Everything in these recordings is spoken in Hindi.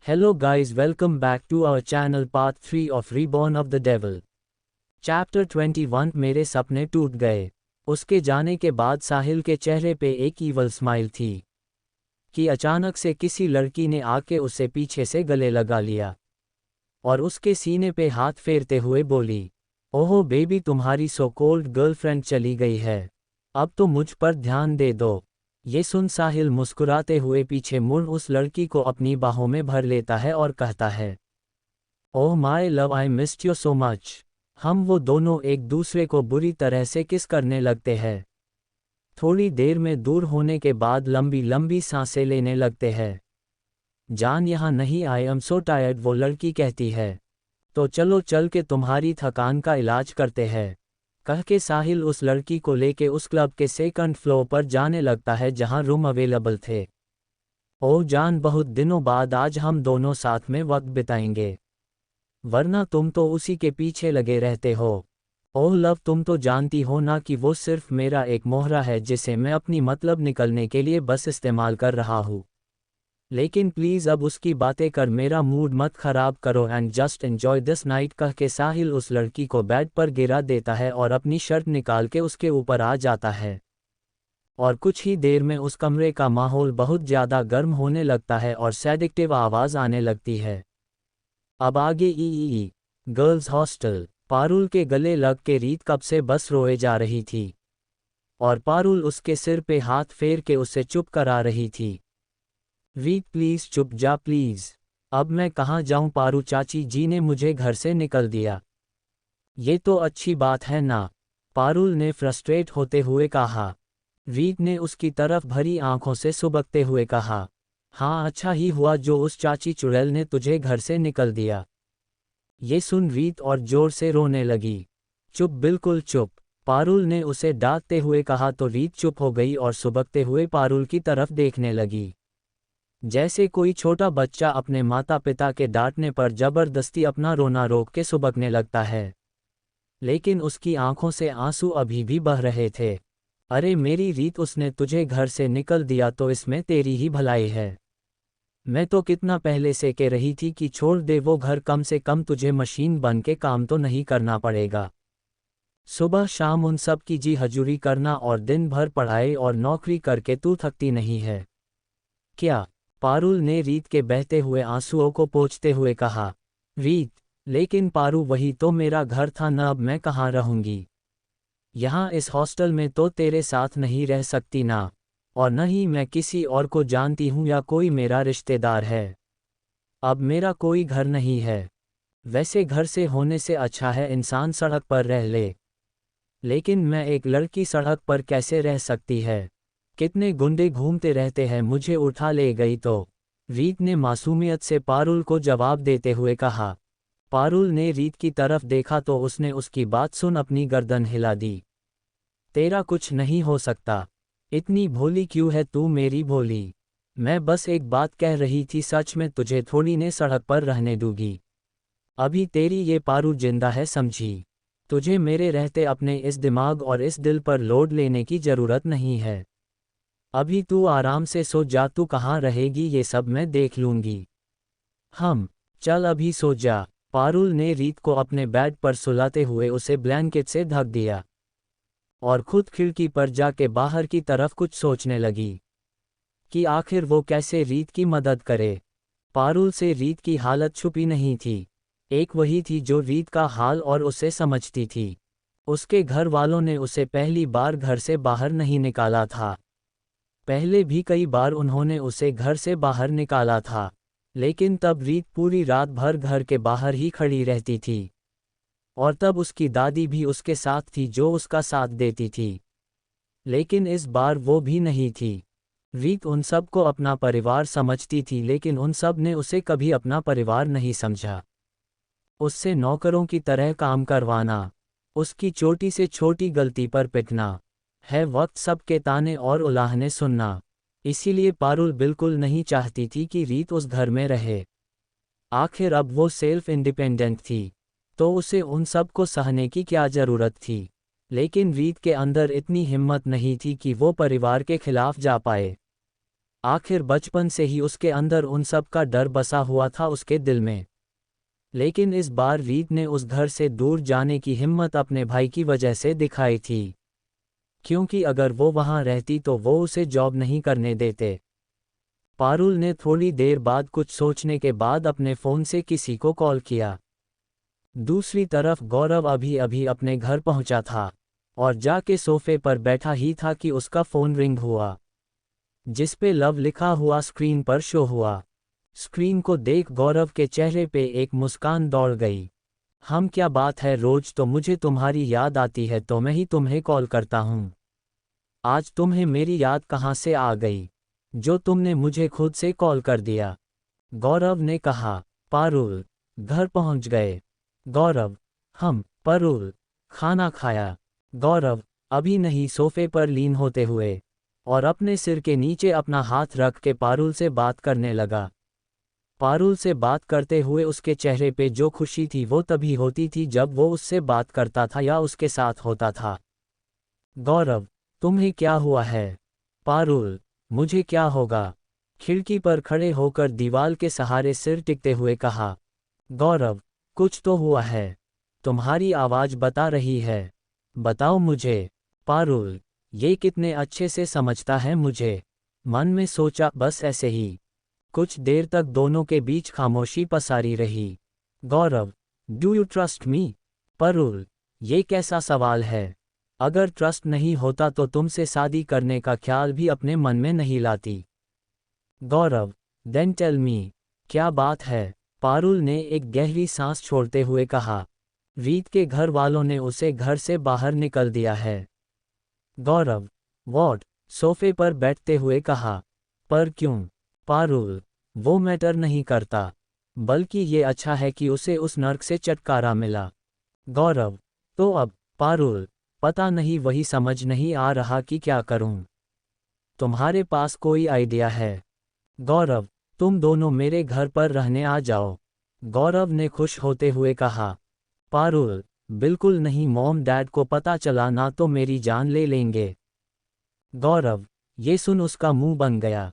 Hello guys, welcome back to our channel part 3 of Reborn of the Devil. Chapter 21 मेरे सपने टूट गए। उसके जाने के बाद साहिल के चेहरे पे एक ईवल स्माइल थी कि अचानक से किसी लड़की ने आके उसे पीछे से गले लगा लिया और उसके सीने पे हाथ फेरते हुए बोली, ओहो बेबी तुम्हारी सो कोल्ड गर्लफ्रेंड चली गई है, अब तो मुझ पर ध्यान दे दो। ये सुन साहिल मुस्कुराते हुए पीछे मुड़ उस लड़की को अपनी बाहों में भर लेता है और कहता है, oh my love I missed you so much. हम वो दोनों एक दूसरे को बुरी तरह से किस करने लगते हैं। थोड़ी देर में दूर होने के बाद लंबी लंबी सांसें लेने लगते हैं। जान यहाँ नहीं, आई एम सो टायर्ड, वो लड़की कहती है। तो चलो चल के तुम्हारी थकान का इलाज करते हैं, कह के साहिल उस लड़की को लेके उस क्लब के सेकंड फ्लोर पर जाने लगता है जहां रूम अवेलेबल थे। ओह जान, बहुत दिनों बाद आज हम दोनों साथ में वक्त बिताएंगे, वरना तुम तो उसी के पीछे लगे रहते हो। ओह लव, तुम तो जानती हो ना कि वो सिर्फ मेरा एक मोहरा है जिसे मैं अपनी मतलब निकलने के लिए बस इस्तेमाल कर रहा हूँ। लेकिन प्लीज़ अब उसकी बातें कर मेरा मूड मत खराब करो and just enjoy this night, कह के साहिल उस लड़की को बेड पर गिरा देता है और अपनी शर्ट निकाल के उसके ऊपर आ जाता है। और कुछ ही देर में उस कमरे का माहौल बहुत ज़्यादा गर्म होने लगता है और सेडिक्टिव आवाज़ आने लगती है। अब आगे ई गर्ल्स हॉस्टल। पारुल के गले लग के रीत कब से बस रोए जा रही थी और पारुल उसके सिर पे हाथ फेर के उसे चुप करा रही थी। रीत प्लीज़ चुप जा प्लीज़, अब मैं कहाँ जाऊँ, पारू चाची जी ने मुझे घर से निकल दिया। ये तो अच्छी बात है ना, पारुल ने फ्रस्ट्रेट होते हुए कहा। रीत ने उसकी तरफ भरी आंखों से सुबकते हुए कहा, हाँ अच्छा ही हुआ जो उस चाची चुड़ैल ने तुझे घर से निकल दिया। ये सुन रीत और जोर से रोने लगी। चुप बिल्कुल चुप, पारुल ने उसे डांटते हुए कहा तो रीत चुप हो गई और सुबकते हुए पारुल की तरफ देखने लगी, जैसे कोई छोटा बच्चा अपने माता पिता के डांटने पर जबरदस्ती अपना रोना रोक के सुबकने लगता है। लेकिन उसकी आंखों से आंसू अभी भी बह रहे थे। अरे मेरी रीत, उसने तुझे घर से निकल दिया तो इसमें तेरी ही भलाई है। मैं तो कितना पहले से कह रही थी कि छोड़ दे वो घर, कम से कम तुझे मशीन बन के काम तो नहीं करना पड़ेगा। सुबह शाम उन सब की जी हजूरी करना और दिन भर पढ़ाई और नौकरी करके तू थकती नहीं है क्या? पारुल ने रीत के बहते हुए आंसुओं को पोंछते हुए कहा। रीत, लेकिन पारू वही तो मेरा घर था न, अब मैं कहाँ रहूंगी? यहाँ इस हॉस्टल में तो तेरे साथ नहीं रह सकती ना, और न ही मैं किसी और को जानती हूँ या कोई मेरा रिश्तेदार है। अब मेरा कोई घर नहीं है। वैसे घर से होने से अच्छा है इंसान सड़क पर रह ले, लेकिन मैं एक लड़की सड़क पर कैसे रह सकती है? कितने गुंडे घूमते रहते हैं, मुझे उठा ले गई तो? रीत ने मासूमियत से पारुल को जवाब देते हुए कहा। पारुल ने रीत की तरफ देखा तो उसने उसकी बात सुन अपनी गर्दन हिला दी। तेरा कुछ नहीं हो सकता, इतनी भोली क्यों है तू मेरी भोली? मैं बस एक बात कह रही थी, सच में तुझे थोड़ी ने सड़क पर रहने दूंगी। अभी तेरी ये पारू जिंदा है समझी, तुझे मेरे रहते अपने इस दिमाग और इस दिल पर लोड लेने की ज़रूरत नहीं है। अभी तू आराम से सो जा, तू कहाँ रहेगी ये सब मैं देख लूँगी। चल अभी सो जा। पारुल ने रीत को अपने बेड पर सुलाते हुए उसे ब्लैंकेट से ढक दिया और खुद खिड़की पर जाके बाहर की तरफ कुछ सोचने लगी कि आखिर वो कैसे रीत की मदद करे। पारुल से रीत की हालत छुपी नहीं थी, एक वही थी जो रीत का हाल और उसे समझती थी। उसके घर वालों ने उसे पहली बार घर से बाहर नहीं निकाला था, पहले भी कई बार उन्होंने उसे घर से बाहर निकाला था, लेकिन तब रीत पूरी रात भर घर के बाहर ही खड़ी रहती थी और तब उसकी दादी भी उसके साथ थी जो उसका साथ देती थी। लेकिन इस बार वो भी नहीं थी। रीत उन सब को अपना परिवार समझती थी, लेकिन उन सब ने उसे कभी अपना परिवार नहीं समझा। उससे नौकरों की तरह काम करवाना, उसकी छोटी से छोटी गलती पर पिटना, है वक्त सबके ताने और उलाहने सुनना। इसीलिए पारुल बिल्कुल नहीं चाहती थी कि रीत उस घर में रहे। आखिर अब वो सेल्फ इंडिपेंडेंट थी, तो उसे उन सब को सहने की क्या ज़रूरत थी? लेकिन रीत के अंदर इतनी हिम्मत नहीं थी कि वो परिवार के खिलाफ जा पाए। आखिर बचपन से ही उसके अंदर उन सब का डर बसा हुआ था उसके दिल में। लेकिन इस बार रीत ने उस घर से दूर जाने की हिम्मत अपने भाई की वजह से दिखाई थी, क्योंकि अगर वो वहां रहती तो वो उसे जॉब नहीं करने देते। पारुल ने थोड़ी देर बाद कुछ सोचने के बाद अपने फ़ोन से किसी को कॉल किया। दूसरी तरफ गौरव अभी अभी अपने घर पहुंचा था और जाके सोफे पर बैठा ही था कि उसका फ़ोन रिंग हुआ, जिसपे लव लिखा हुआ स्क्रीन पर शो हुआ। स्क्रीन को देख गौरव के चेहरे पे एक मुस्कान दौड़ गई। हम क्या बात है, रोज तो मुझे तुम्हारी याद आती है तो मैं ही तुम्हें कॉल करता हूँ। आज तुम्हें मेरी याद कहाँ से आ गई, जो तुमने मुझे खुद से कॉल कर दिया? गौरव ने कहा। पारुल, घर पहुँच गए? गौरव, पारुल, खाना खाया? गौरव, अभी नहीं, सोफे पर लीन होते हुए और अपने सिर के नीचे अपना हाथ रख के पारुल से बात करने लगा। पारुल से बात करते हुए उसके चेहरे पे जो खुशी थी वो तभी होती थी जब वो उससे बात करता था या उसके साथ होता था। गौरव, तुम्हें क्या हुआ है? पारुल, मुझे क्या होगा? खिड़की पर खड़े होकर दीवार के सहारे सिर टिकते हुए कहा। गौरव, कुछ तो हुआ है, तुम्हारी आवाज़ बता रही है, बताओ मुझे। पारुल, ये कितने अच्छे से समझता है मुझे। मन में सोचा, बस ऐसे ही। कुछ देर तक दोनों के बीच खामोशी पसारी रही। Gaurav, do you trust me? Parul, ये कैसा सवाल है? अगर ट्रस्ट नहीं होता तो तुमसे शादी करने का ख्याल भी अपने मन में नहीं लाती। गौरव, देन टेल मी, क्या बात है? पारुल ने एक गहरी सांस छोड़ते हुए कहा। रीत के घर वालों ने उसे घर से बाहर निकल दिया है। गौरव, वॉट? सोफे पर बैठते हुए कहा। पर क्यों? पारुल, वो मैटर नहीं करता, बल्कि ये अच्छा है कि उसे उस नर्क से छुटकारा मिला। गौरव, तो अब? पारुल, पता नहीं, वही समझ नहीं आ रहा कि क्या करूं। तुम्हारे पास कोई आइडिया है? गौरव, तुम दोनों मेरे घर पर रहने आ जाओ, गौरव ने खुश होते हुए कहा। पारुल, बिल्कुल नहीं, मॉम डैड को पता चला ना तो मेरी जान ले लेंगे। गौरव, ये सुन उसका मुंह बन गया।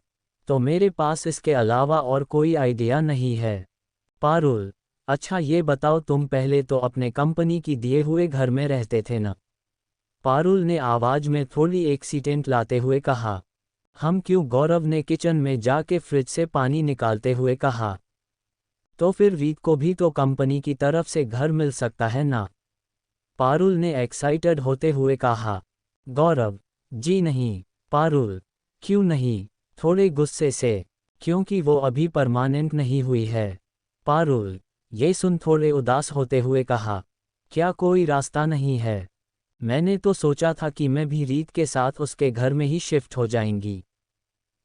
तो मेरे पास इसके अलावा और कोई आइडिया नहीं है। पारुल, अच्छा ये बताओ, तुम पहले तो अपने कंपनी की दिए हुए घर में रहते थे ना? पारुल ने आवाज में थोड़ी एक्सीडेंट लाते हुए कहा। हम क्यों? गौरव ने किचन में जाके फ्रिज से पानी निकालते हुए कहा। तो फिर रीत को भी तो कंपनी की तरफ से घर मिल सकता है ना? पारुल ने एक्साइटेड होते हुए कहा। गौरव, जी नहीं। पारुल, क्यों नहीं? थोड़े गुस्से से, क्योंकि वो अभी परमानेंट नहीं हुई है। पारुल, ये सुन थोड़े उदास होते हुए कहा। क्या कोई रास्ता नहीं है? मैंने तो सोचा था कि मैं भी रीत के साथ उसके घर में ही शिफ्ट हो जाएंगी।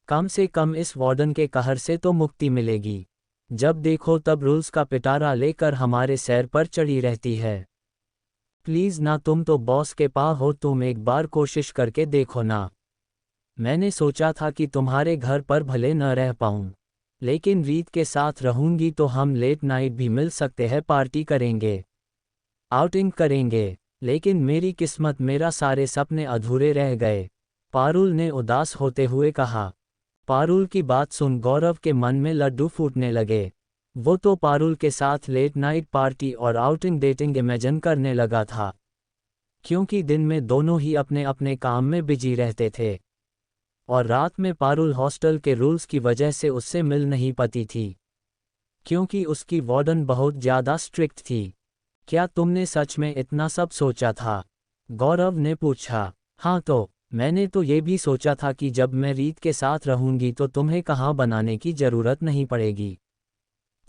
कम से कम इस वार्डन के कहर से तो मुक्ति मिलेगी। जब देखो तब रूल्स का पिटारा लेकर हमारे सैर पर चढ़ी रहती है। प्लीज़ ना, तुम तो बॉस के पा हो, तुम एक बार कोशिश करके देखो ना। मैंने सोचा था कि तुम्हारे घर पर भले न रह पाऊँ, लेकिन रीत के साथ रहूंगी तो हम लेट नाइट भी मिल सकते हैं, पार्टी करेंगे, आउटिंग करेंगे। लेकिन मेरी किस्मत, मेरा सारे सपने अधूरे रह गए, पारुल ने उदास होते हुए कहा। पारुल की बात सुन गौरव के मन में लड्डू फूटने लगे। वो तो पारुल के साथ लेट नाइट पार्टी और आउटिंग डेटिंग इमेजिन करने लगा था, क्योंकि दिन में दोनों ही अपने अपने काम में बिजी रहते थे और रात में पारुल हॉस्टल के रूल्स की वजह से उससे मिल नहीं पाती थी, क्योंकि उसकी वार्डन बहुत ज़्यादा स्ट्रिक्ट थी। क्या तुमने सच में इतना सब सोचा था? गौरव ने पूछा। हाँ, तो मैंने तो ये भी सोचा था कि जब मैं रीत के साथ रहूंगी तो तुम्हें कहाँ बनाने की ज़रूरत नहीं पड़ेगी।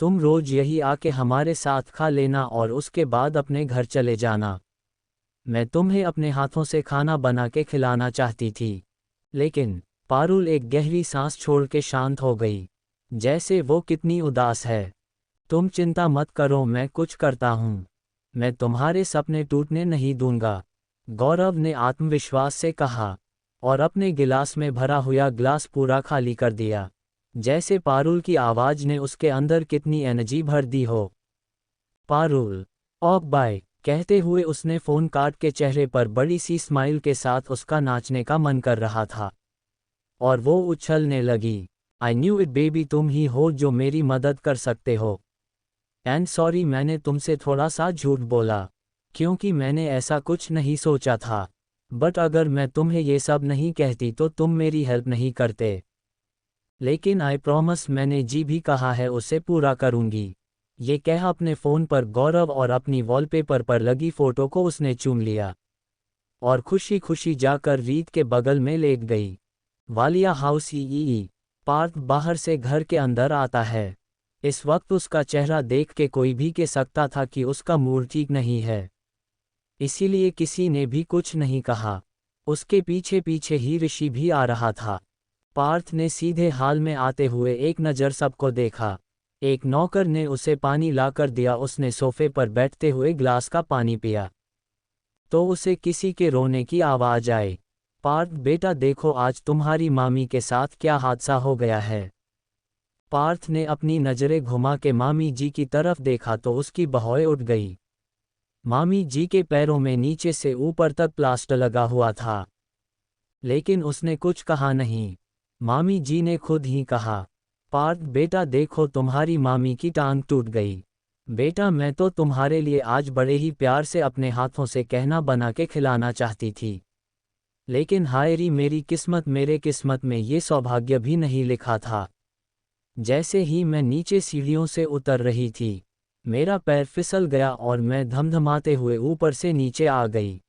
तुम रोज यही आके हमारे साथ खा लेना और उसके बाद अपने घर चले जाना। मैं तुम्हें अपने हाथों से खाना बना के खिलाना चाहती थी। लेकिन पारुल एक गहरी सांस छोड़ के शांत हो गई, जैसे वो कितनी उदास है। तुम चिंता मत करो, मैं कुछ करता हूँ। मैं तुम्हारे सपने टूटने नहीं दूंगा, गौरव ने आत्मविश्वास से कहा और अपने गिलास में भरा हुआ ग्लास पूरा खाली कर दिया, जैसे पारुल की आवाज ने उसके अंदर कितनी एनर्जी भर दी हो। पारुल, ओह बाय, कहते हुए उसने फ़ोन काट के चेहरे पर बड़ी सी स्माइल के साथ उसका नाचने का मन कर रहा था। और वो उछलने लगी। आई न्यू इट बेबी, तुम ही हो जो मेरी मदद कर सकते हो। एंड सॉरी, मैंने तुमसे थोड़ा सा झूठ बोला, क्योंकि मैंने ऐसा कुछ नहीं सोचा था। बट अगर मैं तुम्हें ये सब नहीं कहती तो तुम मेरी हेल्प नहीं करते। लेकिन आई प्रॉमिस, मैंने जी भी कहा है उसे पूरा करूंगी। ये कह अपने फ़ोन पर गौरव और अपनी वॉलपेपर पर लगी फ़ोटो को उसने चूम लिया और खुशी खुशी जाकर रीत के बगल में लेट गई। वालिया हाउस ई पार्थ बाहर से घर के अंदर आता है। इस वक्त उसका चेहरा देख के कोई भी कह सकता था कि उसका मूड ठीक नहीं है, इसीलिए किसी ने भी कुछ नहीं कहा। उसके पीछे पीछे ही ऋषि भी आ रहा था। पार्थ ने सीधे हाल में आते हुए एक नज़र सबको देखा। एक नौकर ने उसे पानी लाकर दिया। उसने सोफे पर बैठते हुए ग्लास का पानी पिया तो उसे किसी के रोने की आवाज़ आई। पार्थ बेटा देखो, आज तुम्हारी मामी के साथ क्या हादसा हो गया है। पार्थ ने अपनी नज़रें घुमा के मामी जी की तरफ देखा तो उसकी भौहें उठ गई। मामी जी के पैरों में नीचे से ऊपर तक प्लास्टर लगा हुआ था, लेकिन उसने कुछ कहा नहीं। मामी जी ने खुद ही कहा, पार्थ बेटा देखो, तुम्हारी मामी की टांग टूट गई। बेटा मैं तो तुम्हारे लिए आज बड़े ही प्यार से अपने हाथों से कहना बना के खिलाना चाहती थी, लेकिन हाय री मेरी किस्मत, मेरे किस्मत में ये सौभाग्य भी नहीं लिखा था। जैसे ही मैं नीचे सीढ़ियों से उतर रही थी, मेरा पैर फिसल गया और मैं धमधमाते हुए ऊपर से नीचे आ गई।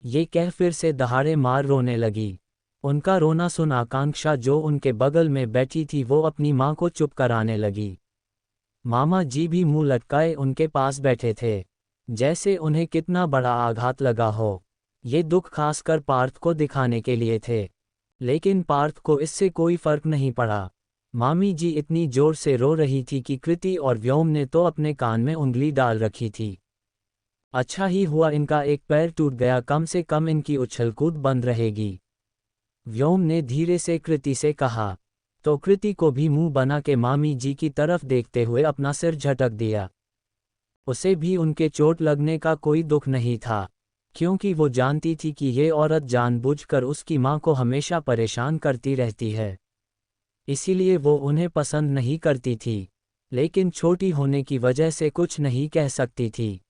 ये कह फिर से दहाड़े मार रोने लगी। उनका रोना सुन आकांक्षा जो उनके बगल में बैठी थी वो अपनी माँ को चुप कराने लगी। मामा जी भी मुंह लटकाए उनके पास बैठे थे, जैसे उन्हें कितना बड़ा आघात लगा हो। ये दुख खासकर पार्थ को दिखाने के लिए थे, लेकिन पार्थ को इससे कोई फर्क नहीं पड़ा। मामी जी इतनी जोर से रो रही थी कि कृति और व्योम ने तो अपने कान में उंगली डाल रखी थी। अच्छा ही हुआ इनका एक पैर टूट गया, कम से कम इनकी उछलकूद बंद रहेगी, व्योम ने धीरे से कृति से कहा। तो कृति को भी मुंह बना के मामी जी की तरफ देखते हुए अपना सिर झटक दिया। उसे भी उनके चोट लगने का कोई दुख नहीं था, क्योंकि वो जानती थी कि ये औरत जानबूझकर उसकी माँ को हमेशा परेशान करती रहती है, इसीलिए वो उन्हें पसंद नहीं करती थी, लेकिन छोटी होने की वजह से कुछ नहीं कह सकती थी।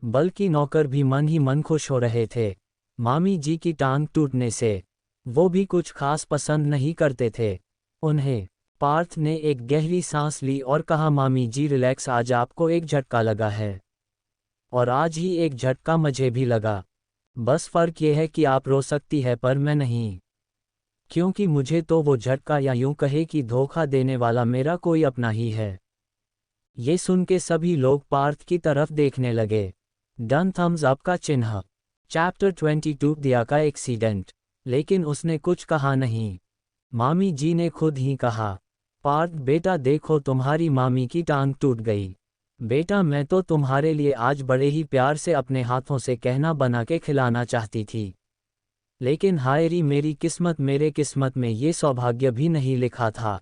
बल्कि नौकर भी मन ही मन खुश हो रहे थे मामी जी की टांग टूटने से। वो भी कुछ खास पसंद नहीं करते थे उन्हें। पार्थ ने एक गहरी सांस ली और कहा, मामी जी रिलैक्स, आज आपको एक झटका लगा है और आज ही एक झटका मुझे भी लगा। बस फर्क ये है कि आप रो सकती है पर मैं नहीं, क्योंकि मुझे तो वो झटका या यूं कहे कि धोखा देने वाला मेरा कोई अपना ही है। ये सुन के सभी लोग पार्थ की तरफ देखने लगे। डन थम्स अप का चिन्ह। चैप्टर 22 दिया का एक्सीडेंट। लेकिन उसने कुछ कहा नहीं। मामी जी ने खुद ही कहा, पार्थ बेटा देखो, तुम्हारी मामी की टांग टूट गई। बेटा मैं तो तुम्हारे लिए आज बड़े ही प्यार से अपने हाथों से कहना बना के खिलाना चाहती थी, लेकिन हाय री मेरी किस्मत, मेरे किस्मत में ये सौभाग्य भी नहीं लिखा था।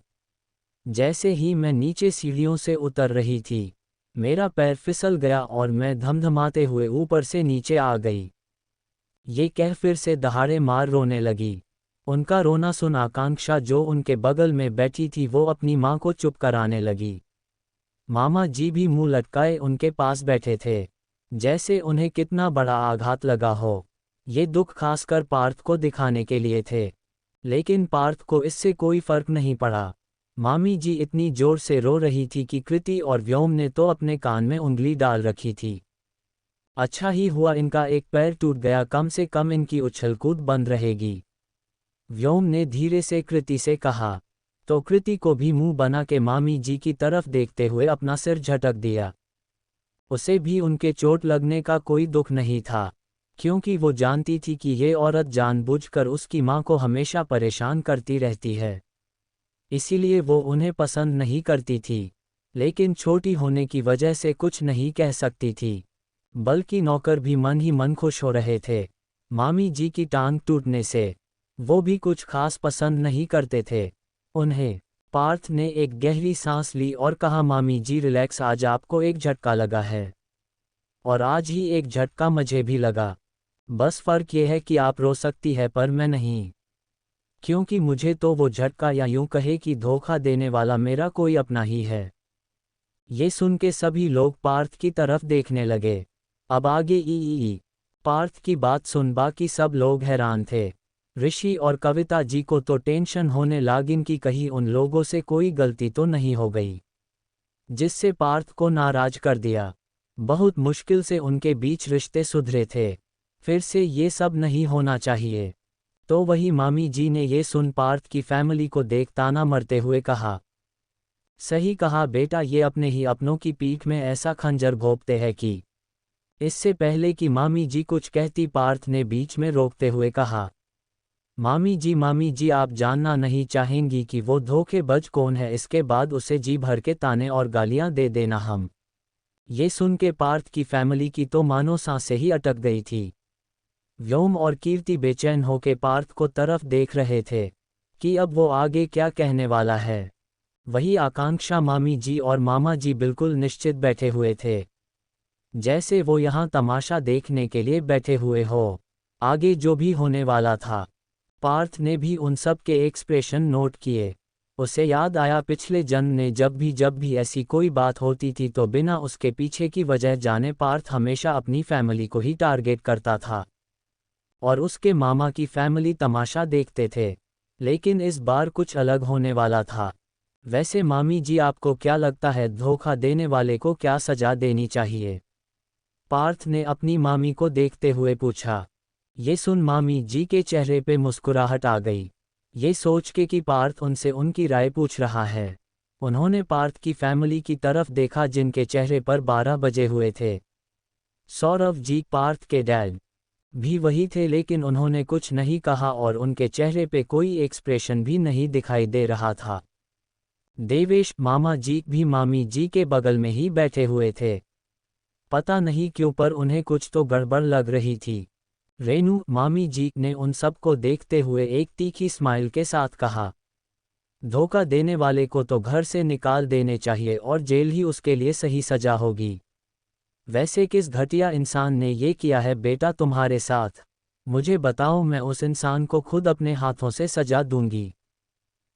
जैसे ही मैं नीचे सीढ़ियों से उतर रही थी, मेरा पैर फिसल गया और मैं धमधमाते हुए ऊपर से नीचे आ गई। ये कह फिर से दहाड़े मार रोने लगी। उनका रोना सुन आकांक्षा जो उनके बगल में बैठी थी वो अपनी माँ को चुप कराने लगी। मामा जी भी मुंह लटकाए उनके पास बैठे थे, जैसे उन्हें कितना बड़ा आघात लगा हो। ये दुख खासकर पार्थ को दिखाने के लिए थे, लेकिन पार्थ को इससे कोई फर्क नहीं पड़ा। मामी जी इतनी जोर से रो रही थी कि कृति और व्योम ने तो अपने कान में उंगली डाल रखी थी। अच्छा ही हुआ इनका एक पैर टूट गया, कम से कम इनकी उछलकूद बंद रहेगी, व्योम ने धीरे से कृति से कहा। तो कृति को भी मुंह बना के मामी जी की तरफ देखते हुए अपना सिर झटक दिया। उसे भी उनके चोट लगने का कोई दुख नहीं था, क्योंकि वो जानती थी कि ये औरत जानबूझकर उसकी माँ को हमेशा परेशान करती रहती है, इसीलिए वो उन्हें पसंद नहीं करती थी, लेकिन छोटी होने की वजह से कुछ नहीं कह सकती थी। बल्कि नौकर भी मन ही मन खुश हो रहे थे मामी जी की टांग टूटने से। वो भी कुछ खास पसंद नहीं करते थे उन्हें। पार्थ ने एक गहरी सांस ली और कहा, मामी जी रिलैक्स, आज आपको एक झटका लगा है और आज ही एक झटका मुझे भी लगा। बस फर्क ये है कि आप रो सकती है पर मैं नहीं, क्योंकि मुझे तो वो झटका या यूं कहे कि धोखा देने वाला मेरा कोई अपना ही है। ये सुन के सभी लोग पार्थ की तरफ देखने लगे। अब आगे ई। पार्थ की बात सुन बाकी सब लोग हैरान थे। ऋषि और कविता जी को तो टेंशन होने लगी कि कहीं उन लोगों से कोई गलती तो नहीं हो गई जिससे पार्थ को नाराज कर दिया। बहुत मुश्किल से उनके बीच रिश्ते सुधरे थे। फिर से ये सब नहीं होना चाहिए। तो वही मामी जी ने ये सुन पार्थ की फैमिली को देख ताना मरते हुए कहा, सही कहा बेटा, ये अपने ही अपनों की पीठ में ऐसा खंजर घोंपते हैं कि। इससे पहले कि मामी जी कुछ कहती पार्थ ने बीच में रोकते हुए कहा, मामी जी आप जानना नहीं चाहेंगी कि वो धोखेबाज कौन है, इसके बाद उसे जी भर के ताने और गालियां दे देना हम। ये सुन के पार्थ की फैमिली की तो मानो सांसें ही अटक गई थी। व्योम और कीर्ति बेचैन होके पार्थ को तरफ देख रहे थे कि अब वो आगे क्या कहने वाला है। वही आकांक्षा मामी जी और मामा जी बिल्कुल निश्चित बैठे हुए थे, जैसे वो यहाँ तमाशा देखने के लिए बैठे हुए हो। आगे जो भी होने वाला था, पार्थ ने भी उन सब के एक्सप्रेशन नोट किए। उसे याद आया पिछले जन्म ने जब भी ऐसी कोई बात होती थी तो बिना उसके पीछे की वजह जाने पार्थ हमेशा अपनी फैमिली को ही टारगेट करता था और उसके मामा की फैमिली तमाशा देखते थे। लेकिन इस बार कुछ अलग होने वाला था। वैसे मामी जी आपको क्या लगता है, धोखा देने वाले को क्या सजा देनी चाहिए? पार्थ ने अपनी मामी को देखते हुए पूछा। ये सुन मामी जी के चेहरे पे मुस्कुराहट आ गई, ये सोच के कि पार्थ उनसे उनकी राय पूछ रहा है। उन्होंने पार्थ की फैमिली की तरफ देखा जिनके चेहरे पर 12 बजे हुए थे। सौरभ जी पार्थ के डैड भी वही थे, लेकिन उन्होंने कुछ नहीं कहा और उनके चेहरे पे कोई एक्सप्रेशन भी नहीं दिखाई दे रहा था। देवेश मामा जी भी मामी जी के बगल में ही बैठे हुए थे। पता नहीं क्यों पर उन्हें कुछ तो गड़बड़ लग रही थी। रेनू मामी जी ने उन सबको देखते हुए एक तीखी स्माइल के साथ कहा, धोखा देने वाले को तो घर से निकाल देने चाहिए और जेल ही उसके लिए सही सजा होगी। वैसे किस घटिया इंसान ने ये किया है बेटा तुम्हारे साथ? मुझे बताओ, मैं उस इंसान को खुद अपने हाथों से सजा दूंगी।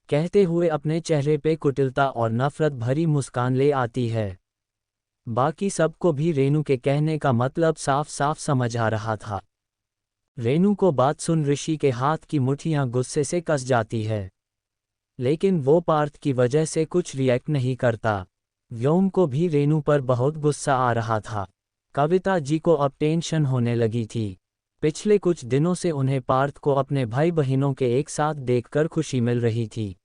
कहते हुए अपने चेहरे पे कुटिलता और नफरत भरी मुस्कान ले आती है। बाकी सबको भी रेनू के कहने का मतलब साफ साफ समझ आ रहा था। रेनू को बात सुन ऋषि के हाथ की मुट्ठियां गुस्से से कस जाती है, लेकिन वो पार्थ की वजह से कुछ रिएक्ट नहीं करता। व्योम को भी रेनू पर बहुत गुस्सा आ रहा था। कविता जी को अब टेंशन होने लगी थी। पिछले कुछ दिनों से उन्हें पार्थ को अपने भाई बहनों के एक साथ देखकर खुशी मिल रही थी।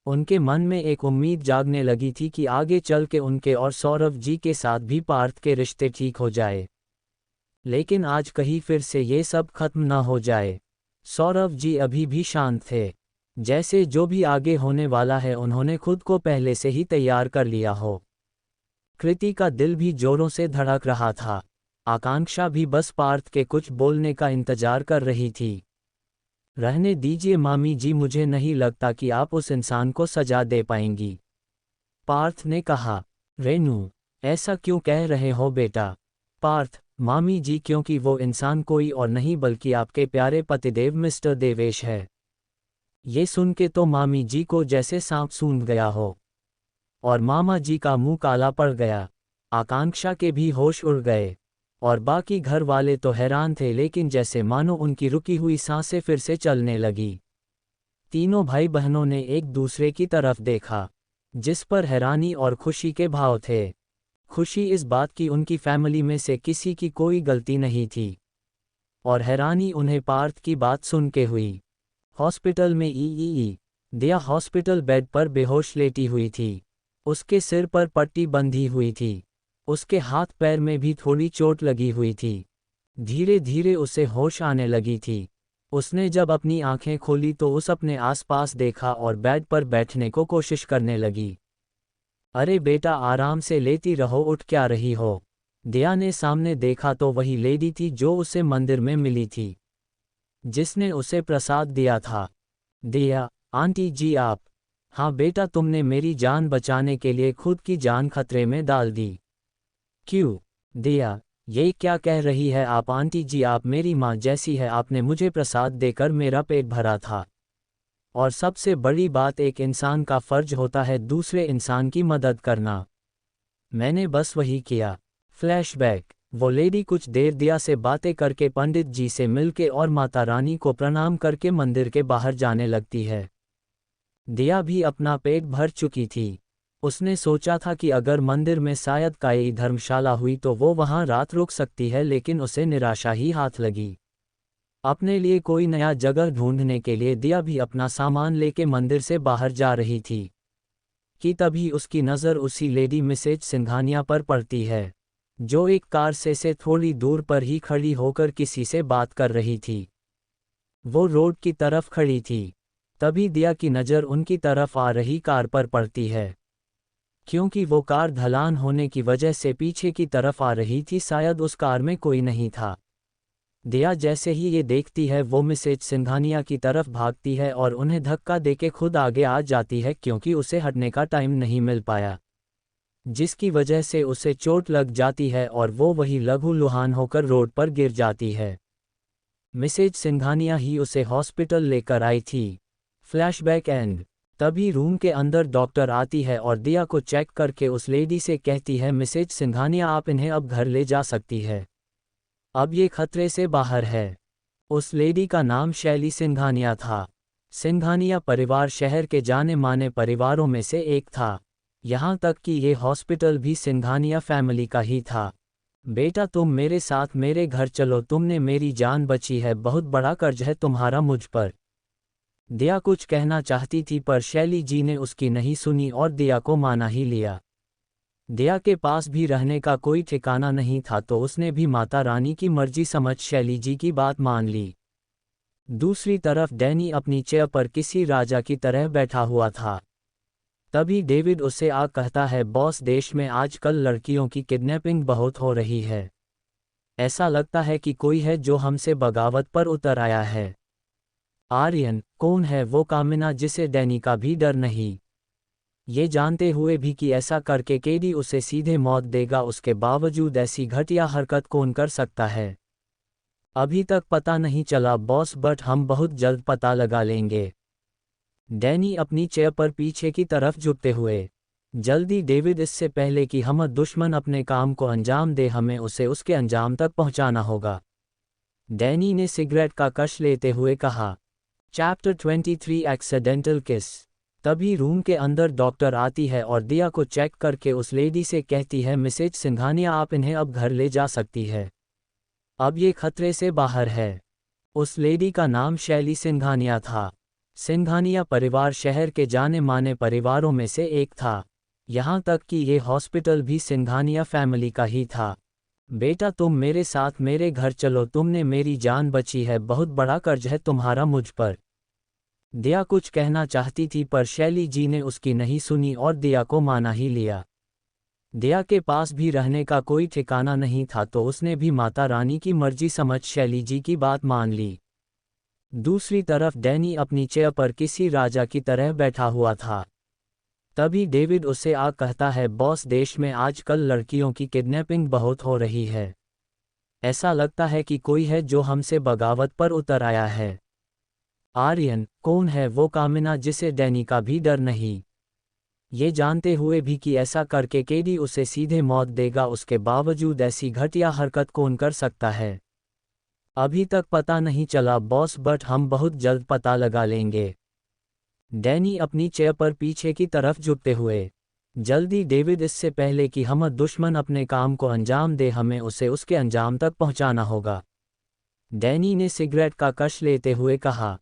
उनके मन में एक उम्मीद जागने लगी थी कि आगे चल के उनके और सौरभ जी के साथ भी पार्थ के रिश्ते ठीक हो जाए। लेकिन आज कहीं फिर से ये सब खत्म ना हो जाए। सौरभ जी अभी भी शांत थे, जैसे जो भी आगे होने वाला है उन्होंने खुद को पहले से ही तैयार कर लिया हो। कृति का दिल भी जोरों से धड़क रहा था। आकांक्षा भी बस पार्थ के कुछ बोलने का इंतजार कर रही थी। रहने दीजिए मामी जी, मुझे नहीं लगता कि आप उस इंसान को सजा दे पाएंगी, पार्थ ने कहा। रेनू, ऐसा क्यों कह रहे हो बेटा? पार्थ, मामी जी, क्योंकि वो इंसान कोई और नहीं बल्कि आपके प्यारे पतिदेव मिस्टर देवेश है। ये सुन के तो मामी जी को जैसे सांप सूंघ गया हो और मामा जी का मुंह काला पड़ गया। आकांक्षा के भी होश उड़ गए और बाकी घर वाले तो हैरान थे, लेकिन जैसे मानो उनकी रुकी हुई सांसें फिर से चलने लगी। तीनों भाई बहनों ने एक दूसरे की तरफ देखा, जिस पर हैरानी और खुशी के भाव थे। खुशी इस बात की उनकी फैमिली में से किसी की कोई गलती नहीं थी, और हैरानी उन्हें पार्थ की बात सुन के हुई। हॉस्पिटल में दिया हॉस्पिटल बेड पर बेहोश लेटी हुई थी। उसके सिर पर पट्टी बंधी हुई थी। उसके हाथ पैर में भी थोड़ी चोट लगी हुई थी। धीरे धीरे उसे होश आने लगी थी। उसने जब अपनी आंखें खोली तो उस अपने आसपास देखा और बेड पर बैठने को कोशिश करने लगी। अरे बेटा, आराम से लेटी रहो, उठ क्या रही हो? दिया ने सामने देखा तो वही लेडी थी जो उसे मंदिर में मिली थी, जिसने उसे प्रसाद दिया था। दिया, आंटी जी आप? हाँ बेटा, तुमने मेरी जान बचाने के लिए खुद की जान खतरे में डाल दी। क्यों? दिया, ये क्या कह रही है आप? आंटी जी, आप मेरी माँ जैसी है, आपने मुझे प्रसाद देकर मेरा पेट भरा था। और सबसे बड़ी बात, एक इंसान का फर्ज होता है दूसरे इंसान की मदद करना। मैंने बस वही किया। फ्लैशबैक। वो लेडी कुछ देर दिया से बातें करके पंडित जी से मिलके और माता रानी को प्रणाम करके मंदिर के बाहर जाने लगती है। दिया भी अपना पेट भर चुकी थी। उसने सोचा था कि अगर मंदिर में शायद कोई धर्मशाला हुई तो वो वहां रात रुक सकती है, लेकिन उसे निराशा ही हाथ लगी। अपने लिए कोई नया जगह ढूंढने के लिए दिया भी अपना सामान लेके मंदिर से बाहर जा रही थी कि तभी उसकी नज़र उसी लेडी मिसेज सिंघानिया पर पड़ती है, जो एक कार से थोड़ी दूर पर ही खड़ी होकर किसी से बात कर रही थी। वो रोड की तरफ खड़ी थी। तभी दिया की नज़र उनकी तरफ आ रही कार पर पड़ती है। क्योंकि वो कार ढलान होने की वजह से पीछे की तरफ आ रही थी, शायद उस कार में कोई नहीं था। दिया जैसे ही ये देखती है वो मिसेज सिंघानिया की तरफ भागती है और उन्हें धक्का देके खुद आगे आ जाती है, क्योंकि उसे हटने का टाइम नहीं मिल पाया, जिसकी वजह से उसे चोट लग जाती है और वो वही लहूलुहान होकर रोड पर गिर जाती है। मिसेज सिंघानिया ही उसे हॉस्पिटल लेकर आई थी। Flashback and. तभी रूम के अंदर डॉक्टर आती है और दिया को चेक करके उस लेडी से कहती है, मिसेज सिंघानिया आप इन्हें अब घर ले जा सकती है, अब ये खतरे से बाहर है। उस लेडी का नाम शैली सिंघानिया था। सिंघानिया परिवार शहर के जाने माने परिवारों में से एक था, यहाँ तक कि ये हॉस्पिटल भी सिंघानिया फैमिली का ही था। बेटा तुम मेरे साथ मेरे घर चलो, तुमने मेरी जान बची है, बहुत बड़ा कर्ज है तुम्हारा मुझ पर। दिया कुछ कहना चाहती थी पर शैली जी ने उसकी नहीं सुनी और दिया को माना ही लिया। दिया के पास भी रहने का कोई ठिकाना नहीं था, तो उसने भी माता रानी की मर्जी समझ शैली जी की बात मान ली। दूसरी तरफ डैनी अपनी चेयर पर किसी राजा की तरह बैठा हुआ था। तभी डेविड उससे कहता है, बॉस देश में आजकल लड़कियों की किडनैपिंग बहुत हो रही है। ऐसा लगता है कि कोई है जो हमसे बगावत पर उतर आया है। आर्यन, कौन है वो कामिना जिसे डैनी का भी डर नहीं? ये जानते हुए भी कि ऐसा करके केडी उसे सीधे मौत देगा, उसके बावजूद ऐसी घटिया हरकत कौन कर सकता है? अभी तक पता नहीं चला बॉस, बट हम बहुत जल्द पता लगा लेंगे। डैनी अपनी चेयर पर पीछे की तरफ झुकते हुए, जल्दी डेविड, इससे पहले कि हम दुश्मन अपने काम को अंजाम दे, हमें उसे उसके अंजाम तक पहुंचाना होगा। डैनी ने सिगरेट का कश लेते हुए कहा। चैप्टर 23 एक्सीडेंटल किस। तभी रूम के अंदर डॉक्टर आती है और दिया को चेक करके उस लेडी से कहती है, मिसेज सिंघानिया आप इन्हें अब घर ले जा सकती है, अब ये खतरे से बाहर है। उस लेडी का नाम शैली सिंघानिया था। सिंघानिया परिवार शहर के जाने माने परिवारों में से एक था, यहाँ तक कि ये हॉस्पिटल भी सिंघानिया फैमिली का ही था। बेटा तुम मेरे साथ मेरे घर चलो, तुमने मेरी जान बची है, बहुत बड़ा कर्ज है तुम्हारा मुझ पर। दिया कुछ कहना चाहती थी पर शैली जी ने उसकी नहीं सुनी और दिया को माना ही लिया। दिया के पास भी रहने का कोई ठिकाना नहीं था, तो उसने भी माता रानी की मर्जी समझ शैली जी की बात मान ली। दूसरी तरफ डैनी अपनी चेयर पर किसी राजा की तरह बैठा हुआ था। तभी डेविड उससे कहता है, बॉस देश में आजकल लड़कियों की किडनैपिंग बहुत हो रही है। ऐसा लगता है कि कोई है जो हमसे बगावत पर उतर आया है। आर्यन, कौन है वो कामिना जिसे डैनी का भी डर नहीं? ये जानते हुए भी कि ऐसा करके केडी उसे सीधे मौत देगा, उसके बावजूद ऐसी घटिया हरकत कौन कर सकता है? अभी तक पता नहीं चला बॉस, बट हम बहुत जल्द पता लगा लेंगे। डैनी अपनी चेयर पर पीछे की तरफ झुकते हुए, जल्दी डेविड, इससे पहले कि हम दुश्मन अपने काम को अंजाम दे, हमें उसे उसके अंजाम तक पहुंचाना होगा। डैनी ने सिगरेट का कश लेते हुए कहा।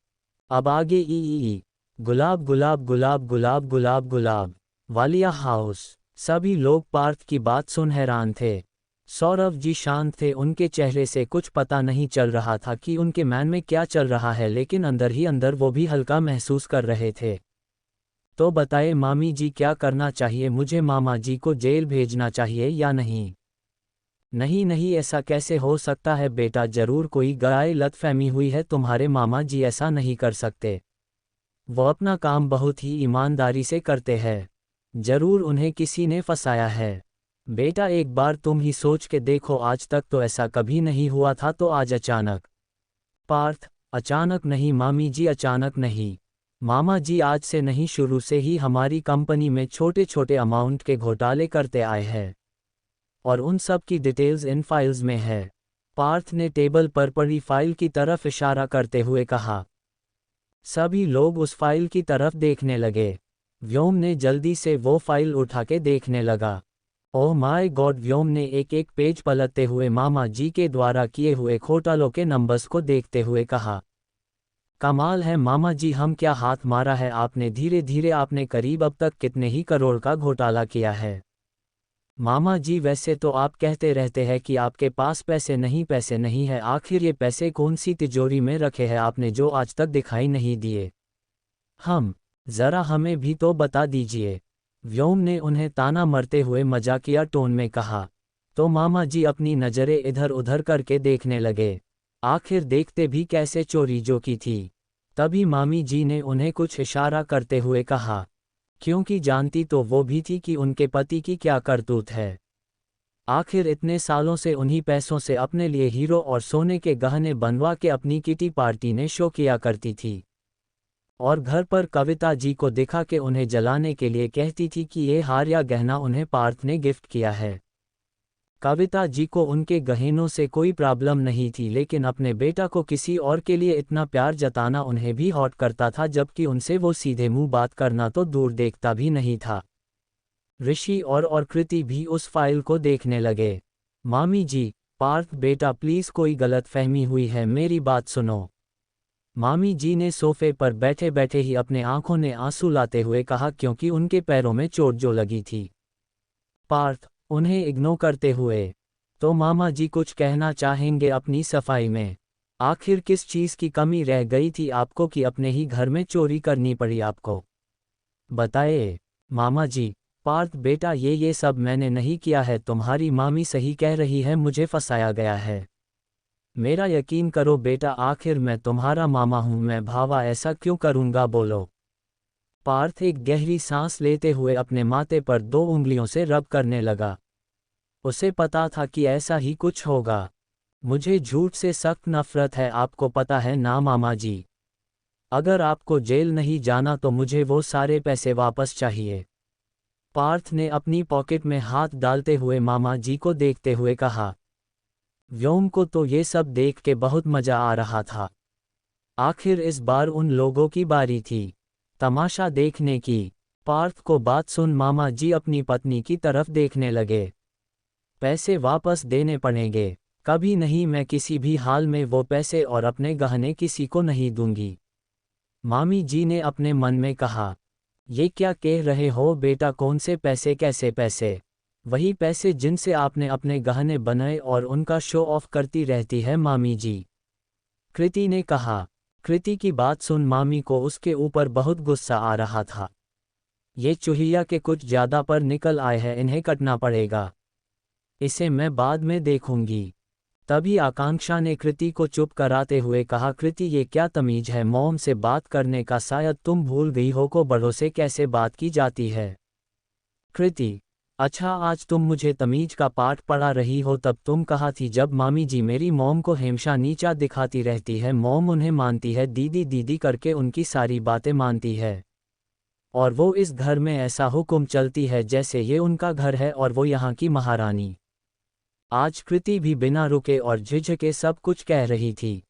अब आगे ई गुलाब गुलाब गुलाब गुलाब गुलाब गुलाब वालिया हाउस। सभी लोग पार्थ की बात सुन हैरान थे। सौरभ जी शांत थे, उनके चेहरे से कुछ पता नहीं चल रहा था कि उनके मन में क्या चल रहा है, लेकिन अंदर ही अंदर वो भी हल्का महसूस कर रहे थे। तो बताए मामी जी, क्या करना चाहिए मुझे? मामा जी को जेल भेजना चाहिए या नहीं? नहीं नहीं, ऐसा कैसे हो सकता है बेटा, जरूर कोई गलतफहमी हुई है, तुम्हारे मामा जी ऐसा नहीं कर सकते। वो अपना काम बहुत ही ईमानदारी से करते हैं, जरूर उन्हें किसी ने फंसाया है। बेटा एक बार तुम ही सोच के देखो, आज तक तो ऐसा कभी नहीं हुआ था, तो आज अचानक? पार्थ, अचानक नहीं मामी जी, अचानक नहीं। मामा जी आज से नहीं, शुरू से ही हमारी कंपनी में छोटे छोटे अमाउंट के घोटाले करते आए हैं और उन सब की डिटेल्स इन फाइल्स में है। पार्थ ने टेबल पर पड़ी फाइल की तरफ इशारा करते हुए कहा। सभी लोग उस फाइल की तरफ देखने लगे। व्योम ने जल्दी से वो फाइल उठा के देखने लगा। ओह माय गॉड, व्योम ने एक एक पेज पलटते हुए मामा जी के द्वारा किए हुए घोटालों के नंबर्स को देखते हुए कहा। कमाल है मामा जी, हम क्या हाथ मारा है आपने, धीरे धीरे आपने करीब अब तक कितने ही करोड़ का घोटाला किया है। मामा जी वैसे तो आप कहते रहते हैं कि आपके पास पैसे नहीं है, आखिर ये पैसे कौन सी तिजोरी में रखे हैं आपने जो आज तक दिखाई नहीं दिए। जरा हमें भी तो बता दीजिए। व्योम ने उन्हें ताना मारते हुए मजाकिया टोन में कहा। तो मामा जी अपनी नज़रें इधर उधर करके देखने लगे। आखिर देखते भी कैसे चोरी जो की थी। तभी मामी जी ने उन्हें कुछ इशारा करते हुए कहा, क्योंकि जानती तो वो भी थी कि उनके पति की क्या करतूत है। आखिर इतने सालों से उन्हीं पैसों से अपने लिए हीरो और सोने के गहने बनवा के अपनी किटी पार्टी ने शो किया करती थी और घर पर कविता जी को दिखा के उन्हें जलाने के लिए कहती थी कि ये हार या गहना उन्हें पार्थ ने गिफ्ट किया है। कविता जी को उनके गहनों से कोई प्रॉब्लम नहीं थी, लेकिन अपने बेटा को किसी और के लिए इतना प्यार जताना उन्हें भी हॉट करता था, जबकि उनसे वो सीधे मुंह बात करना तो दूर देखता भी नहीं था। ऋषि और कृति भी उस फाइल को देखने लगे। मामी जी, पार्थ बेटा प्लीज़, कोई गलत फहमी हुई है, मेरी बात सुनो। मामी जी ने सोफे पर बैठे बैठे ही अपने आंखों ने आंसू लाते हुए कहा, क्योंकि उनके पैरों में चोट जो लगी थी। पार्थ उन्हें इग्नोर करते हुए, तो मामा जी कुछ कहना चाहेंगे अपनी सफाई में। आखिर किस चीज़ की कमी रह गई थी आपको कि अपने ही घर में चोरी करनी पड़ी आपको? बताए मामा जी। पार्थ बेटा ये सब मैंने नहीं किया है, तुम्हारी मामी सही कह रही है, मुझे फंसाया गया है। मेरा यकीन करो बेटा, आखिर मैं तुम्हारा मामा हूं, मैं भावा ऐसा क्यों करूंगा, बोलो। पार्थ एक गहरी सांस लेते हुए अपने माथे पर 2 उंगलियों से रब करने लगा। उसे पता था कि ऐसा ही कुछ होगा। मुझे झूठ से सख्त नफरत है, आपको पता है ना मामा जी। अगर आपको जेल नहीं जाना तो मुझे वो सारे पैसे वापस चाहिए। पार्थ ने अपनी पॉकेट में हाथ डालते हुए मामा जी को देखते हुए कहा। व्योम को तो ये सब देख के बहुत मजा आ रहा था। आखिर इस बार उन लोगों की बारी थी तमाशा देखने की। पार्थ को बात सुन मामा जी अपनी पत्नी की तरफ देखने लगे। पैसे वापस देने पड़ेंगे, कभी नहीं, मैं किसी भी हाल में वो पैसे और अपने गहने किसी को नहीं दूंगी। मामी जी ने अपने मन में कहा, ये क्या कह रहे हो बेटा, कौन से पैसे, कैसे पैसे? वही पैसे जिनसे आपने अपने गहने बनाए और उनका शो ऑफ करती रहती है मामी जी। कृति ने कहा। कृति की बात सुन मामी को उसके ऊपर बहुत गुस्सा आ रहा था। ये चूहिया के कुछ ज़्यादा पर निकल आए हैं, इन्हें कटना पड़ेगा। इसे मैं बाद में देखूंगी। तभी आकांक्षा ने कृति को चुप कराते हुए कहा, कृति ये क्या तमीज है मॉम से बात करने का, शायद तुम भूल गई हो को बड़ों से कैसे बात की जाती है। कृति, अच्छा आज तुम मुझे तमीज का पाठ पढ़ा रही हो, तब तुम कहा थी जब मामी जी मेरी मॉम को हमेशा नीचा दिखाती रहती है, मॉम उन्हें मानती है, दीदी दीदी करके उनकी सारी बातें मानती है और वो इस घर में ऐसा हुक्म चलती है जैसे ये उनका घर है और वो यहाँ की महारानी। आज कृति भी बिना रुके और झिझके सब कुछ कह रही थी।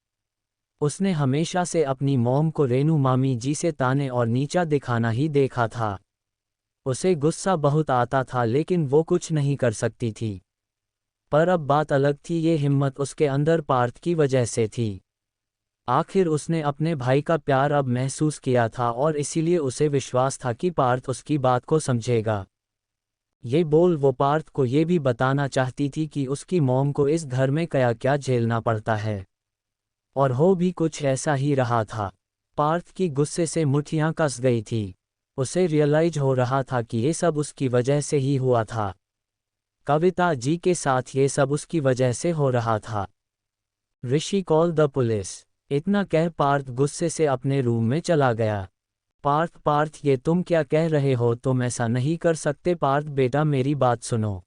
उसने हमेशा से अपनी मॉम को रेनू मामी जी से ताने और नीचा दिखाना ही देखा था। उसे गुस्सा बहुत आता था, लेकिन वो कुछ नहीं कर सकती थी। पर अब बात अलग थी, ये हिम्मत उसके अंदर पार्थ की वजह से थी। आखिर उसने अपने भाई का प्यार अब महसूस किया था और इसीलिए उसे विश्वास था कि पार्थ उसकी बात को समझेगा। ये बोल वो पार्थ को ये भी बताना चाहती थी कि उसकी मॉम को इस घर में क्या क्या झेलना पड़ता है, और हो भी कुछ ऐसा ही रहा था। पार्थ की गुस्से से मुट्ठियां कस गई थी। उसे रियलाइज हो रहा था कि ये सब उसकी वजह से ही हुआ था। कविता जी के साथ ये सब उसकी वजह से हो रहा था। ऋषि कॉल द पुलिस, इतना कह पार्थ गुस्से से अपने रूम में चला गया। पार्थ ये तुम क्या कह रहे हो, तुम ऐसा नहीं कर सकते। पार्थ बेटा मेरी बात सुनो।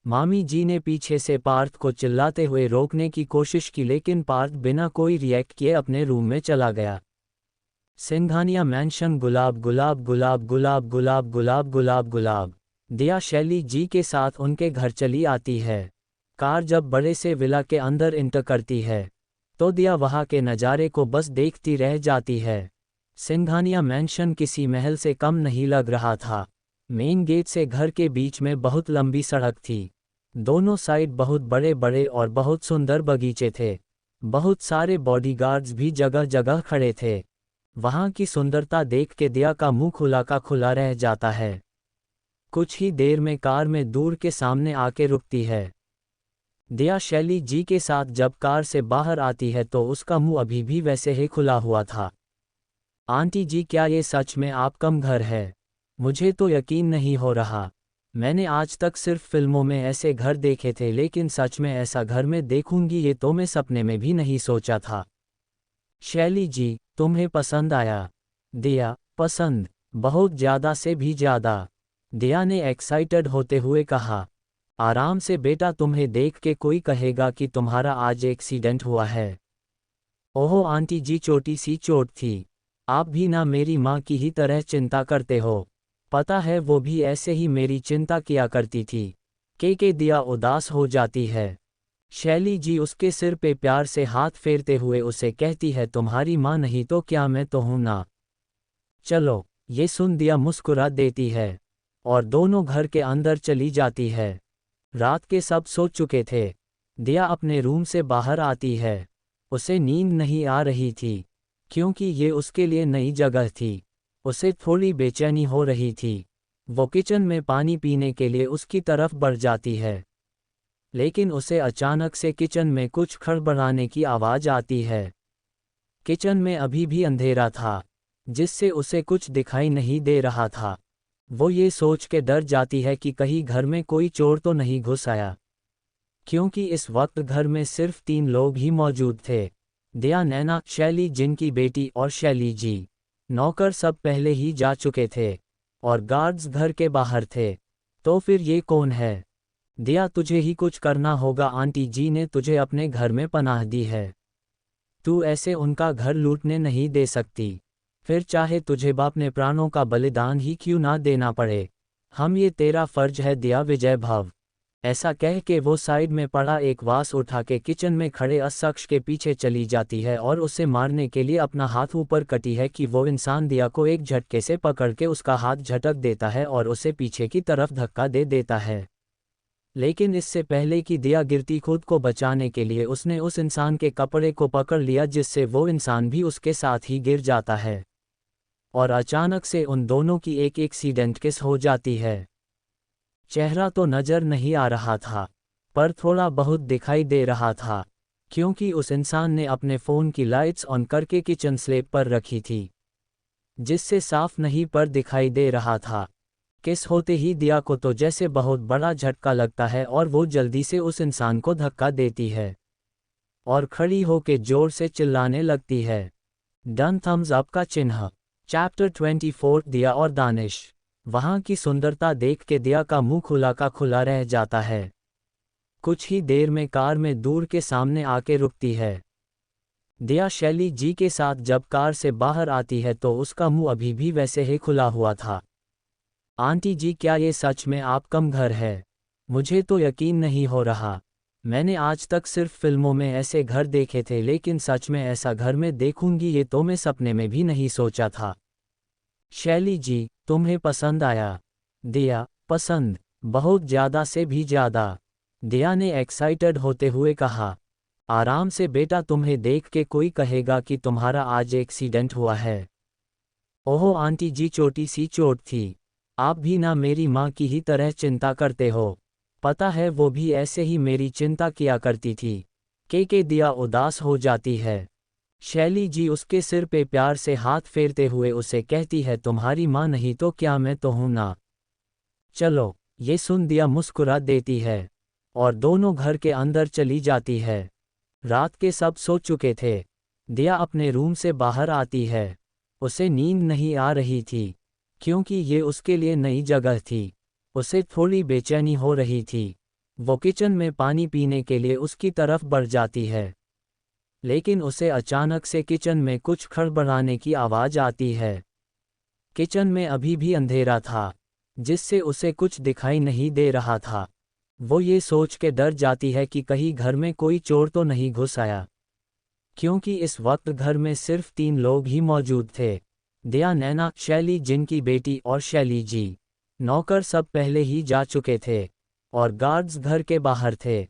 मामी जी ने पीछे से पार्थ को चिल्लाते हुए रोकने की कोशिश की, लेकिन पार्थ बिना कोई रिएक्ट किए अपने रूम में चला गया। सिंघानिया मैंशन गुलाब गुलाब गुलाब गुलाब गुलाब गुलाब गुलाब गुलाब। दिया शैली जी के साथ उनके घर चली आती है। कार जब बड़े से विला के अंदर इंटर करती है तो दिया वहाँ के नज़ारे को बस देखती रह जाती है। सिंघानिया मैंशन किसी महल से कम नहीं लग रहा था। मेन गेट से घर के बीच में बहुत लंबी सड़क थी। दोनों साइड बहुत बड़े बड़े और बहुत सुंदर बगीचे थे। बहुत सारे बॉडीगार्ड्स भी जगह जगह खड़े थे। वहाँ की सुंदरता देख के दिया का मुंह खुला का खुला रह जाता है। कुछ ही देर में कार में दूर के सामने आके रुकती है। दिया शैली जी के साथ जब कार से बाहर आती है तो उसका मुंह अभी भी वैसे ही खुला हुआ था। आंटी जी, क्या ये सच में आपका घर है? मुझे तो यकीन नहीं हो रहा। मैंने आज तक सिर्फ फिल्मों में ऐसे घर देखे थे, लेकिन सच में ऐसा घर में देखूंगी ये तो मैं सपने में भी नहीं सोचा था। शैली जी, तुम्हें पसंद आया? दिया, पसंद? बहुत ज़्यादा से भी ज़्यादा, दिया ने एक्साइटेड होते हुए कहा। आराम से बेटा, तुम्हें देख के कोई कहेगा कि तुम्हारा आज एक्सीडेंट हुआ है। ओहो आंटी जी, छोटी सी चोट थी। आप भी ना मेरी माँ की ही तरह चिंता करते हो। पता है वो भी ऐसे ही मेरी चिंता किया करती थी। के दिया उदास हो जाती है। शैली जी उसके सिर पे प्यार से हाथ फेरते हुए उसे कहती है, तुम्हारी माँ नहीं तो क्या मैं तो हूं ना। चलो, ये सुन दिया मुस्कुरा देती है और दोनों घर के अंदर चली जाती है। रात के सब सो चुके थे। दिया अपने रूम से बाहर आती है। उसे नींद नहीं आ रही थी क्योंकि ये उसके लिए नई जगह थी। उसे थोड़ी बेचैनी हो रही थी। वो किचन में पानी पीने के लिए उसकी तरफ बढ़ जाती है, लेकिन उसे अचानक से किचन में कुछ खड़बड़ाने की आवाज़ आती है। किचन में अभी भी अंधेरा था, जिससे उसे कुछ दिखाई नहीं दे रहा था। वो ये सोच के डर जाती है कि कहीं घर में कोई चोर तो नहीं घुस आया, क्योंकि इस वक्त घर में सिर्फ 3 लोग ही मौजूद थे। दिया, नैना, शैली जिनकी बेटी और शैली जी। नौकर सब पहले ही जा चुके थे और गार्ड्स घर के बाहर थे। तो फिर ये कौन है? दिया, तुझे ही कुछ करना होगा। आंटी जी ने तुझे अपने घर में पनाह दी है। तू ऐसे उनका घर लूटने नहीं दे सकती, फिर चाहे तुझे अपने प्राणों का बलिदान ही क्यों ना देना पड़े। ये तेरा फर्ज है। दिया विजय भाव। ऐसा कह के वो साइड में पड़ा एक वास उठा के किचन में खड़े उस शख्स के पीछे चली जाती है और उसे मारने के लिए अपना हाथ ऊपर करती है कि वो इंसान दिया को एक झटके से पकड़ के उसका हाथ झटक देता है और उसे पीछे की तरफ धक्का दे देता है। लेकिन इससे पहले कि दिया गिरती, खुद को बचाने के लिए उसने उस इंसान के कपड़े को पकड़ लिया, जिससे वो इंसान भी उसके साथ ही गिर जाता है और अचानक से उन दोनों की एक एक्सीडेंट किस हो जाती है। चेहरा तो नजर नहीं आ रहा था, पर थोड़ा बहुत दिखाई दे रहा था, क्योंकि उस इंसान ने अपने फ़ोन की लाइट्स ऑन करके किचन स्लैब पर रखी थी, जिससे साफ नहीं पर दिखाई दे रहा था। किस होते ही दिया को तो जैसे बहुत बड़ा झटका लगता है और वो जल्दी से उस इंसान को धक्का देती है और खड़ी होके जोर से चिल्लाने लगती है। डन थम्स अप का चिन्ह। चैप्टर 24 दिया और दानिश। वहाँ की सुंदरता देख के दिया का मुंह खुला का खुला रह जाता है। कुछ ही देर में कार में दूर के सामने आके रुकती है। दिया शैली जी के साथ जब कार से बाहर आती है तो उसका मुंह अभी भी वैसे ही खुला हुआ था। आंटी जी, क्या ये सच में आपका घर है? मुझे तो यकीन नहीं हो रहा। मैंने आज तक सिर्फ फिल्मों में ऐसे घर देखे थे, लेकिन सच में ऐसा घर में देखूंगी ये तो मैं सपने में भी नहीं सोचा था। शैली जी, तुम्हें पसंद आया? दिया, पसंद? बहुत ज़्यादा से भी ज़्यादा, दिया ने एक्साइटेड होते हुए कहा। आराम से बेटा, तुम्हें देख के कोई कहेगा कि तुम्हारा आज एक्सीडेंट हुआ है। ओहो आंटी जी, छोटी सी चोट थी। आप भी ना मेरी माँ की ही तरह चिंता करते हो। पता है वो भी ऐसे ही मेरी चिंता किया करती थी। के दिया उदास हो जाती है। शैली जी उसके सिर पे प्यार से हाथ फेरते हुए उसे कहती है, तुम्हारी माँ नहीं तो क्या मैं तो हूं ना। चलो, ये सुन दिया मुस्कुरा देती है और दोनों घर के अंदर चली जाती है। रात के सब सो चुके थे। दिया अपने रूम से बाहर आती है। उसे नींद नहीं आ रही थी क्योंकि ये उसके लिए नई जगह थी। उसे थोड़ी बेचैनी हो रही थी। वो किचन में पानी पीने के लिए उसकी तरफ बढ़ जाती है, लेकिन उसे अचानक से किचन में कुछ खड़बड़ाने की आवाज़ आती है। किचन में अभी भी अंधेरा था, जिससे उसे कुछ दिखाई नहीं दे रहा था। वो ये सोच के डर जाती है कि कहीं घर में कोई चोर तो नहीं घुस आया, क्योंकि इस वक्त घर में सिर्फ 3 लोग ही मौजूद थे। दिया, नैना, शैली जिनकी बेटी और शैली जी। नौकर सब पहले ही जा चुके थे और गार्ड्स घर के बाहर थे।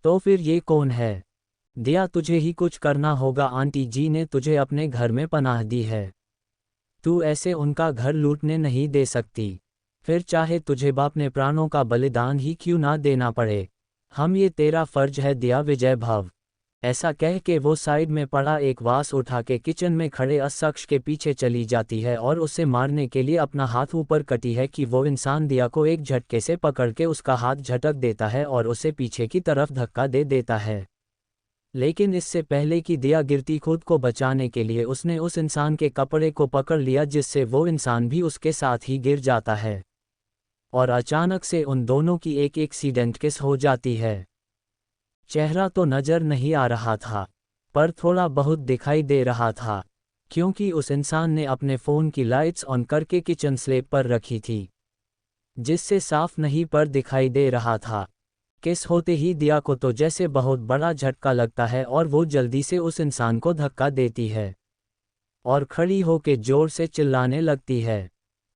तो फिर ये कौन है? दिया, तुझे ही कुछ करना होगा, आंटी जी ने तुझे अपने घर में पनाह दी है। तू ऐसे उनका घर लूटने नहीं दे सकती, फिर चाहे तुझे अपने प्राणों का बलिदान ही क्यों ना देना पड़े। हम ये तेरा फर्ज है दिया, विजय भव। ऐसा कह के वो साइड में पड़ा एक वास उठा के किचन में खड़े उस शख्स के पीछे चली जाती है और उसे मारने के लिए अपना हाथ ऊपर करती है कि वो इंसान दिया को एक झटके से पकड़ के उसका हाथ झटक देता है और उसे पीछे की तरफ धक्का दे देता है। लेकिन इससे पहले कि दिया गिरती, खुद को बचाने के लिए उसने उस इंसान के कपड़े को पकड़ लिया, जिससे वो इंसान भी उसके साथ ही गिर जाता है और अचानक से उन दोनों की एक एक्सीडेंट किस हो जाती है। चेहरा तो नजर नहीं आ रहा था, पर थोड़ा बहुत दिखाई दे रहा था, क्योंकि उस इंसान ने अपने फ़ोन की लाइट्स ऑन करके किचन स्लैब पर रखी थी, जिससे साफ नहीं पर दिखाई दे रहा था। किस होते ही दिया को तो जैसे बहुत बड़ा झटका लगता है और वो जल्दी से उस इंसान को धक्का देती है और खड़ी होके जोर से चिल्लाने लगती है।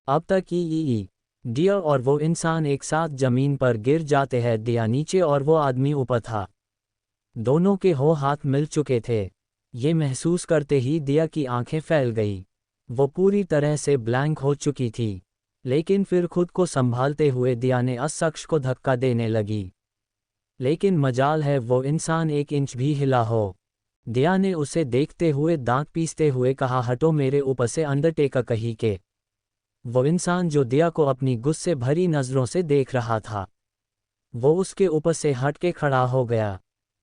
अब तक ही दिया और वो इंसान एक साथ जमीन पर गिर जाते हैं, दिया नीचे और वो आदमी ऊपर था। दोनों के हाथ मिल चुके थे। ये महसूस करते ही दिया की आंखें फैल गई। वो पूरी तरह से ब्लैंक हो चुकी थी, लेकिन फिर खुद को संभालते हुए दिया ने उस शख्स को धक्का देने लगी। लेकिन मजाल है वो इंसान 1 इंच भी हिला हो। दिया ने उसे देखते हुए दांत पीसते हुए कहा, हटो मेरे ऊपर से, अंडरटेकर कही के। वो इंसान जो दिया को अपनी गुस्से भरी नज़रों से देख रहा था, वो उसके ऊपर से हट के खड़ा हो गया।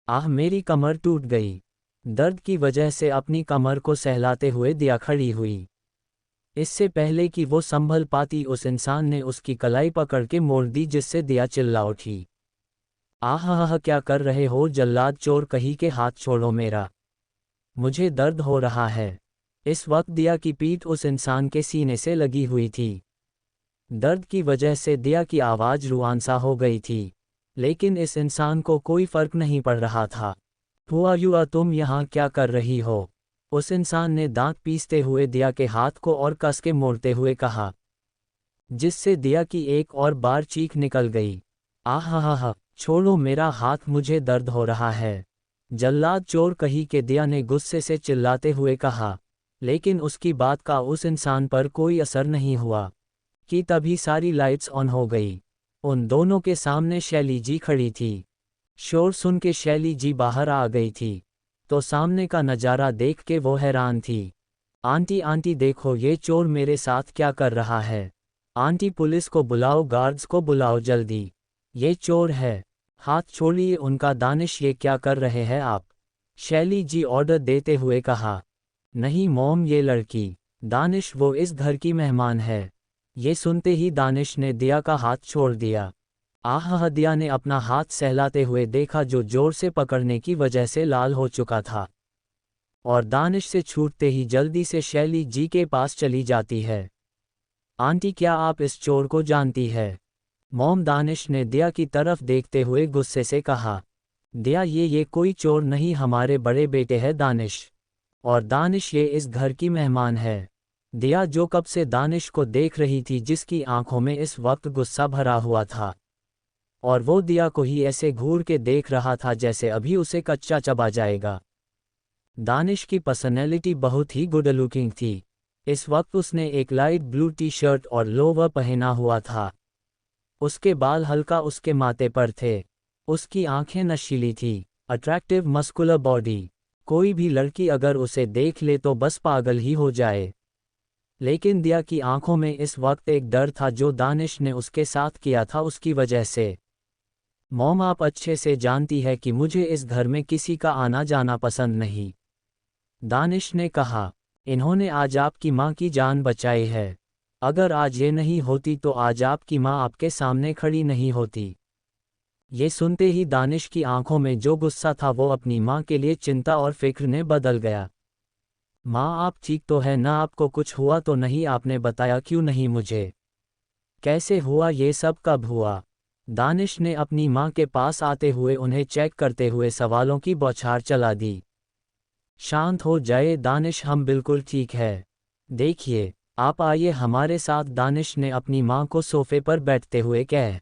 आह, मेरी कमर टूट गई। दर्द की वजह से अपनी कमर को सहलाते हुए दिया खड़ी हुई। इससे पहले कि वो संभल पाती, उस इंसान ने उसकी कलाई पकड़ के मोड़ दी, जिससे दिया चिल्ला उठी। आह, क्या कर रहे हो जल्लाद चोर कही के, हाथ छोड़ो मेरा, मुझे दर्द हो रहा है। इस वक्त दिया की पीठ उस इंसान के सीने से लगी हुई थी। दर्द की वजह से दिया की आवाज़ रुआंसा हो गई थी, लेकिन इस इंसान को कोई फर्क नहीं पड़ रहा था। हुआ तुम यहाँ क्या कर रही हो? उस इंसान ने दांत पीसते हुए दिया के हाथ को और कस के मोड़ते हुए कहा, जिससे दिया की एक और बार चीख निकल गई। आह, छोड़ो मेरा हाथ, मुझे दर्द हो रहा है। जल्लाद चोर कही के, दिया ने गुस्से से चिल्लाते हुए कहा। लेकिन उसकी बात का उस इंसान पर कोई असर नहीं हुआ कि तभी सारी लाइट्स ऑन हो गई। उन दोनों के सामने शैली जी खड़ी थी। शोर सुन के शैली जी बाहर आ गई थी, तो सामने का नज़ारा देख के वो हैरान थी। आंटी, आंटी देखो, ये चोर मेरे साथ क्या कर रहा है। आंटी, पुलिस को बुलाओ, गार्ड्स को बुलाओ जल्दी, ये चोर है। हाथ छोड़िए उनका। दानिश, ये क्या कर रहे हैं आप? शैली जी ऑर्डर देते हुए कहा। नहीं मॉम, ये लड़की। दानिश, वो इस घर की मेहमान है। ये सुनते ही दानिश ने दिया का हाथ छोड़ दिया। आह, दिया ने अपना हाथ सहलाते हुए देखा, जो जोर से पकड़ने की वजह से लाल हो चुका था, और दानिश से छूटते ही जल्दी से शैली जी के पास चली जाती है। आंटी, क्या आप इस चोर को जानती है? मॉम, दानिश ने दिया की तरफ देखते हुए गुस्से से कहा। दिया, ये कोई चोर नहीं, हमारे बड़े बेटे हैं दानिश। और दानिश, ये इस घर की मेहमान है। दिया, जो कब से दानिश को देख रही थी, जिसकी आंखों में इस वक्त गुस्सा भरा हुआ था, और वो दिया को ही ऐसे घूर के देख रहा था जैसे अभी उसे कच्चा चबा जाएगा। दानिश की पर्सनैलिटी बहुत ही गुड लुकिंग थी। इस वक्त उसने एक लाइट ब्लू टी शर्ट और लोवर पहना हुआ था। उसके बाल हल्का उसके माथे पर थे। उसकी आंखें नशीली थी। Attractive muscular body. कोई भी लड़की अगर उसे देख ले तो बस पागल ही हो जाए। लेकिन दिया की आंखों में इस वक्त एक डर था, जो दानिश ने उसके साथ किया था उसकी वजह से। मॉम, आप अच्छे से जानती है कि मुझे इस घर में किसी का आना जाना पसंद नहीं। दानिश ने कहा। इन्होंने आज आपकी माँ की जान बचाई है। अगर आज ये नहीं होती तो आज आपकी माँ आपके सामने खड़ी नहीं होती। ये सुनते ही दानिश की आंखों में जो गुस्सा था वो अपनी माँ के लिए चिंता और फिक्र ने बदल गया। माँ, आप ठीक तो है ना? आपको कुछ हुआ तो नहीं? आपने बताया क्यों नहीं मुझे? कैसे हुआ ये सब? कब हुआ? दानिश ने अपनी माँ के पास आते हुए उन्हें चेक करते हुए सवालों की बौछार चला दी। शांत हो जाए दानिश, हम बिल्कुल ठीक है। देखिए, आप आइए हमारे साथ, दानिश ने अपनी माँ को सोफे पर बैठते हुए कह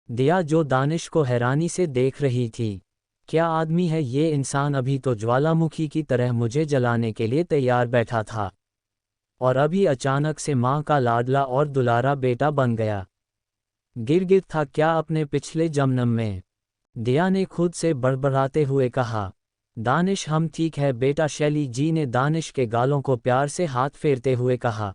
दिया, जो दानिश को हैरानी से देख रही थी। क्या आदमी है ये इंसान? अभी तो ज्वालामुखी की तरह मुझे जलाने के लिए तैयार बैठा था, और अभी अचानक से माँ का लाडला और दुलारा बेटा बन गया। गिरगिट था क्या अपने पिछले जन्म में? दिया ने खुद से बड़बड़ाते हुए कहा। दानिश, हम ठीक है बेटा, शैली जी ने दानिश के गालों को प्यार से हाथ फेरते हुए कहा।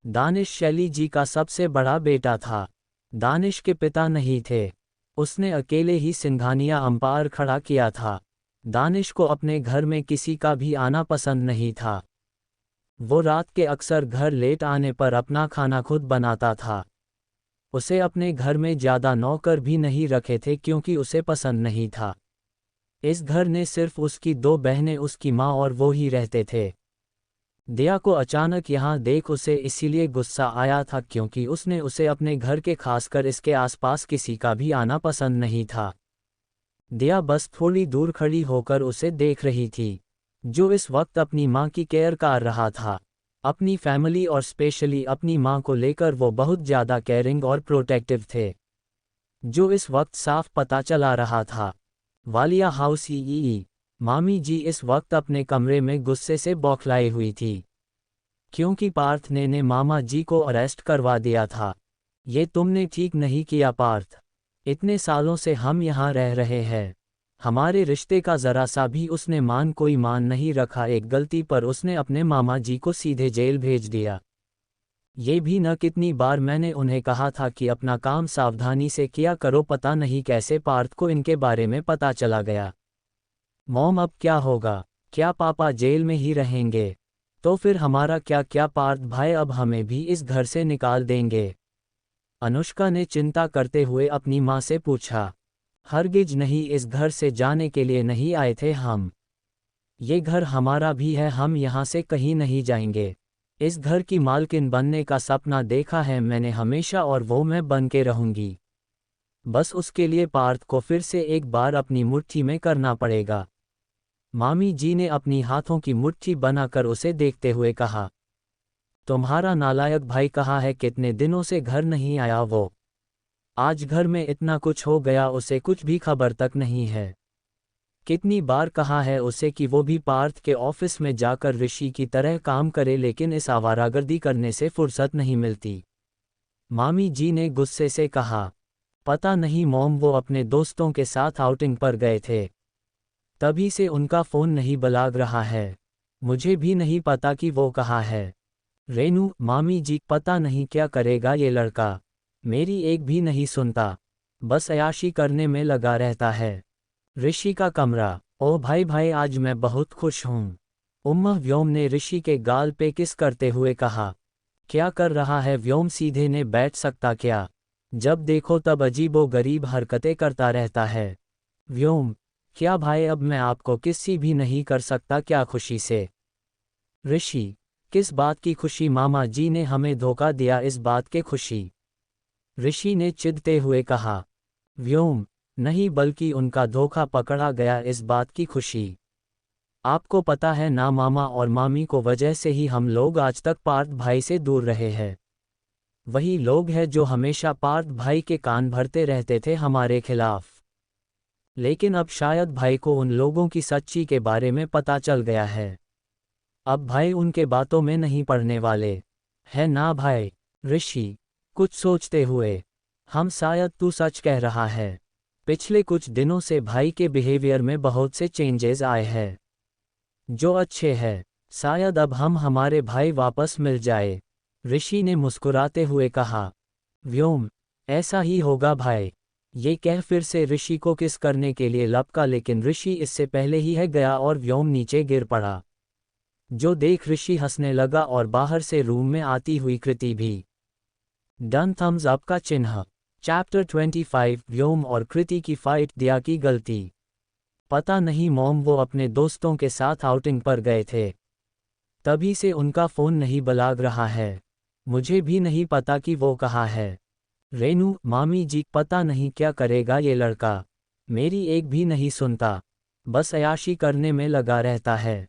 दानिश शैली जी का सबसे बड़ा बेटा था। दानिश के पिता नहीं थे। उसने अकेले ही सिंघानिया अंपायर खड़ा किया था। दानिश को अपने घर में किसी का भी आना पसंद नहीं था। वो रात के अक्सर घर लेट आने पर अपना खाना खुद बनाता था। उसे अपने घर में ज़्यादा नौकर भी नहीं रखे थे क्योंकि उसे पसंद नहीं था। इस घर ने सिर्फ उसकी दो बहनें, उसकी माँ और वो ही रहते थे। दिया को अचानक यहाँ देख उसे इसीलिए गुस्सा आया था क्योंकि उसने उसे अपने घर के, खासकर इसके आसपास किसी का भी आना पसंद नहीं था। दिया बस थोड़ी दूर खड़ी होकर उसे देख रही थी, जो इस वक्त अपनी माँ की केयर कर रहा था। अपनी फैमिली और स्पेशली अपनी माँ को लेकर वो बहुत ज़्यादा केयरिंग और प्रोटेक्टिव थे, जो इस वक्त साफ पता चला रहा था। वालिया हाउस ई मामी जी इस वक्त अपने कमरे में गुस्से से बौखलाई हुई थी, क्योंकि पार्थ ने मामा जी को अरेस्ट करवा दिया था। ये तुमने ठीक नहीं किया पार्थ। इतने सालों से हम यहाँ रह रहे हैं। हमारे रिश्ते का ज़रा सा भी उसने कोई मान नहीं रखा। एक गलती पर उसने अपने मामा जी को सीधे जेल भेज दिया। ये भी न कितनी बार मैंने उन्हें कहा था कि अपना काम सावधानी से किया करो। पता नहीं कैसे पार्थ को इनके बारे में पता चला गया। मॉम, अब क्या होगा? क्या पापा जेल में ही रहेंगे? तो फिर हमारा क्या? क्या पार्थ भाई अब हमें भी इस घर से निकाल देंगे? अनुष्का ने चिंता करते हुए अपनी माँ से पूछा। हरगिज नहीं, इस घर से जाने के लिए नहीं आए थे हम। ये घर हमारा भी है, हम यहाँ से कहीं नहीं जाएंगे। इस घर की मालकिन बनने का सपना देखा है मैंने हमेशा, और वो मैं बन के रहूंगी। बस उसके लिए पार्थ को फिर से एक बार अपनी मुट्ठी में करना पड़ेगा। मामी जी ने अपनी हाथों की मुट्ठी बनाकर उसे देखते हुए कहा। तुम्हारा नालायक भाई कहाँ है? कितने दिनों से घर नहीं आया वो। आज घर में इतना कुछ हो गया, उसे कुछ भी खबर तक नहीं है। कितनी बार कहा है उसे कि वो भी पार्थ के ऑफिस में जाकर ऋषि की तरह काम करे, लेकिन इस आवारागर्दी करने से फुर्सत नहीं मिलती। मामी जी ने गुस्से से कहा। पता नहीं मॉम, वो अपने दोस्तों के साथ आउटिंग पर गए थे, तभी से उनका फ़ोन नहीं बलाग रहा है। मुझे भी नहीं पता कि वो कहाँ है। रेनू, मामी जी, पता नहीं क्या करेगा ये लड़का। मेरी एक भी नहीं सुनता, बस अयाशी करने में लगा रहता है। ऋषि का कमरा। ओ भाई भाई, आज मैं बहुत खुश हूँ। उम्मा, व्योम ने ऋषि के गाल पे किस करते हुए कहा। क्या कर रहा है व्योम? सीधे ने बैठ सकता क्या? जब देखो तब अजीबो गरीब हरकतें करता रहता है। व्योम, क्या भाई, अब मैं आपको किसी भी नहीं कर सकता क्या खुशी से? ऋषि, किस बात की खुशी? मामा जी ने हमें धोखा दिया, इस बात के खुशी? ऋषि ने चिढ़ते हुए कहा। व्योम, नहीं, बल्कि उनका धोखा पकड़ा गया, इस बात की खुशी। आपको पता है ना, मामा और मामी को वजह से ही हम लोग आज तक पार्थ भाई से दूर रहे हैं। वही लोग हैं जो हमेशा पार्थ भाई के कान भरते रहते थे हमारे खिलाफ। लेकिन अब शायद भाई को उन लोगों की सच्ची के बारे में पता चल गया है। अब भाई उनके बातों में नहीं पड़ने वाले, है ना भाई? ऋषि, कुछ सोचते हुए, हम शायद तू सच कह रहा है। पिछले कुछ दिनों से भाई के बिहेवियर में बहुत से चेंजेस आए हैं, जो अच्छे हैं। शायद अब हम हमारे भाई वापस मिल जाए। ऋषि ने मुस्कुराते हुए कहा। व्योम, ऐसा ही होगा भाई। ये कह फिर से ऋषि को किस करने के लिए लपका, लेकिन ऋषि इससे पहले ही है गया और व्योम नीचे गिर पड़ा, जो देख ऋषि हंसने लगा और बाहर से रूम में आती हुई कृति भी डन थम्स अप का चिन्ह चैप्टर 25 व्योम और कृति की फाइट दिया की गलती। पता नहीं मॉम वो अपने दोस्तों के साथ आउटिंग पर गए थे। तभी से उनका फ़ोन नहीं बलाग रहा है। मुझे भी नहीं पता कि वो कहाँ है। रेनू मामी जी पता नहीं क्या करेगा ये लड़का। मेरी एक भी नहीं सुनता। बस अयाशी करने में लगा रहता है।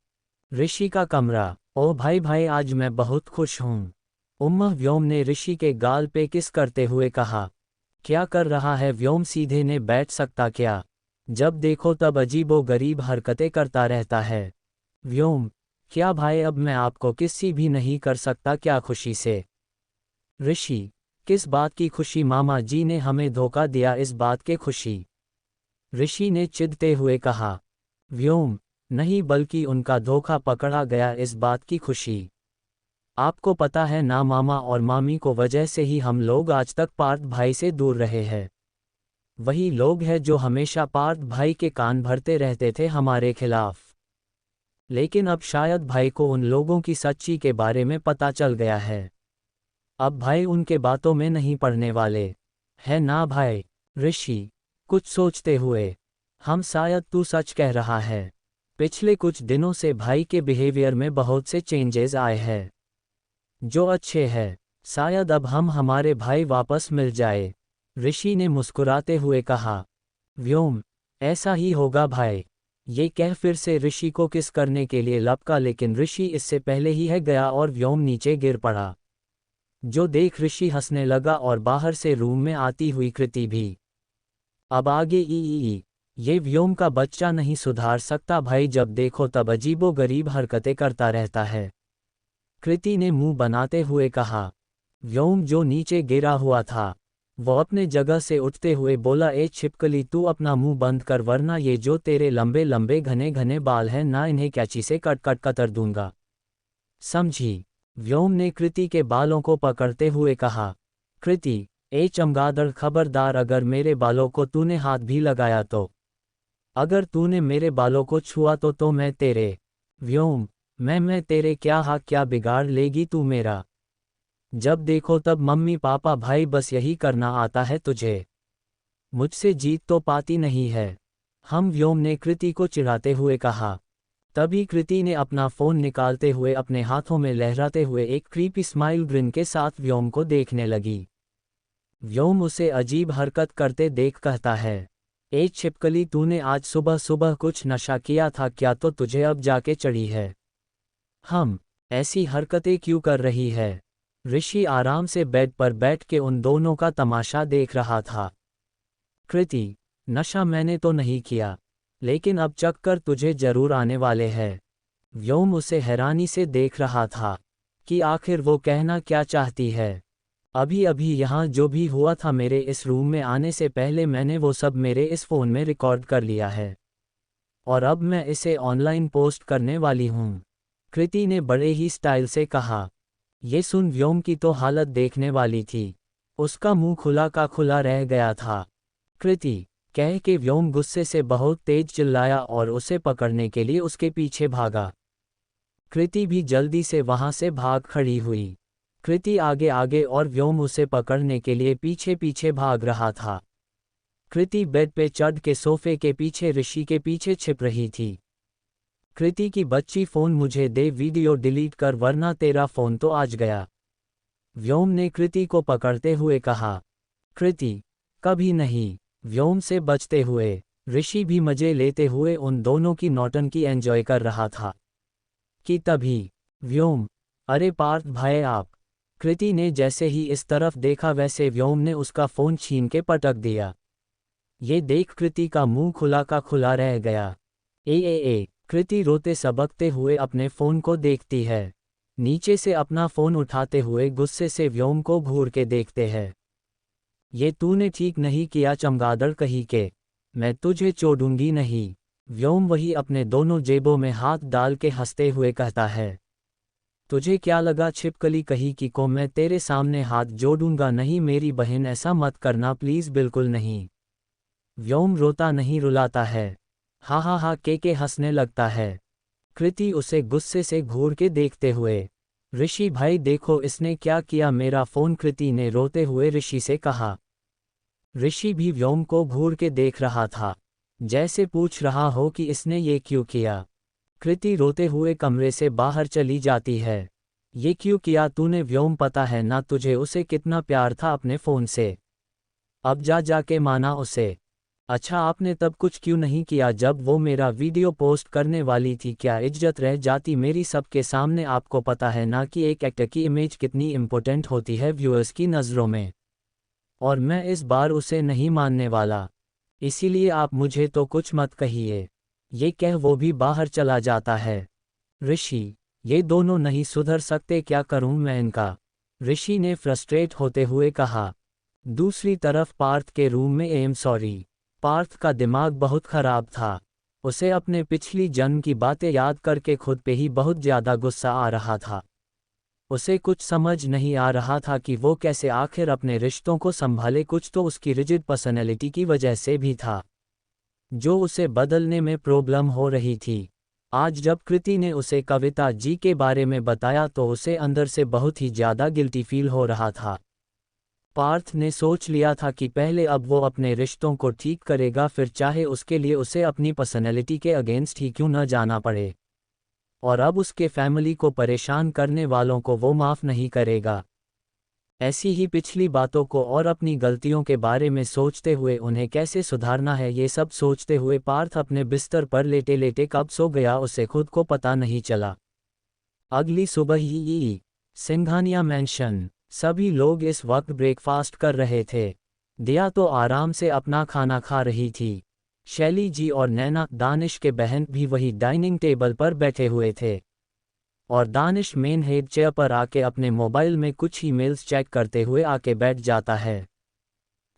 ऋषि का कमरा। ओ भाई भाई आज मैं बहुत खुश हूँ। उम्मा व्योम ने ऋषि के गाल पे किस करते हुए कहा। क्या कर रहा है व्योम सीधे ने बैठ सकता क्या? जब देखो तब अजीबो गरीब हरकतें करता रहता है। व्योम क्या भाई अब मैं आपको किसी भी नहीं कर सकता क्या खुशी से? ऋषि किस बात की खुशी मामा जी ने हमें धोखा दिया इस बात के खुशी। ऋषि ने चिढ़ते हुए कहा। व्योम नहीं बल्कि उनका धोखा पकड़ा गया इस बात की खुशी। आपको पता है ना मामा और मामी को वजह से ही हम लोग आज तक पार्थ भाई से दूर रहे हैं। वही लोग हैं जो हमेशा पार्थ भाई के कान भरते रहते थे हमारे खिलाफ। लेकिन अब शायद भाई को उन लोगों की सच्ची के बारे में पता चल गया है। अब भाई उनके बातों में नहीं पड़ने वाले है ना भाई? ऋषि कुछ सोचते हुए। हम शायद तू सच कह रहा है। पिछले कुछ दिनों से भाई के बिहेवियर में बहुत से चेंजेस आए हैं जो अच्छे हैं। शायद अब हम हमारे भाई वापस मिल जाए। ऋषि ने मुस्कुराते हुए कहा। व्योम ऐसा ही होगा भाई। ये कह फिर से ऋषि को किस करने के लिए लपका लेकिन ऋषि इससे पहले ही है गया और व्योम नीचे गिर पड़ा। जो देख ऋषि हंसने लगा और बाहर से रूम में आती हुई कृति भी। अब आगे ई ये व्योम का बच्चा नहीं सुधार सकता भाई जब देखो तब अजीबो गरीब हरकतें करता रहता है। कृति ने मुंह बनाते हुए कहा। व्योम जो नीचे गिरा हुआ था वो अपने जगह से उठते हुए बोला ए छिपकली तू अपना मुंह बंद कर वरना ये जो तेरे लंबे लंबे घने घने बाल हैं ना इन्हें कैंची से कट कट कतर दूंगा। समझी? व्योम ने कृति के बालों को पकड़ते हुए कहा। कृति ए चमगादड़ खबरदार अगर मेरे बालों को तूने हाथ भी लगाया तो। अगर तूने मेरे बालों को छुआ तो मैं तेरे। व्योम मैं तेरे क्या हाँ क्या बिगाड़ लेगी तू मेरा? जब देखो तब मम्मी पापा भाई बस यही करना आता है तुझे। मुझसे जीत तो पाती नहीं है। हम व्योम ने कृति को चिढ़ाते हुए कहा। तभी कृति ने अपना फ़ोन निकालते हुए अपने हाथों में लहराते हुए एक क्रीपी स्माइल ग्रिन के साथ व्योम को देखने लगी। व्योम उसे अजीब हरकत करते देख कहता है। ए छिपकली तूने आज सुबह सुबह कुछ नशा किया था क्या तो तुझे अब जाके चढ़ी है? हम ऐसी हरकतें क्यों कर रही है? ऋषि आराम से बेड पर बैठ के उन दोनों का तमाशा देख रहा था। कृति नशा मैंने तो नहीं किया लेकिन अब चक्कर तुझे जरूर आने वाले हैं। व्योम उसे हैरानी से देख रहा था कि आखिर वो कहना क्या चाहती है। अभी अभी यहाँ जो भी हुआ था मेरे इस रूम में आने से पहले मैंने वो सब मेरे इस फ़ोन में रिकॉर्ड कर लिया है और अब मैं इसे ऑनलाइन पोस्ट करने वाली हूँ। कृति ने बड़े ही स्टाइल से कहा। ये सुन व्योम की तो हालत देखने वाली थी। उसका मुंह खुला का खुला रह गया था। कृति कह के व्योम गुस्से से बहुत तेज चिल्लाया और उसे पकड़ने के लिए उसके पीछे भागा। कृति भी जल्दी से वहां से भाग खड़ी हुई। कृति आगे आगे और व्योम उसे पकड़ने के लिए पीछे पीछे भाग रहा था। कृति बेड पे चढ़ के सोफे के पीछे ऋषि के पीछे छिप रही थी। कृति की बच्ची फ़ोन मुझे दे वीडियो डिलीट कर वरना तेरा फ़ोन तो आज गया। व्योम ने कृति को पकड़ते हुए कहा। कृति कभी नहीं। व्योम से बचते हुए ऋषि भी मजे लेते हुए उन दोनों की नौटंकी एंजॉय कर रहा था कि तभी व्योम अरे पार्थ भाई आप। कृति ने जैसे ही इस तरफ देखा वैसे व्योम ने उसका फ़ोन छीन के पटक दिया। ये देख कृति का मुंह खुला का खुला रह गया। ए कृति रोते सबकते हुए अपने फ़ोन को देखती है। नीचे से अपना फ़ोन उठाते हुए गुस्से से व्योम को घूर के देखते हैं। ये तूने ठीक नहीं किया चमगादड़ कहीं के। मैं तुझे छोड़ूंगी नहीं। व्योम वही अपने दोनों जेबों में हाथ डाल के हंसते हुए कहता है। तुझे क्या लगा छिपकली कहीं की को मैं तेरे सामने हाथ जोड़ूंगा नहीं मेरी बहन ऐसा मत करना प्लीज़ बिल्कुल नहीं। व्योम रोता नहीं रुलाता है। हा के हंसने लगता है। कृति उसे गुस्से से घूर के देखते हुए। ऋषि भाई देखो इसने क्या किया मेरा फ़ोन कृति ने रोते हुए ऋषि से कहा। ऋषि भी व्योम को घूर के देख रहा था, जैसे पूछ रहा हो कि इसने ये क्यों किया। कृति रोते हुए कमरे से बाहर चली जाती है। ये क्यों किया तूने व्योम, पता है ना तुझे उसे कितना प्यार था अपने फ़ोन से। अब जाके माना उसे। अच्छा आपने तब कुछ क्यों नहीं किया जब वो मेरा वीडियो पोस्ट करने वाली थी, क्या इज्जत रह जाती मेरी सबके सामने। आपको पता है ना कि एक एक्टर की इमेज कितनी इम्पोर्टेंट होती है व्यूअर्स की नज़रों में, और मैं इस बार उसे नहीं मानने वाला, इसीलिए आप मुझे तो कुछ मत कहिए। ये कह वो भी बाहर चला जाता है। ऋषि, ये दोनों नहीं सुधर सकते, क्या करूं मैं इनका, ऋषि ने फ्रस्ट्रेट होते हुए कहा। दूसरी तरफ पार्थ के रूम में सॉरी। पार्थ का दिमाग बहुत खराब था। उसे अपने पिछली जन्म की बातें याद करके खुद पे ही बहुत ज़्यादा गुस्सा आ रहा था। उसे कुछ समझ नहीं आ रहा था कि वो कैसे आखिर अपने रिश्तों को संभाले। कुछ तो उसकी रिजिड पर्सनैलिटी की वजह से भी था, जो उसे बदलने में प्रॉब्लम हो रही थी। आज जब कृति ने उसे कविता जी के बारे में बताया तो उसे अंदर से बहुत ही ज़्यादा गिल्टी फील हो रहा था। पार्थ ने सोच लिया था कि पहले अब वो अपने रिश्तों को ठीक करेगा, फिर चाहे उसके लिए उसे अपनी पर्सनैलिटी के अगेंस्ट ही क्यों न जाना पड़े, और अब उसके फैमिली को परेशान करने वालों को वो माफ़ नहीं करेगा। ऐसी ही पिछली बातों को और अपनी गलतियों के बारे में सोचते हुए उन्हें कैसे सुधारना है, ये सब सोचते हुए पार्थ अपने बिस्तर पर लेटे लेटे कब सो गया उसे खुद को पता नहीं चला। अगली सुबह ही सिंघानिया मैंशन, सभी लोग इस वक्त ब्रेकफास्ट कर रहे थे। दिया तो आराम से अपना खाना खा रही थी। शैली जी और नैना, दानिश के बहन भी वही डाइनिंग टेबल पर बैठे हुए थे, और दानिश मेन हेड चेयर पर आके अपने मोबाइल में कुछ ईमेल्स चेक करते हुए आके बैठ जाता है।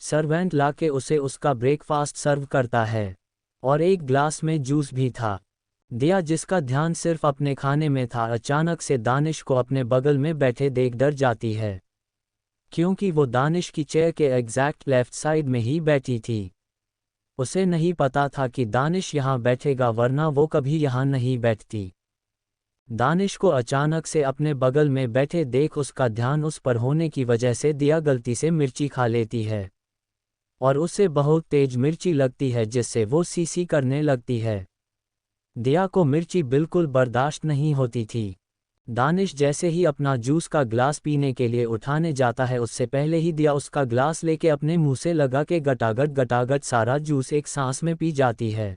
सर्वेंट लाके उसे उसका ब्रेकफास्ट सर्व करता है, और एक ग्लास में जूस भी था। दिया, जिसका ध्यान सिर्फ अपने खाने में था, अचानक से दानिश को अपने बगल में बैठे देख डर जाती है, क्योंकि वो दानिश की चेयर के एग्जैक्ट लेफ्ट साइड में ही बैठी थी। उसे नहीं पता था कि दानिश यहाँ बैठेगा, वरना वो कभी यहाँ नहीं बैठती। दानिश को अचानक से अपने बगल में बैठे देख उसका ध्यान उस पर होने की वजह से दिया गलती से मिर्ची खा लेती है, और उसे बहुत तेज मिर्ची लगती है, जिससे वो सीसी करने लगती है। दिया को मिर्ची बिल्कुल बर्दाश्त नहीं होती थी। दानिश जैसे ही अपना जूस का ग्लास पीने के लिए उठाने जाता है, उससे पहले ही दिया उसका ग्लास लेके अपने मुंह से लगा के गटागट सारा जूस एक सांस में पी जाती है।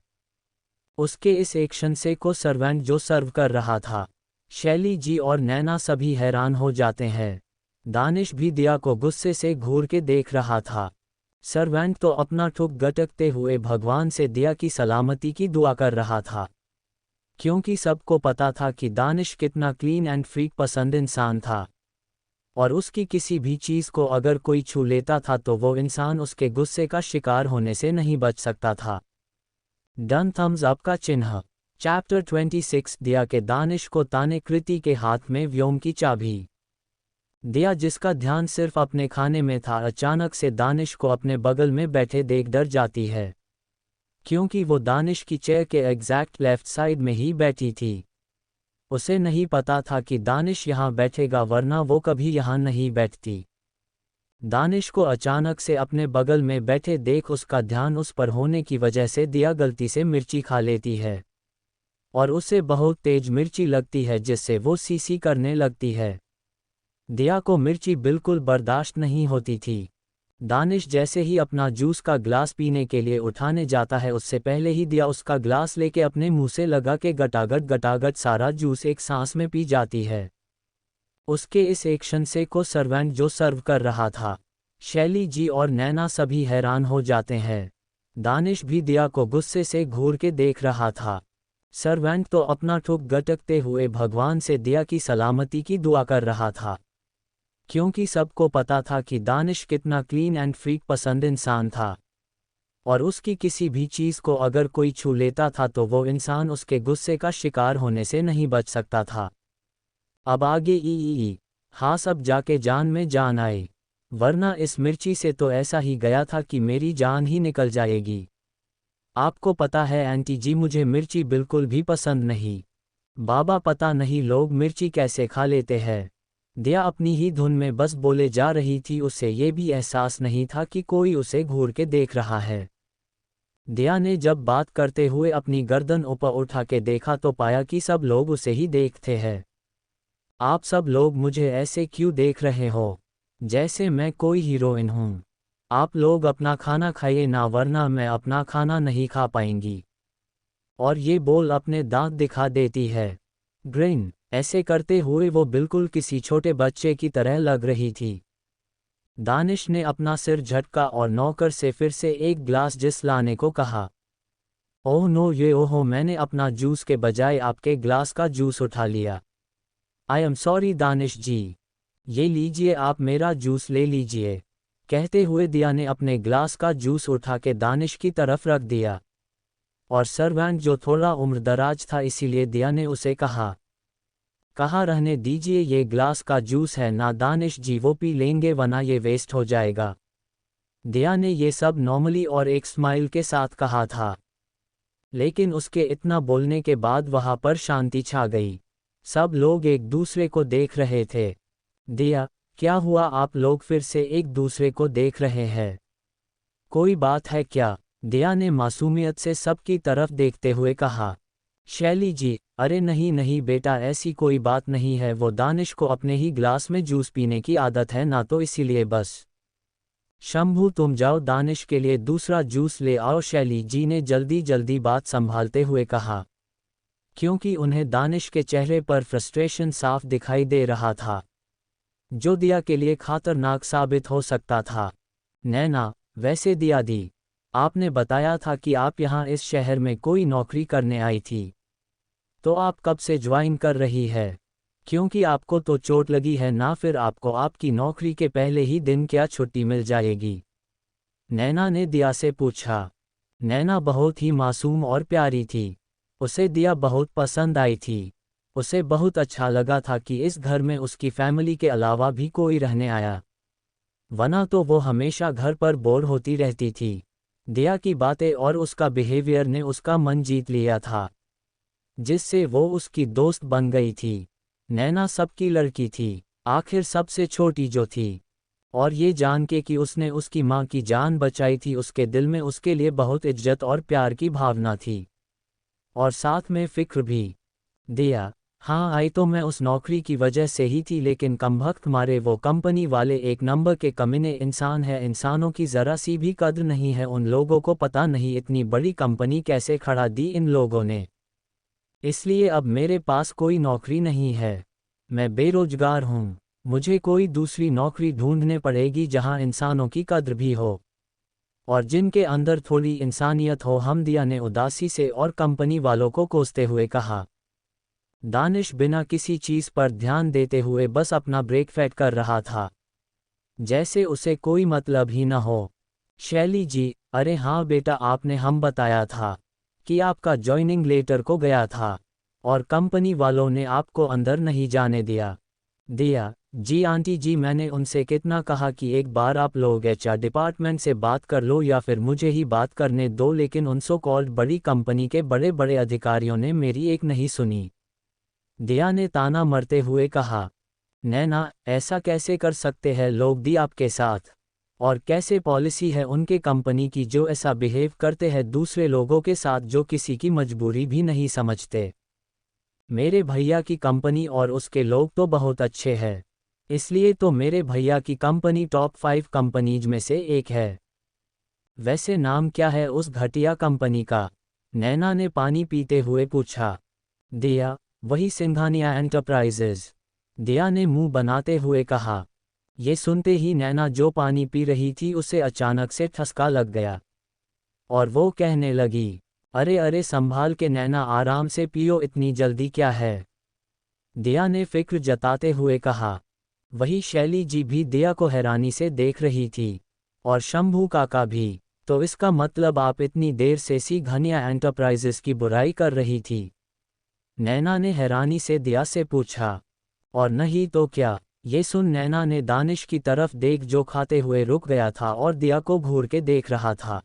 उसके इस एक्शन से को सर्वेंट जो सर्व कर रहा था, शैली जी और नैना सभी हैरान हो जाते हैं। दानिश भी दिया को गुस्से से घूर के देख रहा था। सर्वेंट तो अपना ठुक गटकते हुए भगवान से दिया की सलामती की दुआ कर रहा था, क्योंकि सबको पता था कि दानिश कितना क्लीन एंड फ्रीक पसंद इंसान था, और उसकी किसी भी चीज़ को अगर कोई छू लेता था तो वो इंसान उसके गुस्से का शिकार होने से नहीं बच सकता था। डन थम्स अप का चिन्ह। चैप्टर 26। दिया के दानिश को ताने, कृति के हाथ में व्योम की चाबी। दिया, जिसका ध्यान सिर्फ अपने खाने में था, अचानक से दानिश को अपने बगल में बैठे देख डर जाती है, क्योंकि वो दानिश की चेयर के एग्जैक्ट लेफ्ट साइड में ही बैठी थी। उसे नहीं पता था कि दानिश यहाँ बैठेगा, वरना वो कभी यहाँ नहीं बैठती। दानिश को अचानक से अपने बगल में बैठे देख उसका ध्यान उस पर होने की वजह से दिया गलती से मिर्ची खा लेती है, और उसे बहुत तेज मिर्ची लगती है, जिससे वो सीसी करने लगती है। दिया को मिर्ची बिल्कुल बर्दाश्त नहीं होती थी। दानिश जैसे ही अपना जूस का ग्लास पीने के लिए उठाने जाता है, उससे पहले ही दिया उसका ग्लास लेके अपने मुंह से लगा के गटागट सारा जूस एक सांस में पी जाती है। उसके इस एक्शन से को सर्वेंट जो सर्व कर रहा था, शैली जी और नैना सभी हैरान हो जाते हैं। दानिश भी दिया को गुस्से से घूर के देख रहा था। सर्वेंट तो अपना ठुक गटकते हुए भगवान से दिया की सलामती की दुआ कर रहा था, क्योंकि सबको पता था कि दानिश कितना क्लीन एंड फ्रीक पसंद इंसान था, और उसकी किसी भी चीज़ को अगर कोई छू लेता था तो वो इंसान उसके गुस्से का शिकार होने से नहीं बच सकता था। अब आगे हाँ, सब जाके जान में जान आए, वरना इस मिर्ची से तो ऐसा ही गया था कि मेरी जान ही निकल जाएगी। आपको पता है आंटी जी, मुझे मिर्ची बिल्कुल भी पसंद नहीं। बाबा, पता नहीं लोग मिर्ची कैसे खा लेते हैं। दिया अपनी ही धुन में बस बोले जा रही थी, उसे ये भी एहसास नहीं था कि कोई उसे घूर के देख रहा है। दिया ने जब बात करते हुए अपनी गर्दन ऊपर उठा के देखा तो पाया कि सब लोग उसे ही देखते हैं। आप सब लोग मुझे ऐसे क्यों देख रहे हो, जैसे मैं कोई हीरोइन हूँ? आप लोग अपना खाना खाइए ना, वरना मैं अपना खाना नहीं खा पाएंगी। और ये बोल अपने दांत दिखा देती है। ग्रिन। ऐसे करते हुए वो बिल्कुल किसी छोटे बच्चे की तरह लग रही थी। दानिश ने अपना सिर झटका और नौकर से फिर से एक ग्लास जूस लाने को कहा। ओह नो, ये ओहो, मैंने अपना जूस के बजाय आपके ग्लास का जूस उठा लिया। आई एम सॉरी दानिश जी। ये लीजिए, आप मेरा जूस ले लीजिए। कहते हुए दिया ने अपने ग्लास का जूस उठा के दानिश की तरफ रख दिया। और सर्वेंट जो थोड़ा उम्रदराज था, इसीलिए दिया ने उसे कहा रहने दीजिए, ये ग्लास का जूस है ना दानिश जी, वो पी लेंगे वरना ये वेस्ट हो जाएगा। दिया ने ये सब नॉर्मली और एक स्माइल के साथ कहा था, लेकिन उसके इतना बोलने के बाद वहां पर शांति छा गई। सब लोग एक दूसरे को देख रहे थे। दिया, क्या हुआ, आप लोग फिर से एक दूसरे को देख रहे हैं? कोई बात है क्या? दिया ने मासूमियत से सबकी तरफ देखते हुए कहा। शैली जी, अरे नहीं नहीं बेटा, ऐसी कोई बात नहीं है, वो दानिश को अपने ही ग्लास में जूस पीने की आदत है ना, तो इसीलिए बस। शंभू, तुम जाओ दानिश के लिए दूसरा जूस ले आओ, शैली जी ने जल्दी जल्दी बात संभालते हुए कहा, क्योंकि उन्हें दानिश के चेहरे पर फ्रस्ट्रेशन साफ दिखाई दे रहा था, जो दिया के लिए खतरनाक साबित हो सकता था। नैना, वैसे दिया दी, आपने बताया था कि आप यहाँ इस शहर में कोई नौकरी करने आई थी, तो आप कब से ज्वाइन कर रही है? क्योंकि आपको तो चोट लगी है ना, फिर आपको आपकी नौकरी के पहले ही दिन क्या छुट्टी मिल जाएगी? नैना ने दिया से पूछा। नैना बहुत ही मासूम और प्यारी थी। उसे दिया बहुत पसंद आई थी। उसे बहुत अच्छा लगा था कि इस घर में उसकी फैमिली के अलावा भी कोई रहने आया, वरना तो वो हमेशा घर पर बोर होती रहती थी। दिया की बातें और उसका बिहेवियर ने उसका मन जीत लिया था, जिससे वो उसकी दोस्त बन गई थी। नैना सबकी लड़की थी, आखिर सबसे छोटी जो थी, और ये जान के कि उसने उसकी माँ की जान बचाई थी, उसके दिल में उसके लिए बहुत इज्जत और प्यार की भावना थी, और साथ में फिक्र भी। दिया, हाँ आई तो मैं उस नौकरी की वजह से ही थी, लेकिन कमबख्त मारे वो कंपनी वाले एक नंबर के कमीने इंसान है, इंसानों की ज़रा सी भी कद्र नहीं है उन लोगों को, पता नहीं इतनी बड़ी कंपनी कैसे खड़ा दी इन लोगों ने। इसलिए अब मेरे पास कोई नौकरी नहीं है, मैं बेरोजगार हूँ। मुझे कोई दूसरी नौकरी ढूंढने पड़ेगी जहाँ इंसानों की कद्र भी हो, और जिनके अंदर थोड़ी इंसानियत हो। हमदिया ने उदासी से और कंपनी वालों को कोसते हुए कहा। दानिश बिना किसी चीज़ पर ध्यान देते हुए बस अपना ब्रेकफास्ट कर रहा था, जैसे उसे कोई मतलब ही न हो। शैली जी, अरे हाँ बेटा, आपने हम बताया था कि आपका जॉइनिंग लेटर को गया था, और कंपनी वालों ने आपको अंदर नहीं जाने दिया। दिया, जी आंटी जी, मैंने उनसे कितना कहा कि एक बार आप लोग एचआर डिपार्टमेंट से बात कर लो या फिर मुझे ही बात करने दो, लेकिन उन सो कॉल्ड बड़ी कंपनी के बड़े बड़े अधिकारियों ने मेरी एक नहीं सुनी। दिया ने ताना मरते हुए कहा। नैना, ऐसा कैसे कर सकते हैं लोग दी आपके साथ, और कैसे पॉलिसी है उनके कंपनी की जो ऐसा बिहेव करते हैं दूसरे लोगों के साथ, जो किसी की मजबूरी भी नहीं समझते। मेरे भैया की कंपनी और उसके लोग तो बहुत अच्छे हैं, इसलिए तो मेरे भैया की कंपनी टॉप 5 कंपनीज में से एक है। वैसे नाम क्या है उस घटिया कंपनी का? नैना ने पानी पीते हुए पूछा। दिया, वही सिंघानिया एंटरप्राइजेज, दिया ने मुंह बनाते हुए कहा। ये सुनते ही नैना जो पानी पी रही थी उसे अचानक से ठसका लग गया, और वो कहने लगी, अरे अरे संभाल के नैना, आराम से पियो, इतनी जल्दी क्या है? दिया ने फिक्र जताते हुए कहा। वही शैली जी भी दिया को हैरानी से देख रही थी, और शंभू काका भी। तो इसका मतलब आप इतनी देर से सिंघानिया एंटरप्राइजेस की बुराई कर रही थी? नैना ने हैरानी से दिया से पूछा। और नहीं तो क्या? ये सुन नैना ने दानिश की तरफ देख, जो खाते हुए रुक गया था और दिया को घूर के देख रहा था।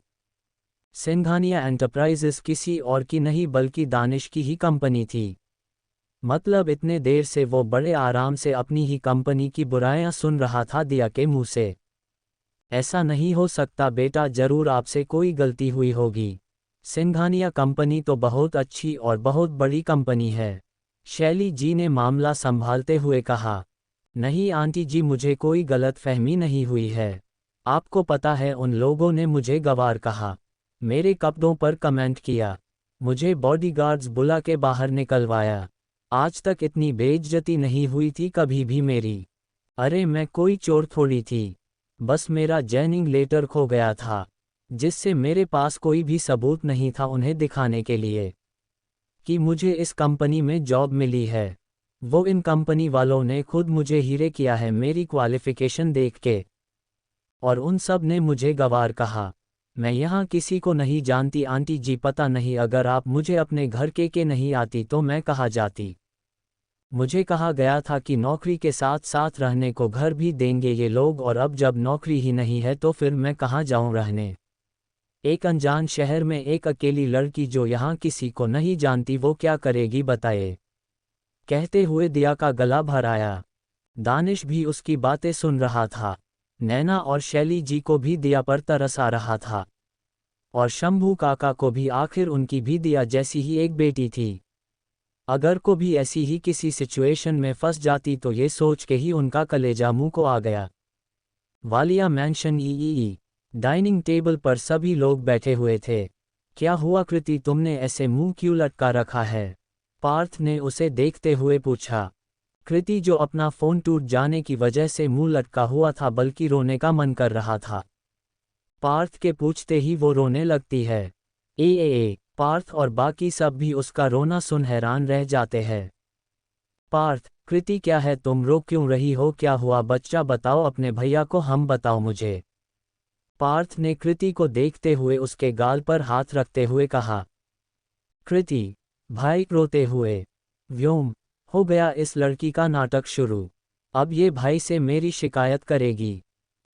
सिंघानिया एंटरप्राइजेस किसी और की नहीं बल्कि दानिश की ही कंपनी थी। मतलब इतने देर से वो बड़े आराम से अपनी ही कंपनी की बुराइयां सुन रहा था दिया के मुंह से। ऐसा नहीं हो सकता बेटा, जरूर आपसे कोई गलती हुई होगी। सिंघानिया कंपनी तो बहुत अच्छी और बहुत बड़ी कंपनी है। शैली जी ने मामला संभालते हुए कहा। नहीं आंटी जी, मुझे कोई गलत फहमी नहीं हुई है। आपको पता है उन लोगों ने मुझे गवार कहा, मेरे कपड़ों पर कमेंट किया, मुझे बॉडीगार्ड्स बुला के बाहर निकलवाया। आज तक इतनी बेइज्जती नहीं हुई थी कभी भी मेरी। अरे मैं कोई चोर थोड़ी थी, बस मेरा जॉइनिंग लेटर खो गया था, जिससे मेरे पास कोई भी सबूत नहीं था उन्हें दिखाने के लिए कि मुझे इस कंपनी में जॉब मिली है। वो इन कंपनी वालों ने खुद मुझे हीरे किया है मेरी क्वालिफिकेशन देख के, और उन सब ने मुझे गवार कहा। मैं यहाँ किसी को नहीं जानती आंटी जी, पता नहीं अगर आप मुझे अपने घर के नहीं आती तो मैं कहाँ जाती। मुझे कहा गया था कि नौकरी के साथ साथ रहने को घर भी देंगे ये लोग, और अब जब नौकरी ही नहीं है तो फिर मैं कहाँ जाऊँ रहने। एक अनजान शहर में एक अकेली लड़की जो यहाँ किसी को नहीं जानती, वो क्या करेगी बताइए। कहते हुए दिया का गला भर आया। दानिश भी उसकी बातें सुन रहा था। नैना और शैली जी को भी दिया पर तरस आ रहा था, और शंभू काका को भी। आखिर उनकी भी दिया जैसी ही एक बेटी थी। अगर को भी ऐसी ही किसी सिचुएशन में फंस जाती तो ये सोच के ही उनका कलेजा मुंह को आ गया। वालिया मैंशन ई डाइनिंग टेबल पर सभी लोग बैठे हुए थे। क्या हुआ कृति, तुमने ऐसे मुंह क्यों लटका रखा है? पार्थ ने उसे देखते हुए पूछा। कृति जो अपना फोन टूट जाने की वजह से मुंह लटका हुआ था, बल्कि रोने का मन कर रहा था। पार्थ के पूछते ही वो रोने लगती है। पार्थ और बाकी सब भी उसका रोना सुन हैरान रह जाते हैं। पार्थ, कृति क्या है, तुम रो क्यों रही हो, क्या हुआ बच्चा, बताओ अपने भैया को, हम बताओ मुझे। पार्थ ने कृति को देखते हुए उसके गाल पर हाथ रखते हुए कहा। कृति, भाई रोते हुए। व्योम, हो गया इस लड़की का नाटक शुरू। अब ये भाई से मेरी शिकायत करेगी।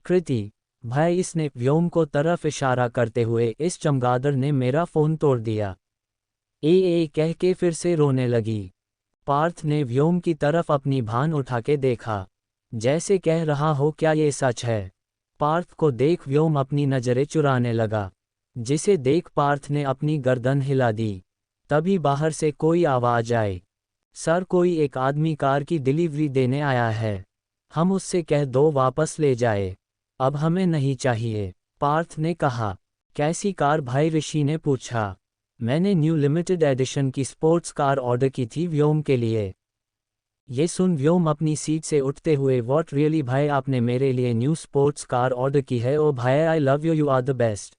कृति, भाई, इसने व्योम को तरफ इशारा करते हुए, इस चमगादड़ ने मेरा फोन तोड़ दिया। कह के फिर से रोने लगी। पार्थ ने व्योम की तरफ अपनी भान उठा के देखा, जैसे कह रहा हो क्या ये सच है। पार्थ को देख व्योम अपनी नजरें चुराने लगा, जिसे देख पार्थ ने अपनी गर्दन हिला दी। तभी बाहर से कोई आवाज आई। सर, कोई एक आदमी कार की डिलीवरी देने आया है, हम उससे कह दो वापस ले जाए, अब हमें नहीं चाहिए। पार्थ ने कहा। कैसी कार भाई, ऋषि ने पूछा। मैंने न्यू लिमिटेड एडिशन की स्पोर्ट्स कार ऑर्डर की थी व्योम के लिए। ये सुन व्योम अपनी सीट से उठते हुए, व्हाट रियली भाई, आपने मेरे लिए न्यू स्पोर्ट्स कार ऑर्डर की है? ओ भाई, I love you, you are the best.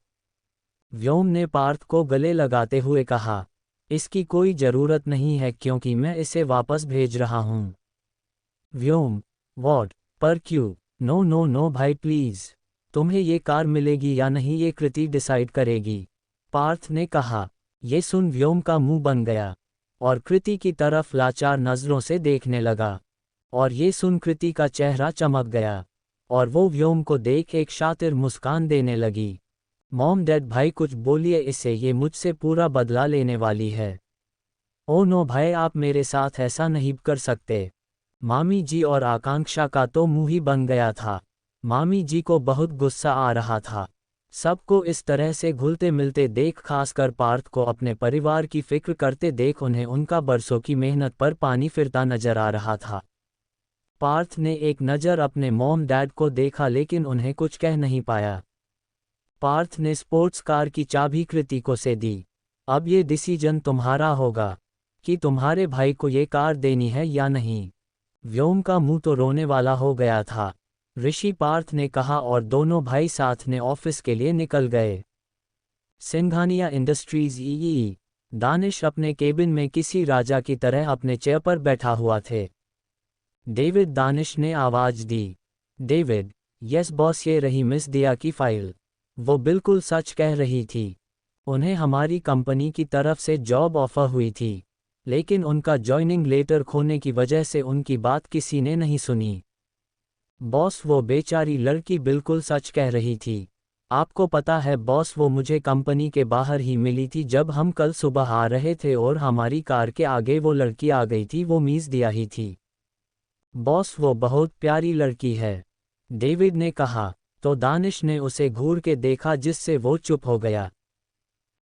Vyom ने पार्थ को गले लगाते हुए कहा। इसकी कोई ज़रूरत नहीं है क्योंकि मैं इसे वापस भेज रहा हूँ। व्योम, व्हाट, पर क्यों? नो नो नो भाई प्लीज़, तुम्हें ये कार मिलेगी या नहीं ये कृति डिसाइड करेगी, पार्थ ने कहा। ये सुन व्योम का मुंह बन गया और कृति की तरफ लाचार नज़रों से देखने लगा। और ये सुन कृति का चेहरा चमक गया और वो व्योम को देख एक शातिर मुस्कान देने लगी। मॉम डैड भाई कुछ बोलिए इसे, ये मुझसे पूरा बदला लेने वाली है। ओ नो भाई, आप मेरे साथ ऐसा नहीं कर सकते। मामी जी और आकांक्षा का तो मुंह ही बन गया था। मामी जी को बहुत गुस्सा आ रहा था। सबको इस तरह से घुलते मिलते देख, खासकर पार्थ को अपने परिवार की फिक्र करते देख उन्हें उनका बरसों की मेहनत पर पानी फिरता नजर आ रहा था। पार्थ ने एक नज़र अपने मॉम डैड को देखा लेकिन उन्हें कुछ कह नहीं पाया। पार्थ ने स्पोर्ट्स कार की चाबी कृति को से दी। अब ये डिसीजन तुम्हारा होगा कि तुम्हारे भाई को ये कार देनी है या नहीं। व्योम का मुंह तो रोने वाला हो गया था। ऋषि, पार्थ ने कहा, और दोनों भाई साथ ने ऑफिस के लिए निकल गए। सिंघानिया इंडस्ट्रीज ई। दानिश अपने केबिन में किसी राजा की तरह अपने चेयर पर बैठा हुआ थे। डेविड, दानिश ने आवाज दी। डेविड, यस बॉस, ये रही मिस दिया की फाइल। वो बिल्कुल सच कह रही थी। उन्हें हमारी कंपनी की तरफ से जॉब ऑफर हुई थी, लेकिन उनका जॉइनिंग लेटर खोने की वजह से उनकी बात किसी ने नहीं सुनी। बॉस, वो बेचारी लड़की बिल्कुल सच कह रही थी। आपको पता है बॉस, वो मुझे कंपनी के बाहर ही मिली थी जब हम कल सुबह आ रहे थे और हमारी कार के आगे वो लड़की आ गई थी, वो मीज़ दिया ही थी। बॉस, वो बहुत प्यारी लड़की है, डेविड ने कहा। तो दानिश ने उसे घूर के देखा जिससे वो चुप हो गया।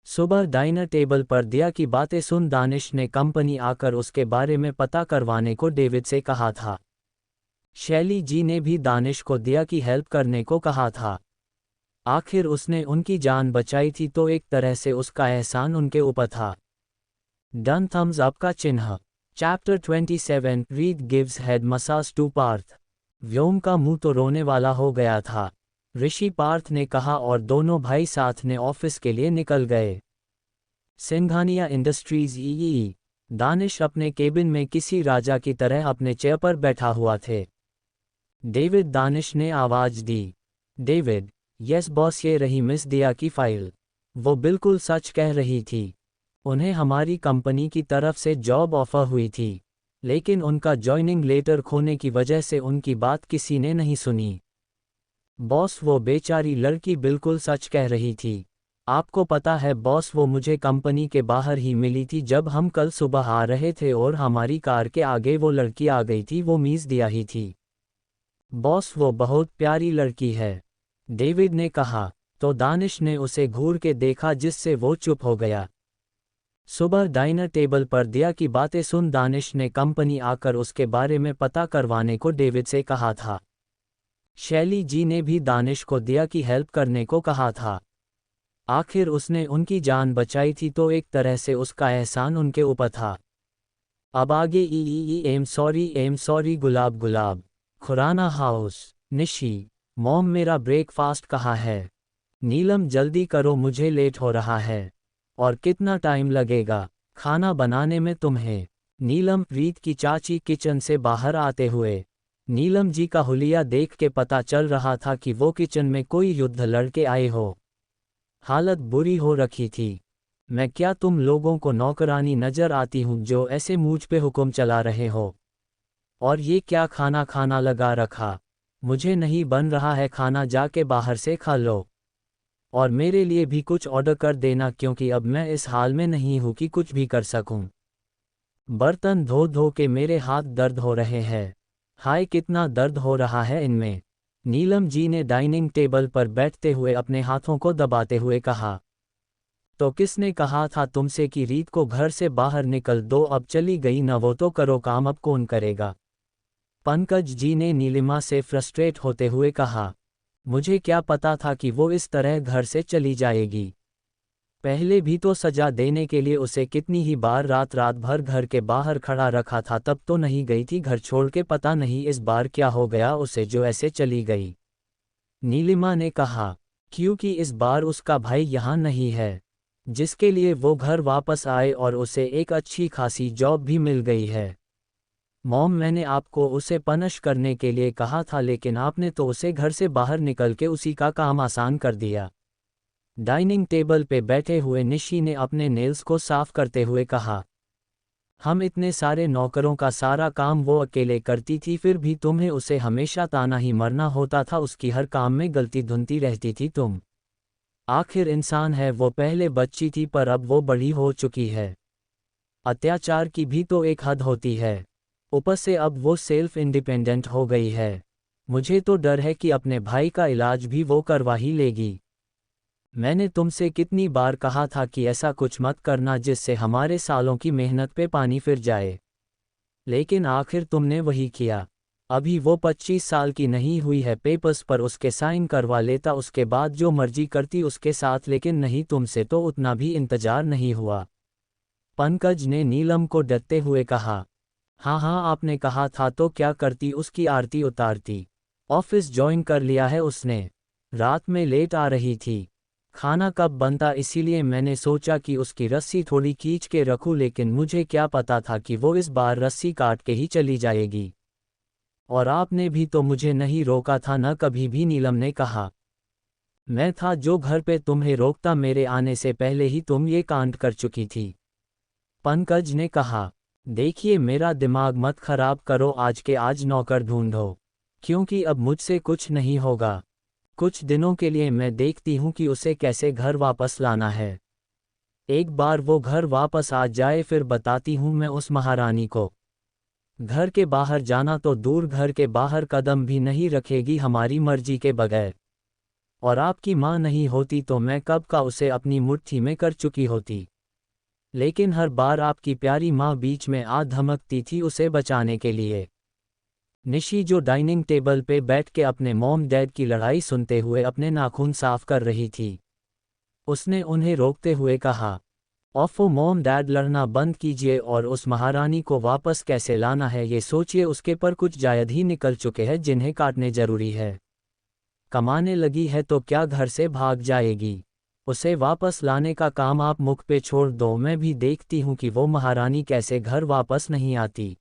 सुबह डाइनर टेबल पर दिया की बातें सुन दानिश ने कंपनी आकर उसके बारे में पता करवाने को डेविड से कहा था। शैली जी ने भी दानिश को दिया की हेल्प करने को कहा था। आखिर उसने उनकी जान बचाई थी तो एक तरह से उसका एहसान उनके ऊपर था। डन थम्स अप का चिन्ह। Chapter 27 read gives head massage to Parth. Vyom का मुंह तो रोने वाला हो गया था, ऋषि पार्थ ने कहा, और दोनों भाई साथ ने ऑफिस के लिए निकल गए। सिंघानिया इंडस्ट्रीज ई। दानिश अपने केबिन में किसी राजा की तरह अपने चेयर पर बैठा हुआ थे। डेविड, दानिश ने आवाज दी। डेविड, यस बॉस, ये रही मिस दिया की फाइल। वो बिल्कुल सच कह रही थी। उन्हें हमारी कंपनी की तरफ से जॉब ऑफर हुई थी, लेकिन उनका जॉइनिंग लेटर खोने की वजह से उनकी बात किसी ने नहीं सुनी। बॉस, वो बेचारी लड़की बिल्कुल सच कह रही थी। आपको पता है बॉस, वो मुझे कंपनी के बाहर ही मिली थी जब हम कल सुबह आ रहे थे और हमारी कार के आगे वो लड़की आ गई थी, वो मीज़ दिया ही थी। बॉस, वो बहुत प्यारी लड़की है, डेविड ने कहा। तो दानिश ने उसे घूर के देखा जिससे वो चुप हो गया। सुबह डाइनर टेबल पर दिया की बातें सुन दानिश ने कंपनी आकर उसके बारे में पता करवाने को डेविड से कहा था। शैली जी ने भी दानिश को दिया की हेल्प करने को कहा था। आखिर उसने उनकी जान बचाई थी तो एक तरह से उसका एहसान उनके ऊपर था। अब आगे एम सॉरी गुलाब गुलाब। खुराना हाउस। निशी, मॉम, मेरा ब्रेकफास्ट कहाँ है? नीलम, जल्दी करो, मुझे लेट हो रहा है। और कितना टाइम लगेगा खाना बनाने में तुम्हें? नीलम, प्रीत की चाची किचन से बाहर आते हुए। नीलम जी का हुलिया देख के पता चल रहा था कि वो किचन में कोई युद्ध लड़के आए हो। हालत बुरी हो रखी थी। मैं क्या तुम लोगों को नौकरानी नजर आती हूँ जो ऐसे मुझ पे हुक्म चला रहे हो? और ये क्या खाना खाना लगा रखा? मुझे नहीं बन रहा है खाना, जाके बाहर से खा लो। और मेरे लिए भी कुछ ऑर्डर कर देना, क्योंकि अब मैं इस हाल में नहीं हूँ कि कुछ भी कर सकूं। बर्तन धो धो के मेरे हाथ दर्द हो रहे हैं। हाय, कितना दर्द हो रहा है इनमें। नीलम जी ने डाइनिंग टेबल पर बैठते हुए अपने हाथों को दबाते हुए कहा। तो किसने कहा था तुमसे कि रीत को घर से बाहर निकल दो? अब चली गई न वो तो करो काम, अब कौन करेगा? पंकज जी ने नीलिमा से फ्रस्ट्रेट होते हुए कहा। मुझे क्या पता था कि वो इस तरह घर से चली जाएगी। पहले भी तो सजा देने के लिए उसे कितनी ही बार रात रात भर घर के बाहर खड़ा रखा था, तब तो नहीं गई थी घर छोड़ के। पता नहीं इस बार क्या हो गया उसे जो ऐसे चली गई। नीलिमा ने कहा, क्योंकि इस बार उसका भाई यहाँ नहीं है, जिसके लिए वो घर वापस आए, और उसे एक अच्छी खासी जॉब भी मिल गई है। मॉम, मैंने आपको उसे पनिश करने के लिए कहा था, लेकिन आपने तो उसे घर से बाहर निकल के उसी का काम आसान कर दिया। डाइनिंग टेबल पे बैठे हुए निशी ने अपने नेल्स को साफ करते हुए कहा। हम इतने सारे नौकरों का सारा काम वो अकेले करती थी, फिर भी तुम्हें उसे हमेशा ताना ही मरना होता था। उसकी हर काम में गलती धुनती रहती थी तुम। आखिर इंसान है वो, पहले बच्ची थी पर अब वो बड़ी हो चुकी है। अत्याचार की भी तो एक हद होती है। ऊपर से अब वो सेल्फ इंडिपेंडेंट हो गई है। मुझे तो डर है कि अपने भाई का इलाज भी वो करवा ही लेगी। मैंने तुमसे कितनी बार कहा था कि ऐसा कुछ मत करना जिससे हमारे सालों की मेहनत पे पानी फिर जाए, लेकिन आखिर तुमने वही किया। अभी वो 25 साल की नहीं हुई है, पेपर्स पर उसके साइन करवा लेता, उसके बाद जो मर्जी करती उसके साथ, लेकिन नहीं, तुमसे तो उतना भी इंतजार नहीं हुआ। पंकज ने नीलम को डरते हुए कहा। हाँ हाँ, आपने कहा था तो क्या करती, उसकी आरती उतारती। ऑफिस ज्वाइन कर लिया है उसने। रात में लेट आ रही थी। खाना कब बनता, इसीलिए मैंने सोचा कि उसकी रस्सी थोड़ी खींच के रखूं, लेकिन मुझे क्या पता था कि वो इस बार रस्सी काट के ही चली जाएगी। और आपने भी तो मुझे नहीं रोका था न कभी भी, नीलम ने कहा। मैं था जो घर पे तुम्हें रोकता, मेरे आने से पहले ही तुम ये कांड कर चुकी थी। पंकज ने कहा। देखिए, मेरा दिमाग मत खराब करो, आज के आज नौकर ढूंढो, क्योंकि अब मुझसे कुछ नहीं होगा। कुछ दिनों के लिए मैं देखती हूँ कि उसे कैसे घर वापस लाना है। एक बार वो घर वापस आ जाए फिर बताती हूँ मैं उस महारानी को। घर के बाहर जाना तो दूर, घर के बाहर कदम भी नहीं रखेगी हमारी मर्जी के बगैर। और आपकी माँ नहीं होती तो मैं कब का उसे अपनी मुट्ठी में कर चुकी होती। लेकिन हर बार आपकी प्यारी माँ बीच में आ धमकती थी उसे बचाने के लिए। निशी जो डाइनिंग टेबल पे बैठ के अपने मॉम डैड की लड़ाई सुनते हुए अपने नाखून साफ कर रही थी, उसने उन्हें रोकते हुए कहा, ओफो मॉम डैड, लड़ना बंद कीजिए और उस महारानी को वापस कैसे लाना है ये सोचिए। उसके पर कुछ जायद ही निकल चुके हैं जिन्हें काटने जरूरी है। कमाने लगी है तो क्या घर से भाग जाएगी? उसे वापस लाने का काम आप मुख पे छोड़ दो, मैं भी देखती हूँ कि वो महारानी कैसे घर वापस नहीं आती।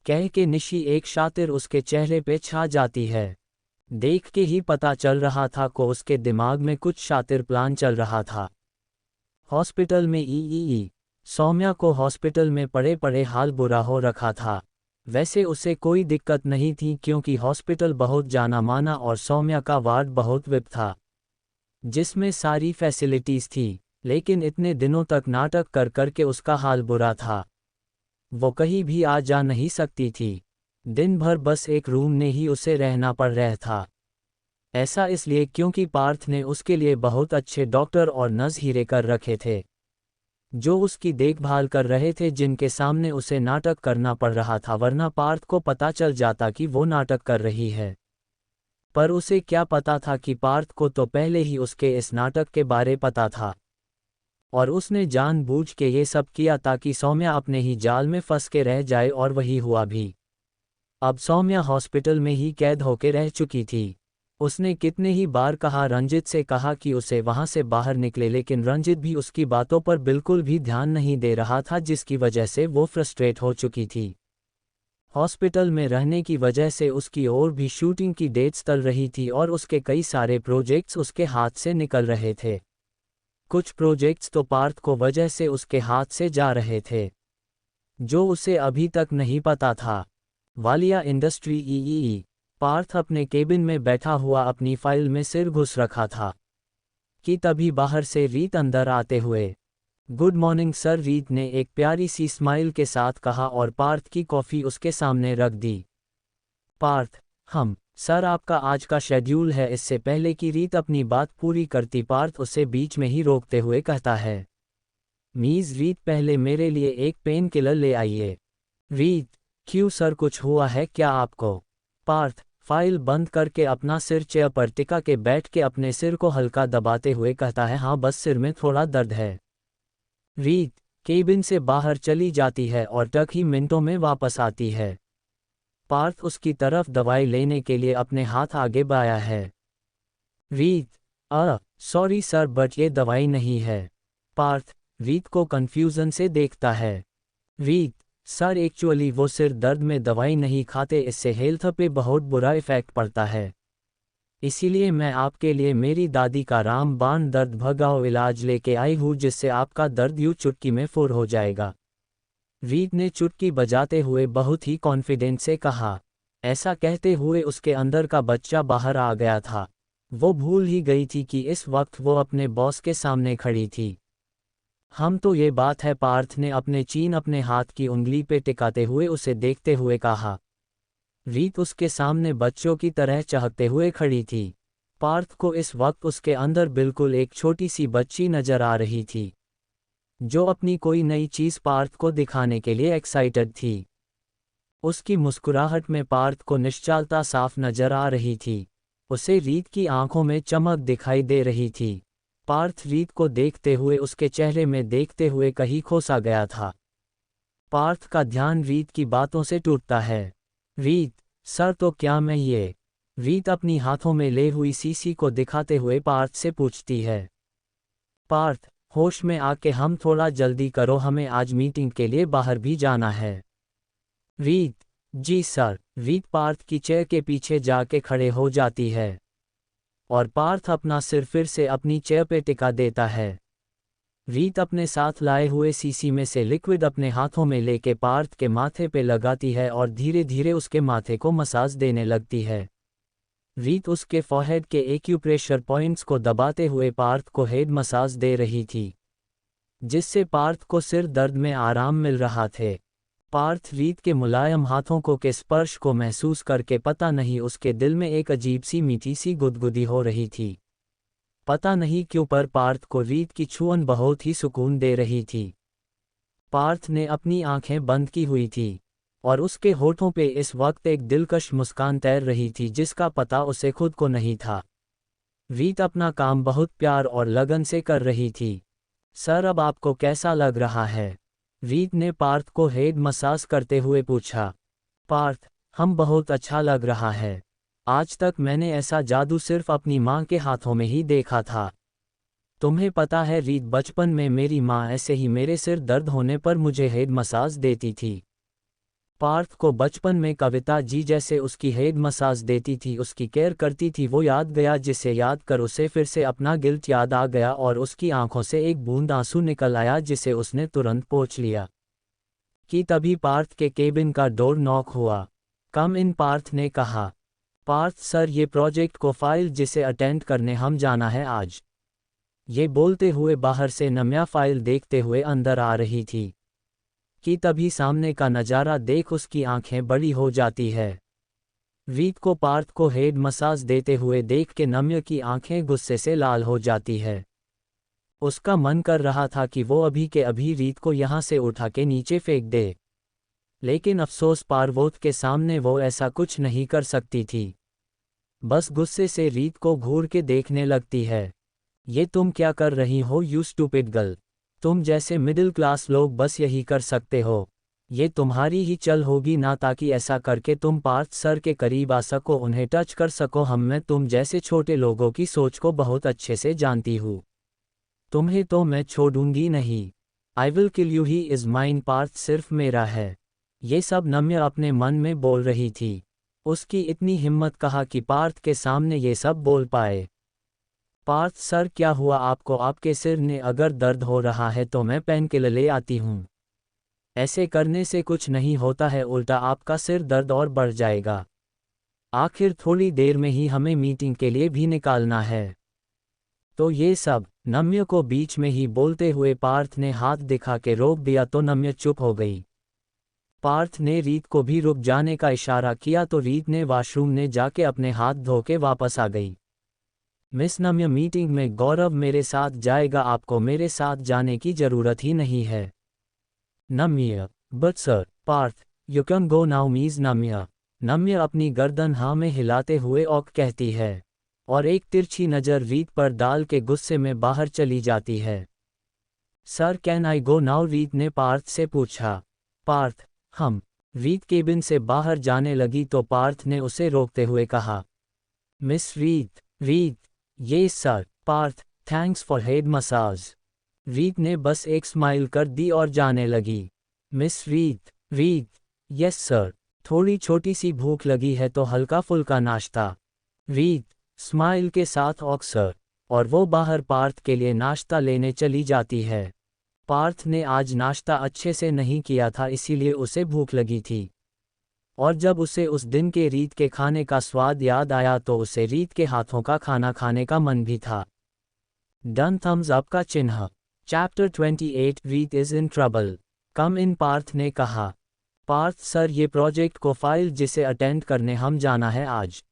कह के निशी एक शातिर उसके चेहरे पे छा जाती है। देख के ही पता चल रहा था को उसके दिमाग में कुछ शातिर प्लान चल रहा था। हॉस्पिटल में सौम्या को हॉस्पिटल में पड़े पड़े हाल बुरा हो रखा था। वैसे उसे कोई दिक्कत नहीं थी क्योंकि हॉस्पिटल बहुत जाना माना और सौम्या का वार्ड बहुत विप था जिसमें सारी फैसिलिटीज थी, लेकिन इतने दिनों तक नाटक कर कर के उसका हाल बुरा था। वो कहीं भी आ जा नहीं सकती थी। दिन भर बस एक रूम में ही उसे रहना पड़ रहा था। ऐसा इसलिए क्योंकि पार्थ ने उसके लिए बहुत अच्छे डॉक्टर और नर्स हीरे कर रखे थे जो उसकी देखभाल कर रहे थे, जिनके सामने उसे नाटक करना पड़ रहा था वरना पार्थ को पता चल जाता कि वो नाटक कर रही है। पर उसे क्या पता था कि पार्थ को तो पहले ही उसके इस नाटक के बारे पता था और उसने जानबूझ के ये सब किया ताकि सौम्या अपने ही जाल में फंस के रह जाए और वही हुआ भी। अब सौम्या हॉस्पिटल में ही कैद होके रह चुकी थी। उसने कितने ही बार कहा, रंजित से कहा कि उसे वहां से बाहर निकले, लेकिन रंजित भी उसकी बातों पर बिल्कुल भी ध्यान नहीं दे रहा था जिसकी वजह से वो फ्रस्ट्रेट हो चुकी थी। हॉस्पिटल में रहने की वजह से उसकी और भी शूटिंग की डेट्स टल रही थी और उसके कई सारे प्रोजेक्ट्स उसके हाथ से निकल रहे थे। कुछ प्रोजेक्ट्स तो पार्थ को वजह से उसके हाथ से जा रहे थे जो उसे अभी तक नहीं पता था। वालिया इंडस्ट्री पार्थ अपने केबिन में बैठा हुआ अपनी फाइल में सिर घुस रखा था कि तभी बाहर से रीत अंदर आते हुए, गुड मॉर्निंग सर, रीत ने एक प्यारी सी स्माइल के साथ कहा और पार्थ की कॉफ़ी उसके सामने रख दी। पार्थ, सर आपका आज का शेड्यूल है। इससे पहले कि रीत अपनी बात पूरी करती पार्थ उसे बीच में ही रोकते हुए कहता है, मीज़ रीत, पहले मेरे लिए एक पेन किलर ले आइए। रीत, क्यों सर, कुछ हुआ है क्या आपको? पार्थ फाइल बंद करके अपना सिर चेयर पर टिका के बैठ के अपने सिर को हल्का दबाते हुए कहता है, हाँ बस सिर में थोड़ा दर्द है। रीत केबिन से बाहर चली जाती है और टक ही मिनटों में वापस आती है। पार्थ उसकी तरफ दवाई लेने के लिए अपने हाथ आगे बढ़ाया है। रीत, सॉरी सर बट ये दवाई नहीं है। पार्थ रीत को कंफ्यूजन से देखता है। रीत, सर एक्चुअली वो सिर दर्द में दवाई नहीं खाते, इससे हेल्थ पे बहुत बुरा इफेक्ट पड़ता है। इसीलिए मैं आपके लिए मेरी दादी का रामबाण दर्द भगाओ इलाज लेके आई हूँ जिससे आपका दर्द यूँ चुटकी में फुर हो जाएगा। रीत ने चुटकी बजाते हुए बहुत ही कॉन्फिडेंस से कहा। ऐसा कहते हुए उसके अंदर का बच्चा बाहर आ गया था। वो भूल ही गई थी कि इस वक्त वो अपने बॉस के सामने खड़ी थी। तो ये बात है, पार्थ ने अपने चीन अपने हाथ की उंगली पे टिकाते हुए उसे देखते हुए कहा। रीत उसके सामने बच्चों की तरह चहकते हुए खड़ी थी। पार्थ को इस वक्त उसके अंदर बिल्कुल एक छोटी सी बच्ची नजर आ रही थी जो अपनी कोई नई चीज पार्थ को दिखाने के लिए एक्साइटेड थी। उसकी मुस्कुराहट में पार्थ को निश्चलता साफ नजर आ रही थी। उसे रीत की आंखों में चमक दिखाई दे रही थी। पार्थ रीत को देखते हुए उसके चेहरे में देखते हुए कहीं खोसा गया था। पार्थ का ध्यान रीत की बातों से टूटता है। रीत, सर तो क्या मैं ये? रीत अपनी हाथों में ले हुई सीसी को दिखाते हुए पार्थ से पूछती है। पार्थ होश में आके, हम थोड़ा जल्दी करो, हमें आज मीटिंग के लिए बाहर भी जाना है। रीत, जी सर। रीत पार्थ की चेयर के पीछे जाके खड़े हो जाती है और पार्थ अपना सिर फिर से अपनी चेयर पे टिका देता है। रीत अपने साथ लाए हुए सीसी में से लिक्विड अपने हाथों में लेके पार्थ के माथे पे लगाती है और धीरे धीरे उसके माथे को मसाज देने लगती है। रीत उसके फॉरहेड के एक्यूप्रेशर पॉइंट्स को दबाते हुए पार्थ को हेड मसाज दे रही थी, जिससे पार्थ को सिर दर्द में आराम मिल रहा थे। पार्थ रीत के मुलायम हाथों के स्पर्श को महसूस करके पता नहीं उसके दिल में एक अजीब सी मीठी सी गुदगुदी हो रही थी। पता नहीं क्यों पर पार्थ को रीत की छुअन बहुत ही सुकून दे रही थी। पार्थ ने अपनी आंखें बंद की हुई थी और उसके होठों पे इस वक्त एक दिलकश मुस्कान तैर रही थी जिसका पता उसे खुद को नहीं था। रीत अपना काम बहुत प्यार और लगन से कर रही थी। सर, अब आपको कैसा लग रहा है? रीत ने पार्थ को हेड मसाज करते हुए पूछा। पार्थ, हम बहुत अच्छा लग रहा है। आज तक मैंने ऐसा जादू सिर्फ अपनी माँ के हाथों में ही देखा था। तुम्हें पता है रीत, बचपन में मेरी माँ ऐसे ही मेरे सिर दर्द होने पर मुझे हेड मसाज देती थी। पार्थ को बचपन में कविता जी जैसे उसकी हेड मसाज देती थी, उसकी केयर करती थी, वो याद गया, जिसे याद कर उसे फिर से अपना गिल्ट याद आ गया और उसकी आंखों से एक बूंद आंसू निकल आया जिसे उसने तुरंत पोंछ लिया। कि तभी पार्थ के केबिन का डोर नॉक हुआ। कम इन, पार्थ ने कहा। पार्थ सर, ये प्रोजेक्ट को फाइल जिसे अटेंड करने हम जाना है आज। ये बोलते हुए बाहर से नम्या फाइल देखते हुए अंदर आ रही थी। कि तभी सामने का नज़ारा देख उसकी आंखें बड़ी हो जाती है। रीत को पार्थ को हेड मसाज देते हुए देख के नम्या की आंखें गुस्से से लाल हो जाती है। उसका मन कर रहा था कि वो अभी के अभी रीत को यहाँ से उठा के नीचे फेंक दे, लेकिन अफसोस पार्वत के सामने वो ऐसा कुछ नहीं कर सकती थी। बस गुस्से से रीत को घूर के देखने लगती है। ये तुम क्या कर रही हो यू स्टूपिड गर्ल? तुम जैसे मिडिल क्लास लोग बस यही कर सकते हो। ये तुम्हारी ही चल होगी ना, ताकि ऐसा करके तुम पार्थ सर के करीब आ सको, उन्हें टच कर सको। मैं तुम जैसे छोटे लोगों की सोच को बहुत अच्छे से जानती हूँ। तुम्हें तो मैं छोड़ूंगी नहीं। I will kill you, he is mine. Parth सिर्फ मेरा है। ये सब नम्या अपने मन में बोल रही थी। उसकी इतनी हिम्मत कहा कि पार्थ के सामने ये सब बोल पाए। पार्थ सर, क्या हुआ आपको? आपके सिर ने अगर दर्द हो रहा है तो मैं पेन किलर ले आती हूँ। ऐसे करने से कुछ नहीं होता है, उल्टा आपका सिर दर्द और बढ़ जाएगा। आखिर थोड़ी देर में ही हमें मीटिंग के लिए भी निकालना है। तो ये सब नम्य को बीच में ही बोलते हुए पार्थ ने हाथ दिखा के रोक दिया तो नम्य चुप हो गई। पार्थ ने रीत को भी रुक जाने का इशारा किया तो रीत ने वॉशरूम में जाके अपने हाथ धो के वापस आ गई। मिस नम्य, मीटिंग में गौरव मेरे साथ जाएगा, आपको मेरे साथ जाने की जरूरत ही नहीं है। Namya, but sir. Parth, you can go now मीज नम्य। नम्य अपनी गर्दन हाँ में हिलाते हुए औक कहती है और एक तिरछी नज़र रीत पर डाल के गुस्से में बाहर चली जाती है। Sir, can I go now? रीत ने पार्थ से पूछा। पार्थ, हम। रीत केबिन से बाहर जाने लगी तो पार्थ ने उसे रोकते हुए कहा। मिस रीत। रीत, ये sir. Parth, thanks for head massage. Reet ने बस एक स्माइल कर दी और जाने लगी। मिस रीत। रीत, यस सर। थोड़ी छोटी सी भूख लगी है तो हल्का फुल्का नाश्ता। रीत, स्माइल के साथ ओक सर। और वो बाहर पार्थ के लिए नाश्ता लेने चली जाती है। पार्थ ने आज नाश्ता अच्छे से नहीं किया था, इसीलिए उसे भूख लगी थी। और जब उसे उस दिन के रीत के खाने का स्वाद याद आया तो उसे रीत के हाथों का खाना खाने का मन भी था। डन थम्स अप का चिन्ह। चैप्टर 28, रीत इज इन ट्रबल। कम इन, पार्थ ने कहा। पार्थ सर, ये प्रोजेक्ट को फाइल जिसे अटेंड करने हम जाना है आज।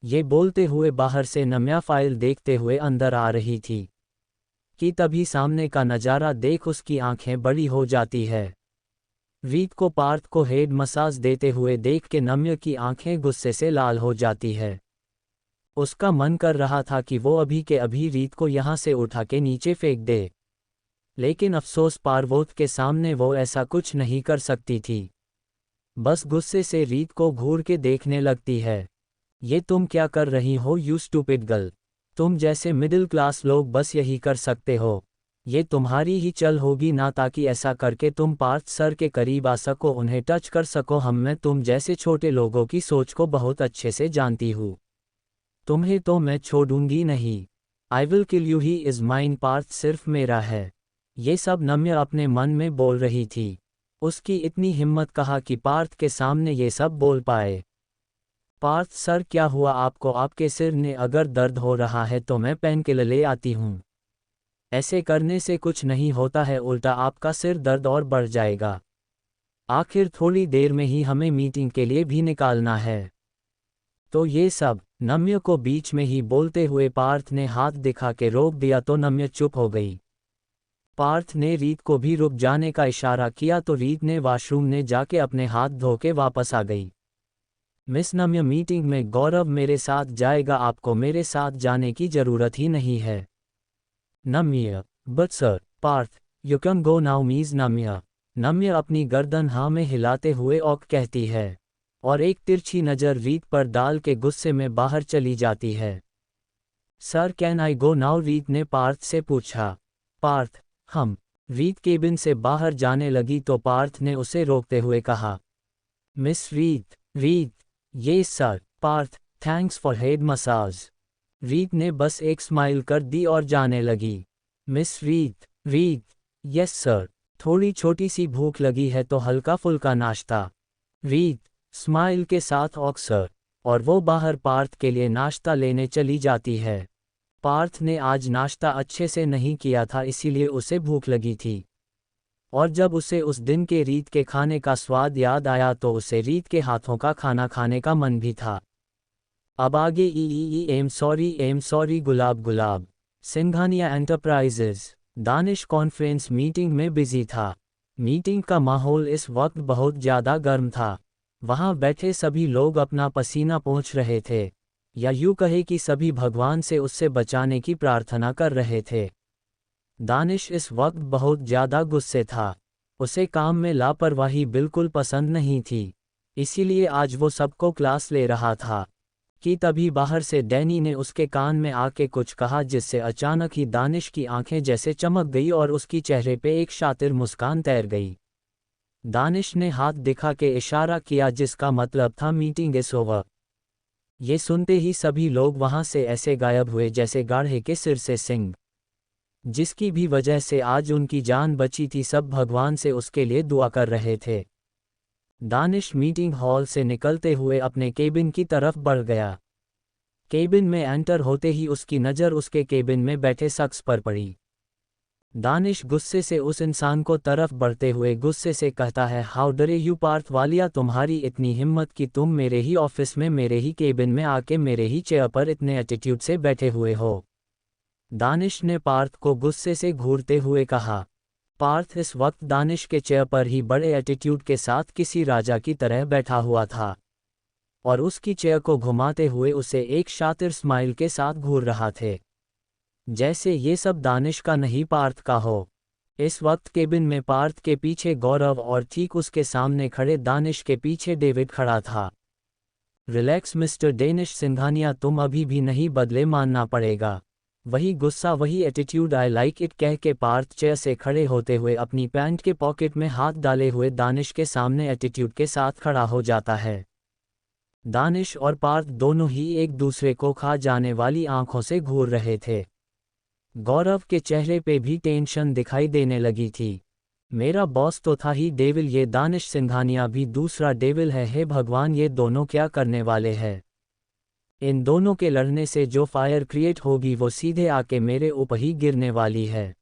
ये बोलते हुए बाहर से नम्या फाइल देखते हुए अंदर आ रही थी। कि तभी सामने का नज़ारा देख उसकी आंखें बड़ी हो जाती है। रीत को पार्थ को हेड मसाज देते हुए देख के नम्य की आंखें गुस्से से लाल हो जाती है। उसका मन कर रहा था कि वो अभी के अभी रीत को यहाँ से उठा के नीचे फेंक दे, लेकिन अफसोस पार्वत के सामने वो ऐसा कुछ नहीं कर सकती थी। बस गुस्से से रीत को घूर के देखने लगती है। ये तुम क्या कर रही हो यू स्टूपिड गर्ल? तुम जैसे मिडिल क्लास लोग बस यही कर सकते हो। ये तुम्हारी ही चल होगी ना, ताकि ऐसा करके तुम पार्थ सर के करीब आ सको, उन्हें टच कर सको। मैं तुम जैसे छोटे लोगों की सोच को बहुत अच्छे से जानती हूँ। तुम्हें तो मैं छोड़ूंगी नहीं। I will kill you, he is mine. Parth सिर्फ मेरा है। ये सब नम्य अपने मन में बोल रही थी। उसकी इतनी हिम्मत कहा कि पार्थ के सामने ये सब बोल पाए। पार्थ सर क्या हुआ आपको? आपके सिर ने अगर दर्द हो रहा है तो मैं पेन किलर ले आती हूँ। ऐसे करने से कुछ नहीं होता है, उल्टा आपका सिर दर्द और बढ़ जाएगा। आखिर थोड़ी देर में ही हमें मीटिंग के लिए भी निकालना है। तो ये सब नम्य को बीच में ही बोलते हुए पार्थ ने हाथ दिखा के रोक दिया तो नम्य चुप हो गई। पार्थ ने रीत को भी रुक जाने का इशारा किया तो रीत ने वॉशरूम ने जाके अपने हाथ धो के वापस आ गई। मिस नम्य, मीटिंग में गौरव मेरे साथ जाएगा, आपको मेरे साथ जाने की जरूरत ही नहीं है। Namya, but sir. Parth, you can go now मीज नम्य। नम्य अपनी गर्दन हाँ में हिलाते हुए औक कहती है और एक तिरछी नज़र रीत पर डाल के गुस्से में बाहर चली जाती है। Sir can I go now? रीत ने पार्थ से पूछा। पार्थ, हम। रीत केबिन से बाहर जाने लगी तो पार्थ ने उसे रोकते हुए कहा, मिस रीत। रीत, ये sir. Parth, thanks for head massage. Reet ने बस एक स्माइल कर दी और जाने लगी। मिस रीत। रीत, यस सर। थोड़ी छोटी सी भूख लगी है तो हल्का फुल्का नाश्ता। रीत, स्माइल के साथ ओक सर। और वो बाहर पार्थ के लिए नाश्ता लेने चली जाती है। पार्थ ने आज नाश्ता अच्छे से नहीं किया था इसीलिए उसे भूख लगी थी। और जब उसे उस दिन के रीत के खाने का स्वाद याद आया तो उसे रीत के हाथों का खाना खाने का मन भी था। अब आगे एम सॉरी गुलाब गुलाब। Singhania enterprises. Danish conference meeting में बिजी था। मीटिंग का माहौल इस वक्त बहुत ज़्यादा गर्म था। वहाँ बैठे सभी लोग अपना पसीना पोंछ रहे थे, या यूँ कहे कि सभी भगवान से उससे बचाने की प्रार्थना कर रहे थे। दानिश इस वक्त बहुत ज़्यादा गुस्से था। उसे काम में लापरवाही बिल्कुल पसंद नहीं थी, इसीलिए आज वो सबको क्लास ले रहा था कि तभी बाहर से डैनी ने उसके कान में आके कुछ कहा जिससे अचानक ही दानिश की आंखें जैसे चमक गई और उसकी चेहरे पे एक शातिर मुस्कान तैर गई। दानिश ने हाथ दिखा के इशारा किया जिसका मतलब था मीटिंग इज ओवर। ये सुनते ही सभी लोग वहां से ऐसे गायब हुए जैसे गाढ़े के सिर से सिंह। जिसकी भी वजह से आज उनकी जान बची थी, सब भगवान से उसके लिए दुआ कर रहे थे। दानिश मीटिंग हॉल से निकलते हुए अपने केबिन की तरफ बढ़ गया। केबिन में एंटर होते ही उसकी नज़र उसके केबिन में बैठे शख्स पर पड़ी। दानिश गुस्से से उस इंसान को तरफ बढ़ते हुए गुस्से से कहता है, हाउ डरे यू पार्थ वालिया, तुम्हारी इतनी हिम्मत कि तुम मेरे ही ऑफिस में मेरे ही केबिन में आके मेरे ही चेयर पर इतने एटीट्यूड से बैठे हुए हो। दानिश ने पार्थ को गुस्से से घूरते हुए कहा। पार्थ इस वक्त दानिश के चेयर पर ही बड़े एटीट्यूड के साथ किसी राजा की तरह बैठा हुआ था और उसकी चेयर को घुमाते हुए उसे एक शातिर स्माइल के साथ घूर रहा थे, जैसे ये सब दानिश का नहीं पार्थ का हो। इस वक्त केबिन में पार्थ के पीछे गौरव और ठीक उसके सामने खड़े दानिश के पीछे डेविड खड़ा था। रिलैक्स मिस्टर डेनिश सिंघानिया, तुम अभी भी नहीं बदले, मानना पड़ेगा। वही गुस्सा, वही एटीट्यूड, आई लाइक इट, कह के पार्थ चेयर से खड़े होते हुए अपनी पैंट के पॉकेट में हाथ डाले हुए दानिश के सामने एटीट्यूड के साथ खड़ा हो जाता है। दानिश और पार्थ दोनों ही एक दूसरे को खा जाने वाली आंखों से घूर रहे थे। गौरव के चेहरे पे भी टेंशन दिखाई देने लगी थी। मेरा बॉस तो था ही डेविल, ये दानिश सिंघानिया भी दूसरा डेविल है। हे भगवान, ये दोनों क्या करने वाले हैं? इन दोनों के लड़ने से जो फायर क्रिएट होगी वो सीधे आके मेरे ऊपर ही गिरने वाली है।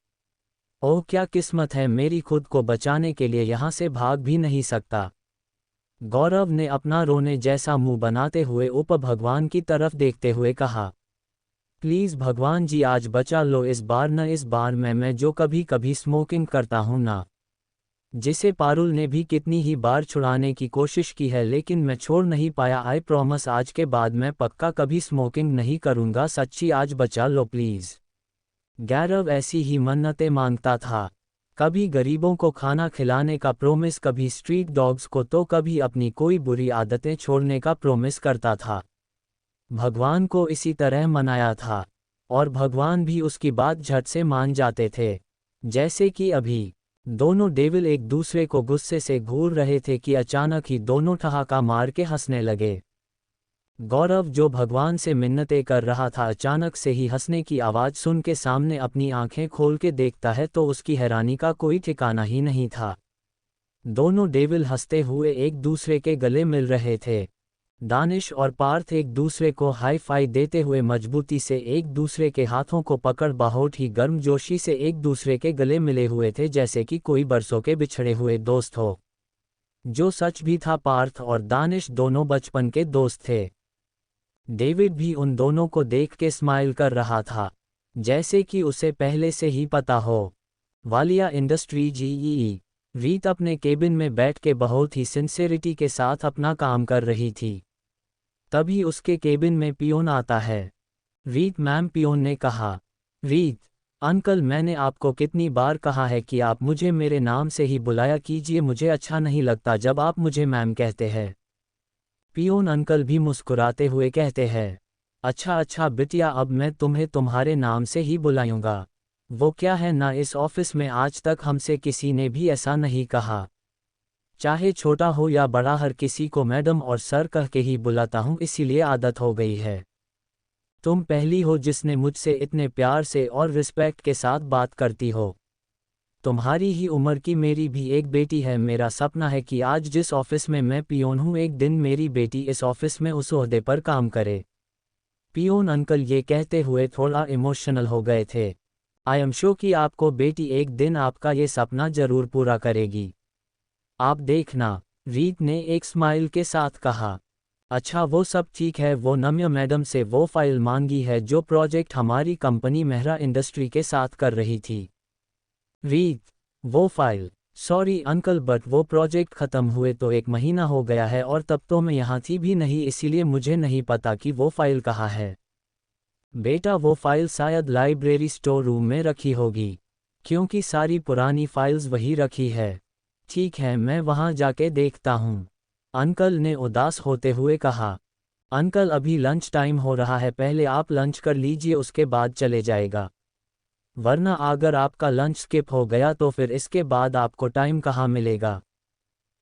ओह क्या किस्मत है मेरी, खुद को बचाने के लिए यहाँ से भाग भी नहीं सकता। गौरव ने अपना रोने जैसा मुंह बनाते हुए ऊपर भगवान की तरफ देखते हुए कहा, प्लीज़ भगवान जी आज बचा लो, इस बार न, इस बार मैं जो कभी कभी स्मोकिंग करता हूँ ना, जिसे पारुल ने भी कितनी ही बार छुड़ाने की कोशिश की है लेकिन मैं छोड़ नहीं पाया। आई प्रॉमिस आज के बाद मैं पक्का कभी स्मोकिंग नहीं करूँगा, सच्ची आज बचा लो प्लीज़। गौरव ऐसी ही मन्नतें मांगता था, कभी गरीबों को खाना खिलाने का प्रोमिस, कभी स्ट्रीट डॉग्स को, तो कभी अपनी कोई बुरी आदतें छोड़ने का प्रोमिस करता था। भगवान को इसी तरह मनाया था और भगवान भी उसकी बात झट से मान जाते थे। जैसे कि अभी दोनों डेविल एक दूसरे को गुस्से से घूर रहे थे कि अचानक ही दोनों ठहाका मार के हंसने लगे। गौरव जो भगवान से मिन्नतें कर रहा था अचानक से ही हंसने की आवाज़ सुन के सामने अपनी आंखें खोल के देखता है तो उसकी हैरानी का कोई ठिकाना ही नहीं था। दोनों डेविल हंसते हुए एक दूसरे के गले मिल रहे थे। दानिश और पार्थ एक दूसरे को हाई फाई देते हुए मजबूती से एक दूसरे के हाथों को पकड़ बहुत ही गर्मजोशी से एक दूसरे के गले मिले हुए थे, जैसे कि कोई बरसों के बिछड़े हुए दोस्त हो। जो सच भी था, पार्थ और दानिश दोनों बचपन के दोस्त थे। डेविड भी उन दोनों को देख के स्माइल कर रहा था, जैसे कि उसे पहले से ही पता हो। Walia industry JEE. रीत अपने केबिन में बैठ के बहुत ही सिंसेरिटी के साथ अपना काम कर रही थी। तभी उसके केबिन में पियोन आता है। रीत मैम, पियोन ने कहा। रीत, अंकल, मैंने आपको कितनी बार कहा है कि आप मुझे मेरे नाम से ही बुलाया कीजिए, मुझे अच्छा नहीं लगता जब आप मुझे मैम कहते हैं। पियोन अंकल भी मुस्कुराते हुए कहते हैं, अच्छा अच्छा बिटिया, अब मैं तुम्हें तुम्हारे नाम से ही बुलाऊंगा। वो क्या है ना, इस ऑफिस में आज तक हमसे किसी ने भी ऐसा नहीं कहा। चाहे छोटा हो या बड़ा, हर किसी को मैडम और सर कह के ही बुलाता हूँ, इसीलिए आदत हो गई है। तुम पहली हो जिसने मुझसे इतने प्यार से और रिस्पेक्ट के साथ बात करती हो। तुम्हारी ही उम्र की मेरी भी एक बेटी है। मेरा सपना है कि आज जिस ऑफिस में मैं पियोन हूँ, एक दिन मेरी बेटी इस ऑफिस में उस ओहदे पर काम करे। पियोन अंकल ये कहते हुए थोड़ा इमोशनल हो गए थे। आई एम श्योर कि आपको बेटी एक दिन आपका ये सपना जरूर पूरा करेगी। आप देखना, रीत ने एक स्माइल के साथ कहा। अच्छा, वो सब ठीक है। वो नम्य मैडम से वो फाइल मांगी है जो प्रोजेक्ट हमारी कंपनी मेहरा इंडस्ट्री के साथ कर रही थी। रीत, वो फाइल? सॉरी अंकल, बट वो प्रोजेक्ट ख़त्म हुए तो 1 महीना हो गया है और तब तो मैं यहाँ थी भी नहीं, इसीलिए मुझे नहीं पता कि वो फाइल कहाँ है। बेटा, वो फाइल शायद लाइब्रेरी स्टोर रूम में रखी होगी, क्योंकि सारी पुरानी फाइल्स वही रखी है। ठीक है, मैं वहाँ जाके देखता हूँ, अंकल ने उदास होते हुए कहा। अंकल, अभी लंच टाइम हो रहा है, पहले आप लंच कर लीजिए, उसके बाद चले जाएगा। वरना अगर आपका लंच स्किप हो गया तो फिर इसके बाद आपको टाइम कहाँ मिलेगा।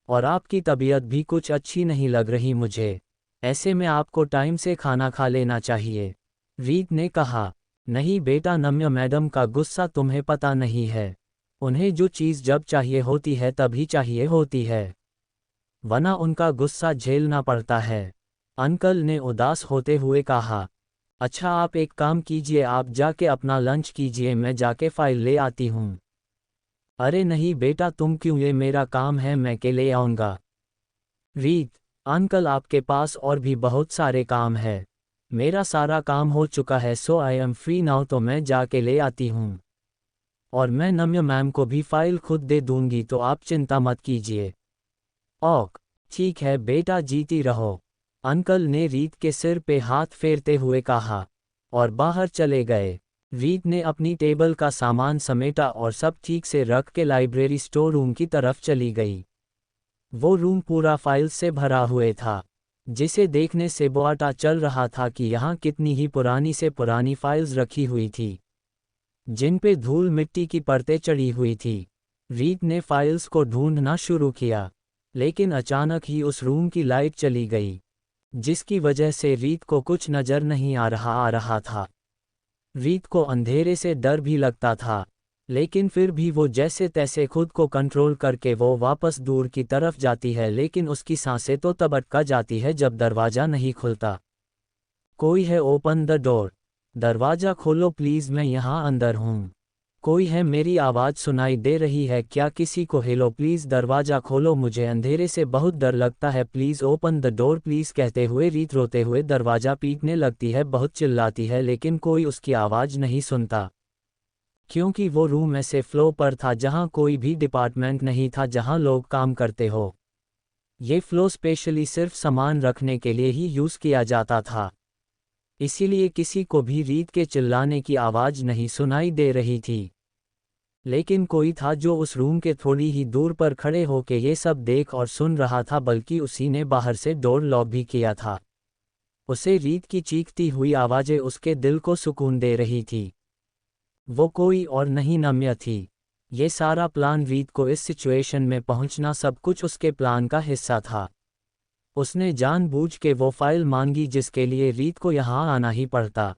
और आपकी तबीयत भी कुछ अच्छी नहीं लग रही मुझे, ऐसे में आपको टाइम से खाना खा लेना चाहिए। रीत ने कहा। नहीं बेटा, नम्य मैडम का गुस्सा तुम्हें पता नहीं है। उन्हें जो चीज़ जब चाहिए होती है तभी चाहिए होती है, वरना उनका गुस्सा झेलना पड़ता है। अंकल ने उदास होते हुए कहा। अच्छा, आप एक काम कीजिए, आप जाके अपना लंच कीजिए, मैं जाके फाइल ले आती हूँ। अरे नहीं बेटा, तुम क्यों, ये मेरा काम है, मैं के ले आऊँगा। रीत, अंकल आपके पास और भी बहुत सारे काम है। मेरा सारा काम हो चुका है, सो आई एम फ्री नाउ, तो मैं जाके ले आती हूँ। और मैं नम्य मैम को भी फाइल खुद दे दूंगी, तो आप चिंता मत कीजिए। ओक, ठीक है बेटा, जीती रहो, अंकल ने रीत के सिर पे हाथ फेरते हुए कहा, और बाहर चले गए। रीत ने अपनी टेबल का सामान समेटा और सब ठीक से रख के लाइब्रेरी स्टोर रूम की तरफ चली गई। वो रूम पूरा फाइल से भरा हुए था, जिसे देखने से पता चल रहा था कि यहाँ कितनी ही पुरानी से पुरानी फाइल्स रखी हुई थी, जिन पे धूल मिट्टी की परतें चढ़ी हुई थी। रीत ने फाइल्स को ढूंढना शुरू किया, लेकिन अचानक ही उस रूम की लाइट चली गई, जिसकी वजह से रीत को कुछ नज़र नहीं आ रहा था। रीत को अंधेरे से डर भी लगता था, लेकिन फिर भी वो जैसे तैसे खुद को कंट्रोल करके वो वापस दूर की तरफ जाती है, लेकिन उसकी सांसें तो तब अटक जाती है जब दरवाज़ा नहीं खुलता। कोई है, ओपन द डोर, दरवाज़ा खोलो प्लीज़, मैं यहाँ अंदर हूँ। कोई है, मेरी आवाज़ सुनाई दे रही है क्या किसी को? हेलो प्लीज़ दरवाज़ा खोलो, मुझे अंधेरे से बहुत डर लगता है, please open the door please. कहते हुए रीत रोते हुए दरवाज़ा पीटने लगती है, बहुत चिल्लाती है, लेकिन कोई उसकी आवाज़ नहीं सुनता, क्योंकि वो रूम ऐसे फ्लो पर था जहाँ कोई भी डिपार्टमेंट नहीं था जहाँ लोग काम करते हो। ये फ्लो स्पेशली सिर्फ सामान रखने के लिए ही यूज़ किया जाता था, इसीलिए किसी को भी रीत के चिल्लाने की आवाज़ नहीं सुनाई दे रही थी। लेकिन कोई था जो उस रूम के थोड़ी ही दूर पर खड़े होके ये सब देख और सुन रहा था, बल्कि उसी ने बाहर से डोर लॉक भी किया था। उसे रीत की चीखती हुई आवाज़ें उसके दिल को सुकून दे रही थी। वो कोई और नहीं, नम्य थी। ये सारा प्लान, रीत को इस सिचुएशन में पहुंचना, सब कुछ उसके प्लान का हिस्सा था। उसने जानबूझ के वो फाइल मांगी जिसके लिए रीत को यहाँ आना ही पड़ता,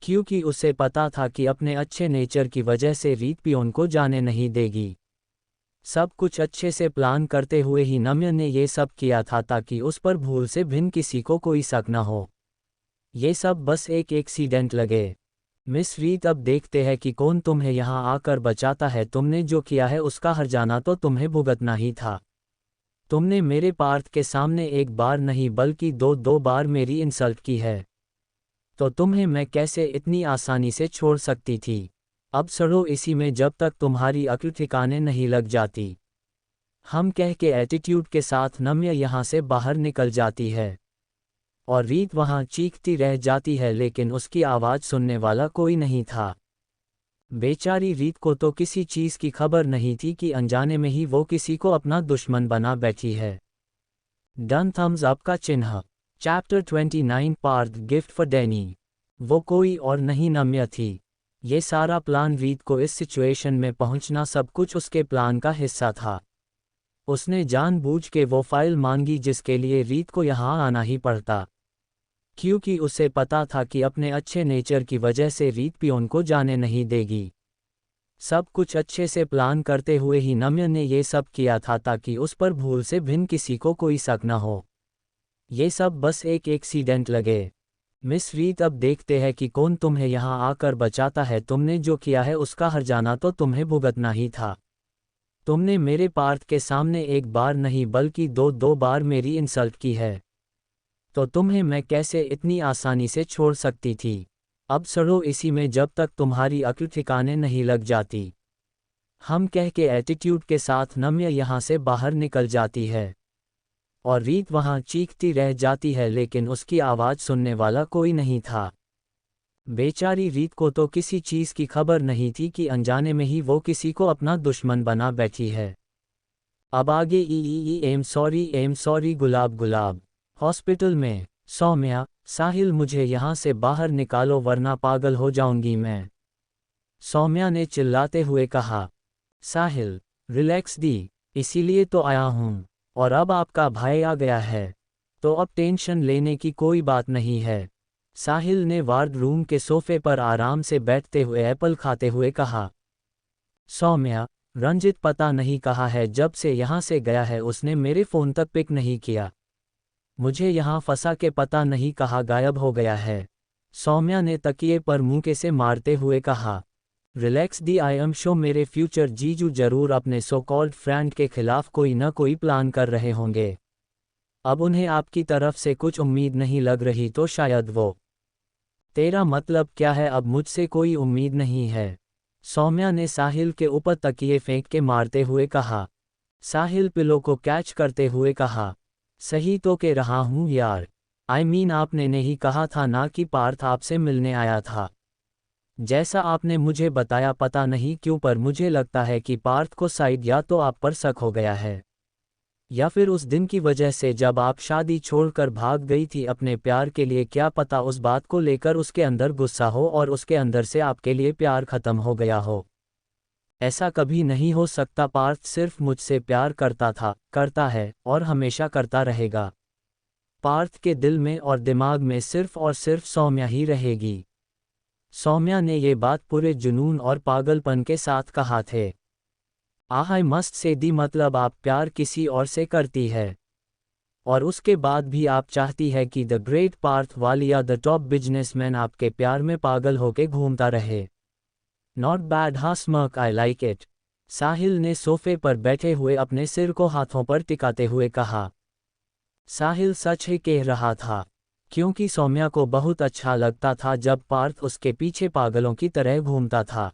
क्योंकि उसे पता था कि अपने अच्छे नेचर की वजह से रीत पियोन को जाने नहीं देगी। सब कुछ अच्छे से प्लान करते हुए ही नम्य ने ये सब किया था ताकि उस पर भूल से भिन्न किसी को कोई शक न हो। ये सब बस एक एक्सीडेंट लगे। मिस रीत, अब देखते हैं कि कौन तुम्हें यहाँ आकर बचाता है। तुमने जो किया है उसका हर्जाना तो तुम्हें भुगतना ही था। तुमने मेरे पार्थ के सामने एक बार नहीं बल्कि दो बार मेरी इंसल्ट की है। तो तुम्हें मैं कैसे इतनी आसानी से छोड़ सकती थी? अब सड़ो इसी में जब तक तुम्हारी अक्ल ठिकाने नहीं लग जाती। हम कह के एटीट्यूड के साथ नम्य यहाँ से बाहर निकल जाती है और रीत वहाँ चीखती रह जाती है, लेकिन उसकी आवाज़ सुनने वाला कोई नहीं था। बेचारी रीत को तो किसी चीज़ की खबर नहीं थी कि अनजाने में ही वो किसी को अपना दुश्मन बना बैठी है। डन थम्स अप का चिन्ह। Chapter 29 Parth gift for Danny. वो कोई और नहीं नम्य थी। ये सारा प्लान, रीत को इस सिचुएशन में पहुंचना, सब कुछ उसके प्लान का हिस्सा था। उसने जानबूझ के वो फाइल मांगी जिसके लिए रीत को यहाँ आना ही पड़ता, क्योंकि उसे पता था कि अपने अच्छे नेचर की वजह से रीत पियोन को जाने नहीं देगी। सब कुछ अच्छे से प्लान करते हुए ही नम्य ने ये सब किया था ताकि उस पर भूल से भिन्न किसी को कोई शक न हो। ये सब बस एक एक्सीडेंट लगे। मिस रीत, अब देखते हैं कि कौन तुम्हें यहाँ आकर बचाता है। तुमने जो किया है उसका हर्जाना तो तुम्हें भुगतना ही था। तुमने मेरे पार्थ के सामने एक बार नहीं बल्कि दो बार मेरी इंसल्ट की है। तो तुम्हें मैं कैसे इतनी आसानी से छोड़ सकती थी? अब सड़ो इसी में जब तक तुम्हारी अक्ल ठिकाने नहीं लग जाती। हम कह के एटीट्यूड के साथ नम्य यहाँ से बाहर निकल जाती है और रीत वहाँ चीखती रह जाती है, लेकिन उसकी आवाज़ सुनने वाला कोई नहीं था। बेचारी रीत को तो किसी चीज़ की खबर नहीं थी कि अनजाने में ही वो किसी को अपना दुश्मन बना बैठी है। अब आगे एम सॉरी गुलाब गुलाब। हॉस्पिटल में सौम्या, साहिल मुझे यहाँ से बाहर निकालो वरना पागल हो जाऊंगी मैं, सौम्या ने चिल्लाते हुए कहा। साहिल, रिलैक्स दी, इसीलिए तो आया हूँ। और अब आपका भाई आ गया है तो अब टेंशन लेने की कोई बात नहीं है, साहिल ने वार्ड रूम के सोफे पर आराम से बैठते हुए एप्पल खाते हुए कहा। सौम्या, रंजित पता नहीं कहा है, जब से यहाँ से गया है उसने मेरे फ़ोन तक पिक नहीं किया। मुझे यहाँ फंसा के पता नहीं कहाँ गायब हो गया है, सौम्या ने तकिए पर मुंह से मारते हुए कहा। Relax the, I am sure मेरे फ्यूचर जीजू जरूर अपने सो कॉल्ड फ्रेंड के खिलाफ कोई न कोई प्लान कर रहे होंगे। अब उन्हें आपकी तरफ से कुछ उम्मीद नहीं लग रही तो शायद वो। तेरा मतलब क्या है? अब मुझसे कोई उम्मीद नहीं है, सौम्या ने साहिल के ऊपर तकिए फेंक के मारते हुए कहा। साहिल पिलो को कैच करते हुए कहा। सही तो कह रहा हूँ यार, आई मीन आपने नहीं कहा था ना कि पार्थ आपसे मिलने आया था? जैसा आपने मुझे बताया, पता नहीं क्यों पर मुझे लगता है कि पार्थ को शायद या तो आप पर शक हो गया है या फिर उस दिन की वजह से जब आप शादी छोड़कर भाग गई थी अपने प्यार के लिए, क्या पता उस बात को लेकर उसके अंदर गुस्सा हो और उसके अंदर से आपके लिए प्यार खत्म हो गया हो। ऐसा कभी नहीं हो सकता, पार्थ सिर्फ मुझसे प्यार करता था, करता है और हमेशा करता रहेगा। पार्थ के दिल में और दिमाग में सिर्फ और सिर्फ सौम्या ही रहेगी। सौम्या ने ये बात पूरे जुनून और पागलपन के साथ कहा थे। आई मस्ट से दी, मतलब आप प्यार किसी और से करती है और उसके बाद भी आप चाहती है कि the great Parth Walia the top businessman आपके प्यार में पागल होके घूमता रहे। नॉट बैड, हाँ smirk, I like it, Sahil ने सोफे पर बैठे हुए अपने सिर को हाथों पर टिकाते हुए कहा। साहिल सच ही कह रहा था, क्योंकि सौम्या को बहुत अच्छा लगता था जब पार्थ उसके पीछे पागलों की तरह घूमता था,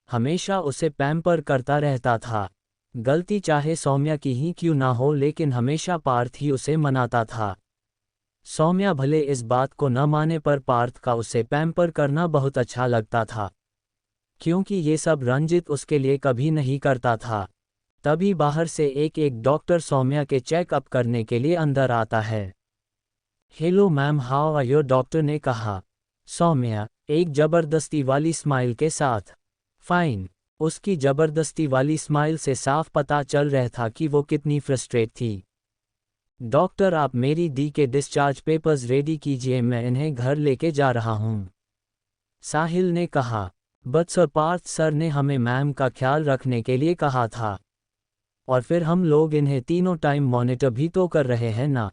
हमेशा उसे पैम्पर करता रहता था। गलती चाहे सौम्या की ही क्यों ना हो, लेकिन हमेशा पार्थ ही उसे मनाता था। सौम्या भले इस बात को न माने पर पार्थ का उसे पैम्पर करना बहुत अच्छा लगता था, क्योंकि ये सब रंजित उसके लिए कभी नहीं करता था। तभी बाहर से एक डॉक्टर सौम्या के चेकअप करने के लिए अंदर आता है। Hello ma'am, how are you, doctor ने कहा। सौम्या, एक जबरदस्ती वाली स्माइल के साथ। फाइन। उसकी जबरदस्ती वाली स्माइल से साफ पता चल रहा था कि वो कितनी फ्रस्ट्रेट थी। डॉक्टर, आप मेरी दी के डिस्चार्ज पेपर्स रेडी कीजिए, मैं इन्हें घर लेके जा रहा हूँ, साहिल ने कहा। बट सर, पार्थ सर ने हमें मैम का ख्याल रखने के लिए कहा था। और फिर हम लोग इन्हें तीनों टाइम मॉनिटर भी तो कर रहे हैं ना,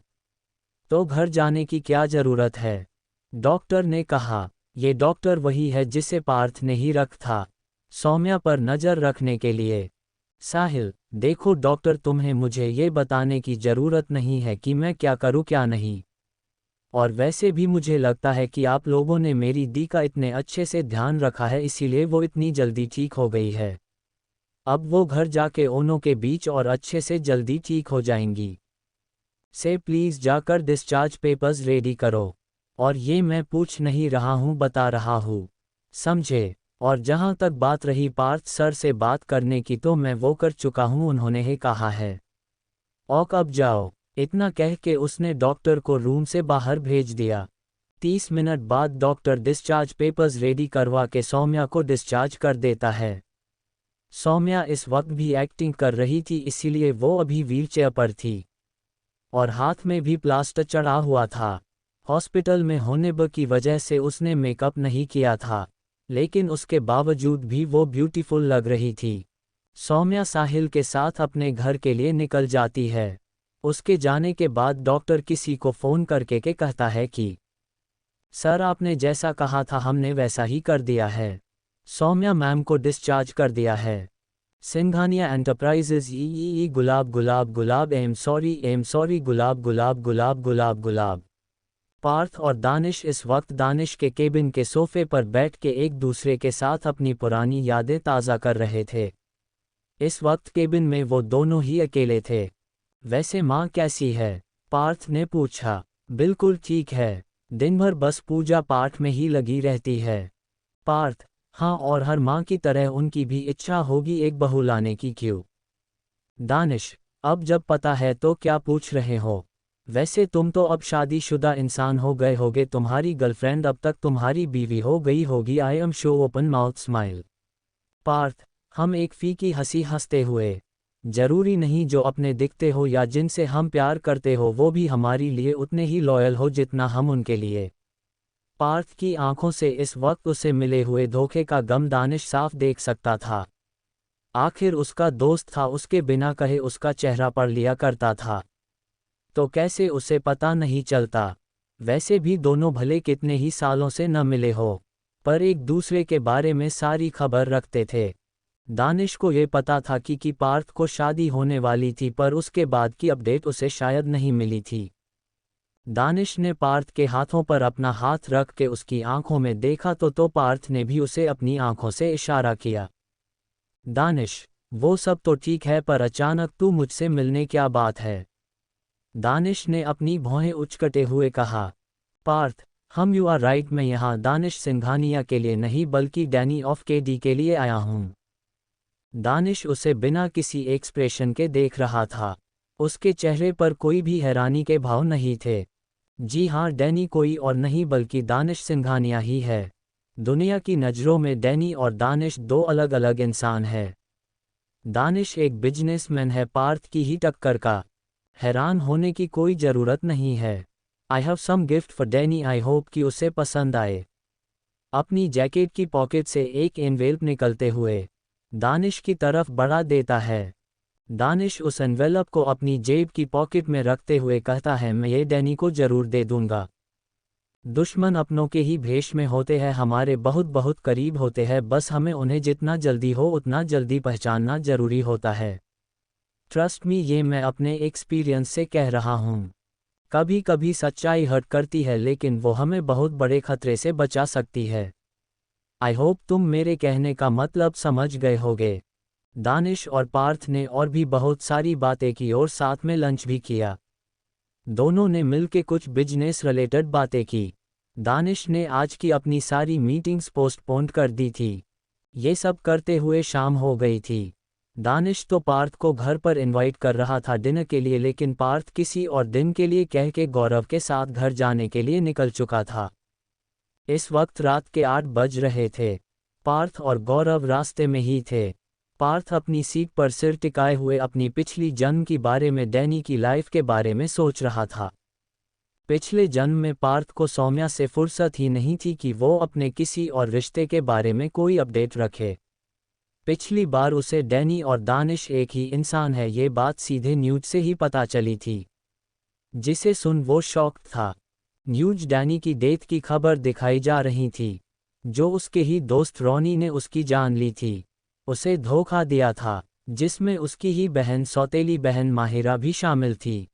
तो घर जाने की क्या ज़रूरत है? डॉक्टर ने कहा। ये डॉक्टर वही है जिसे पार्थ ने ही रख था, सौम्या पर नज़र रखने के लिए। साहिल, देखो डॉक्टर, तुम्हें मुझे ये बताने की ज़रूरत नहीं है कि मैं क्या करूँ क्या नहीं। और वैसे भी मुझे लगता है कि आप लोगों ने मेरी दी का इतने अच्छे से ध्यान रखा है, इसीलिए वो इतनी जल्दी ठीक हो गई है। अब वो घर जाके ओनों के बीच और अच्छे से जल्दी ठीक हो जाएंगी। से प्लीज़ जाकर डिस्चार्ज पेपर्स रेडी करो। और ये मैं पूछ नहीं रहा हूँ, बता रहा हूँ, समझे? और जहाँ तक बात रही पार्थ सर से बात करने की, तो मैं वो कर चुका हूँ, उन्होंने ही कहा है। और अब जाओ। इतना कह के उसने डॉक्टर को रूम से बाहर भेज दिया। 30 मिनट बाद डॉक्टर डिस्चार्ज पेपर्स रेडी करवा के सौम्या को डिस्चार्ज कर देता है। सौम्या इस वक्त भी एक्टिंग कर रही थी, इसीलिए वो अभी व्हीलचेयर पर थी और हाथ में भी प्लास्टर चढ़ा हुआ था। हॉस्पिटल में होने की वजह से उसने मेकअप नहीं किया था, लेकिन उसके बावजूद भी वो ब्यूटीफुल लग रही थी। सौम्या साहिल के साथ अपने घर के लिए निकल जाती है। उसके जाने के बाद डॉक्टर किसी को फ़ोन करके कहता है कि सर, आपने जैसा कहा था हमने वैसा ही कर दिया है, सौम्या मैम को डिस्चार्ज कर दिया है। सिंघानिया एंटरप्राइजेज ई गुलाब गुलाब गुलाब एम सॉरी गुलाब गुलाब गुलाब गुलाब गुलाब। पार्थ और दानिश इस वक्त दानिश के केबिन के सोफे पर बैठ के एक दूसरे के साथ अपनी पुरानी यादें ताज़ा कर रहे थे। इस वक्त केबिन में वो दोनों ही अकेले थे। वैसे माँ कैसी है? पार्थ ने पूछा। बिल्कुल ठीक है, दिन भर बस पूजा पाठ में ही लगी रहती है। पार्थ: हाँ, और हर माँ की तरह उनकी भी इच्छा होगी एक बहू लाने की, क्यों? दानिश: अब जब पता है तो क्या पूछ रहे हो? वैसे तुम तो अब शादीशुदा इंसान हो गए होगे, तुम्हारी गर्लफ्रेंड अब तक तुम्हारी बीवी हो गई होगी। I am show open mouth smile. Parth: हम एक फीकी हंसी हंसते हुए: जरूरी नहीं जो अपने दिखते हो या जिनसे हम प्यार करते हो वो भी हमारे लिए उतने ही लॉयल हो जितना हम उनके लिए। पार्थ की आंखों से इस वक्त उसे मिले हुए धोखे का गम दानिश साफ देख सकता था। आखिर उसका दोस्त था, उसके बिना कहे उसका चेहरा पढ़ लिया करता था, तो कैसे उसे पता नहीं चलता? वैसे भी दोनों भले कितने ही सालों से न मिले हो, पर एक दूसरे के बारे में सारी खबर रखते थे। दानिश को ये पता था कि पार्थ को शादी होने वाली थी, पर उसके बाद की अपडेट उसे शायद नहीं मिली थी। दानिश ने पार्थ के हाथों पर अपना हाथ रख के उसकी आंखों में देखा तो पार्थ ने भी उसे अपनी आंखों से इशारा किया। दानिश: वो सब तो ठीक है, पर अचानक तू मुझसे मिलने क्या बात है? दानिश ने अपनी भौहें उचकटे हुए कहा। पार्थ: हम यू आर राइट, मैं यहाँ दानिश सिंघानिया के लिए नहीं बल्कि डैनी ऑफ केडी के लिए आया हूँ। दानिश उसे बिना किसी एक्सप्रेशन के देख रहा था। उसके चेहरे पर कोई भी हैरानी के भाव नहीं थे। जी हाँ, डैनी कोई और नहीं बल्कि दानिश सिंघानिया ही है। दुनिया की नज़रों में डैनी और दानिश दो अलग अलग इंसान हैं। दानिश एक बिजनेसमैन है, पार्थ की ही टक्कर का। हैरान होने की कोई ज़रूरत नहीं है। I have some gift for Danny, I hope कि उसे पसंद आए। अपनी जैकेट की पॉकेट से एक एनवेल्प निकलते हुए दानिश की तरफ बढ़ा देता है। दानिश उस एनवेलप को अपनी जेब की पॉकेट में रखते हुए कहता है, मैं ये डैनी को जरूर दे दूंगा। दुश्मन अपनों के ही भेष में होते हैं, हमारे बहुत बहुत करीब होते हैं, बस हमें उन्हें जितना जल्दी हो उतना जल्दी पहचानना जरूरी होता है। ट्रस्ट मी, ये मैं अपने एक्सपीरियंस से कह रहा हूँ। कभी कभी सच्चाई हर्ट करती है, लेकिन वो हमें बहुत बड़े खतरे से बचा सकती है। आई होप तुम मेरे कहने का मतलब समझ गए होगे। दानिश और पार्थ ने और भी बहुत सारी बातें की और साथ में लंच भी किया। दोनों ने मिलके कुछ बिजनेस रिलेटेड बातें की। दानिश ने आज की अपनी सारी मीटिंग्स पोस्टपोन कर दी थी। ये सब करते हुए शाम हो गई थी। दानिश तो पार्थ को घर पर इनवाइट कर रहा था डिनर के लिए, लेकिन पार्थ किसी और दिन के लिए कह के गौरव के साथ घर जाने के लिए निकल चुका था। इस वक्त रात के 8 बज रहे थे। पार्थ और गौरव रास्ते में ही थे। पार्थ अपनी सीट पर सिर टिकाए हुए अपनी पिछली जन्म की बारे में, डैनी की लाइफ के बारे में सोच रहा था। पिछले जन्म में पार्थ को सौम्या से फुर्सत ही नहीं थी कि वो अपने किसी और रिश्ते के बारे में कोई अपडेट रखे। पिछली बार उसे डैनी और दानिश एक ही इंसान है ये बात सीधे न्यूज से ही पता चली थी, जिसे सुन वो शॉक्ड था। न्यूज डैनी की डेथ की खबर दिखाई जा रही थी, जो उसके ही दोस्त रॉनी ने उसकी जान ली थी, उसे धोखा दिया था, जिसमें उसकी ही बहन सौतेली बहन माहिरा भी शामिल थी।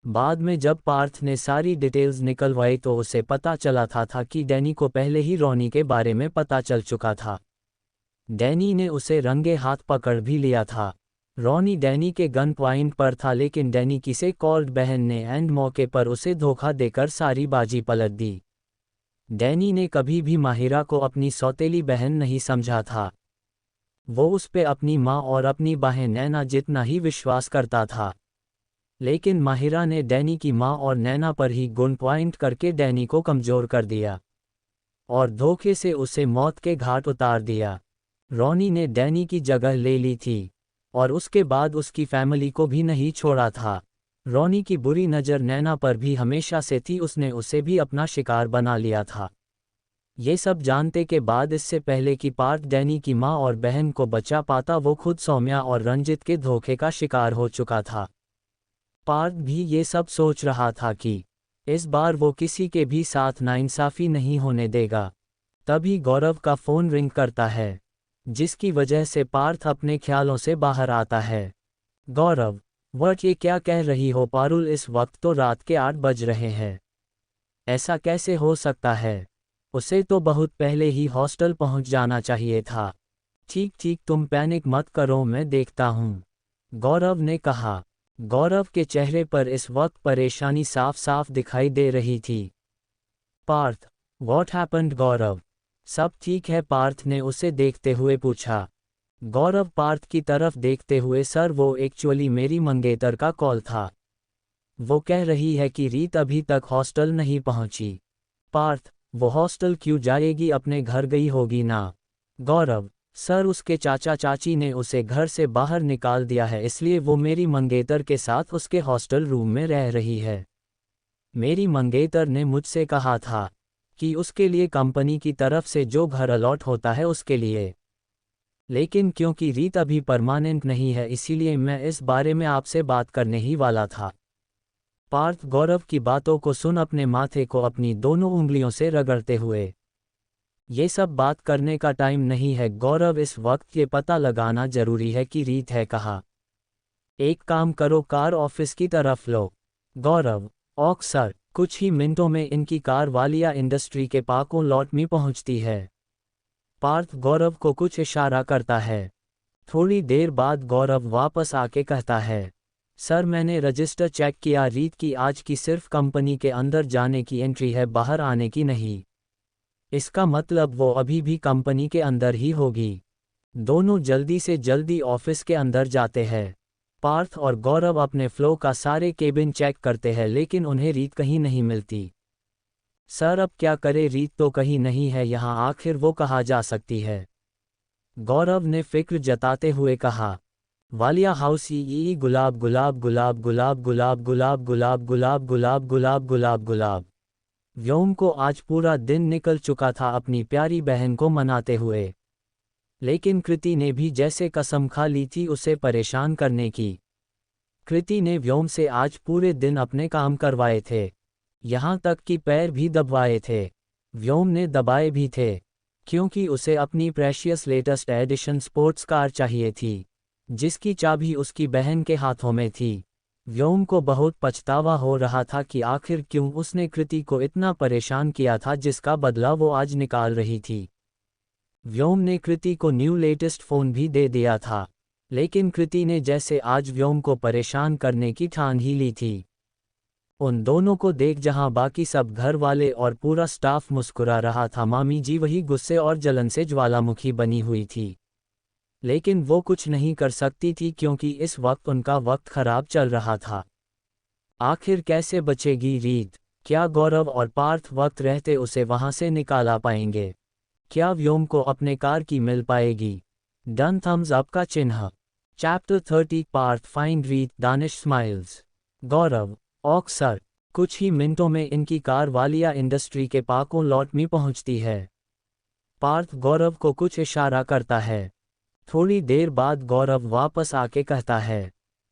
बाद में जब पार्थ ने सारी डिटेल्स निकलवाई तो उसे पता चला था कि डैनी को पहले ही रॉनी के बारे में पता चल चुका था। डैनी ने उसे रंगे हाथ पकड़ भी लिया था। रॉनी डैनी के गन पॉइंट पर था, लेकिन डैनी की से कॉल्ड बहन ने एंड मौके पर उसे धोखा देकर सारी बाजी पलट दी। डैनी ने कभी भी माहिरा को अपनी सौतेली बहन नहीं समझा था। वो उस पे अपनी माँ और अपनी बहन नैना जितना ही विश्वास करता था, लेकिन माहिरा ने डैनी की माँ और नैना पर ही गन पॉइंट करके डैनी को कमज़ोर कर दिया और धोखे से उसे मौत के घाट उतार दिया। रॉनी ने डैनी की जगह ले ली थी और उसके बाद उसकी फैमिली को भी नहीं छोड़ा था। रॉनी की बुरी नज़र नैना पर भी हमेशा से थी, उसने उसे भी अपना शिकार बना लिया था। ये सब जानते के बाद इससे पहले कि पार्थ डैनी की माँ और बहन को बचा पाता, वो खुद सौम्या और रंजित के धोखे का शिकार हो चुका था। पार्थ भी ये सब सोच रहा था कि इस बार वो किसी के भी साथ नाइंसाफ़ी नहीं होने देगा। तभी गौरव का फ़ोन रिंग करता है, जिसकी वजह से पार्थ अपने ख्यालों से बाहर आता है। गौरव, वट ये क्या कह रही हो पारुल, इस वक्त तो रात के 8 बज रहे हैं। ऐसा कैसे हो सकता है? उसे तो बहुत पहले ही हॉस्टल पहुंच जाना चाहिए था। ठीक ठीक, तुम पैनिक मत करो, मैं देखता हूँ, गौरव ने कहा। गौरव के चेहरे पर इस वक्त परेशानी साफ साफ दिखाई दे रही थी। पार्थ, व्हाट हैपेंड गौरव? सब ठीक है, पार्थ ने उसे देखते हुए पूछा। गौरव पार्थ की तरफ देखते हुए, सर वो एक्चुअली मेरी मंगेतर का कॉल था। वो कह रही है कि रीत अभी तक हॉस्टल नहीं पहुंची। पार्थ, वो हॉस्टल क्यों जाएगी, अपने घर गई होगी ना। गौरव, सर उसके चाचा चाची ने उसे घर से बाहर निकाल दिया है, इसलिए वो मेरी मंगेतर के साथ उसके हॉस्टल रूम में रह रही है। मेरी मंगेतर ने मुझसे कहा था कि उसके लिए कंपनी की तरफ से जो घर अलॉट होता है उसके लिए, लेकिन क्योंकि रीत अभी परमानेंट नहीं है इसीलिए मैं इस बारे में आपसे बात करने ही वाला था। पार्थ गौरव की बातों को सुन अपने माथे को अपनी दोनों उंगलियों से रगड़ते हुए, ये सब बात करने का टाइम नहीं है गौरव, इस वक्त ये पता लगाना जरूरी है कि रीत है कहाँ। एक काम करो, कार ऑफिस की तरफ लो। गौरव, ओक सर। कुछ ही मिनटों में इनकी कार वालिया इंडस्ट्री के पार्किंग लॉट में पहुंचती है। पार्थ गौरव को कुछ इशारा करता है। थोड़ी देर बाद गौरव वापस आके कहता है, सर मैंने रजिस्टर चेक किया, रीत की आज की सिर्फ कंपनी के अंदर जाने की एंट्री है, बाहर आने की नहीं। इसका मतलब वो अभी भी कंपनी के अंदर ही होगी। दोनों जल्दी से जल्दी ऑफिस के अंदर जाते हैं। पार्थ और गौरव अपने फ्लो का सारे केबिन चेक करते हैं, लेकिन उन्हें रीत कहीं नहीं मिलती। सर अब क्या करे, रीत तो कहीं नहीं है यहाँ, आखिर वो कहाँ जा सकती है? गौरव ने फिक्र जताते हुए कहा। वालिया हाउस ई गुलाब गुलाब गुलाब गुलाब गुलाब गुलाब गुलाब गुलाब गुलाब गुलाब गुलाब गुलाब। व्योम को आज पूरा दिन निकल चुका था अपनी प्यारी बहन को मनाते हुए, लेकिन कृति ने भी जैसे कसम खा ली थी उसे परेशान करने की। कृति ने व्योम से आज पूरे दिन अपने काम करवाए थे, यहाँ तक कि पैर भी दबवाए थे। व्योम ने दबाए भी थे, क्योंकि उसे अपनी precious latest edition sports car चाहिए थी, जिसकी चाबी उसकी बहन के हाथों में थी। व्योम को बहुत पछतावा हो रहा था कि आखिर क्यों उसने कृति को इतना परेशान किया था, जिसका बदला वो आज निकाल रही थी। व्योम ने कृति को न्यू लेटेस्ट फ़ोन भी दे दिया था, लेकिन कृति ने जैसे आज व्योम को परेशान करने की ठान ही ली थी। उन दोनों को देख जहां बाकी सब घर वाले और पूरा स्टाफ मुस्कुरा रहा था, मामी जी वही गुस्से और जलन से ज्वालामुखी बनी हुई थी। लेकिन वो कुछ नहीं कर सकती थी, क्योंकि इस वक्त उनका वक्त खराब चल रहा था। आखिर कैसे बचेगी रीत? क्या गौरव और पार्थ वक्त रहते उसे वहां से निकाला पाएंगे? क्या व्योम को अपने कार की मिल पाएगी? डन थम्स अप का चिन्ह। चैप्टर 30 पार्थ फाइंड रीत, दानिश स्माइल्स। गौरव, ओक सर। कुछ ही मिनटों में इनकी कार वालिया इंडस्ट्री के पार्किंग लॉट में पहुंचती है। पार्थ गौरव को कुछ इशारा करता है। थोड़ी देर बाद गौरव वापस आके कहता है,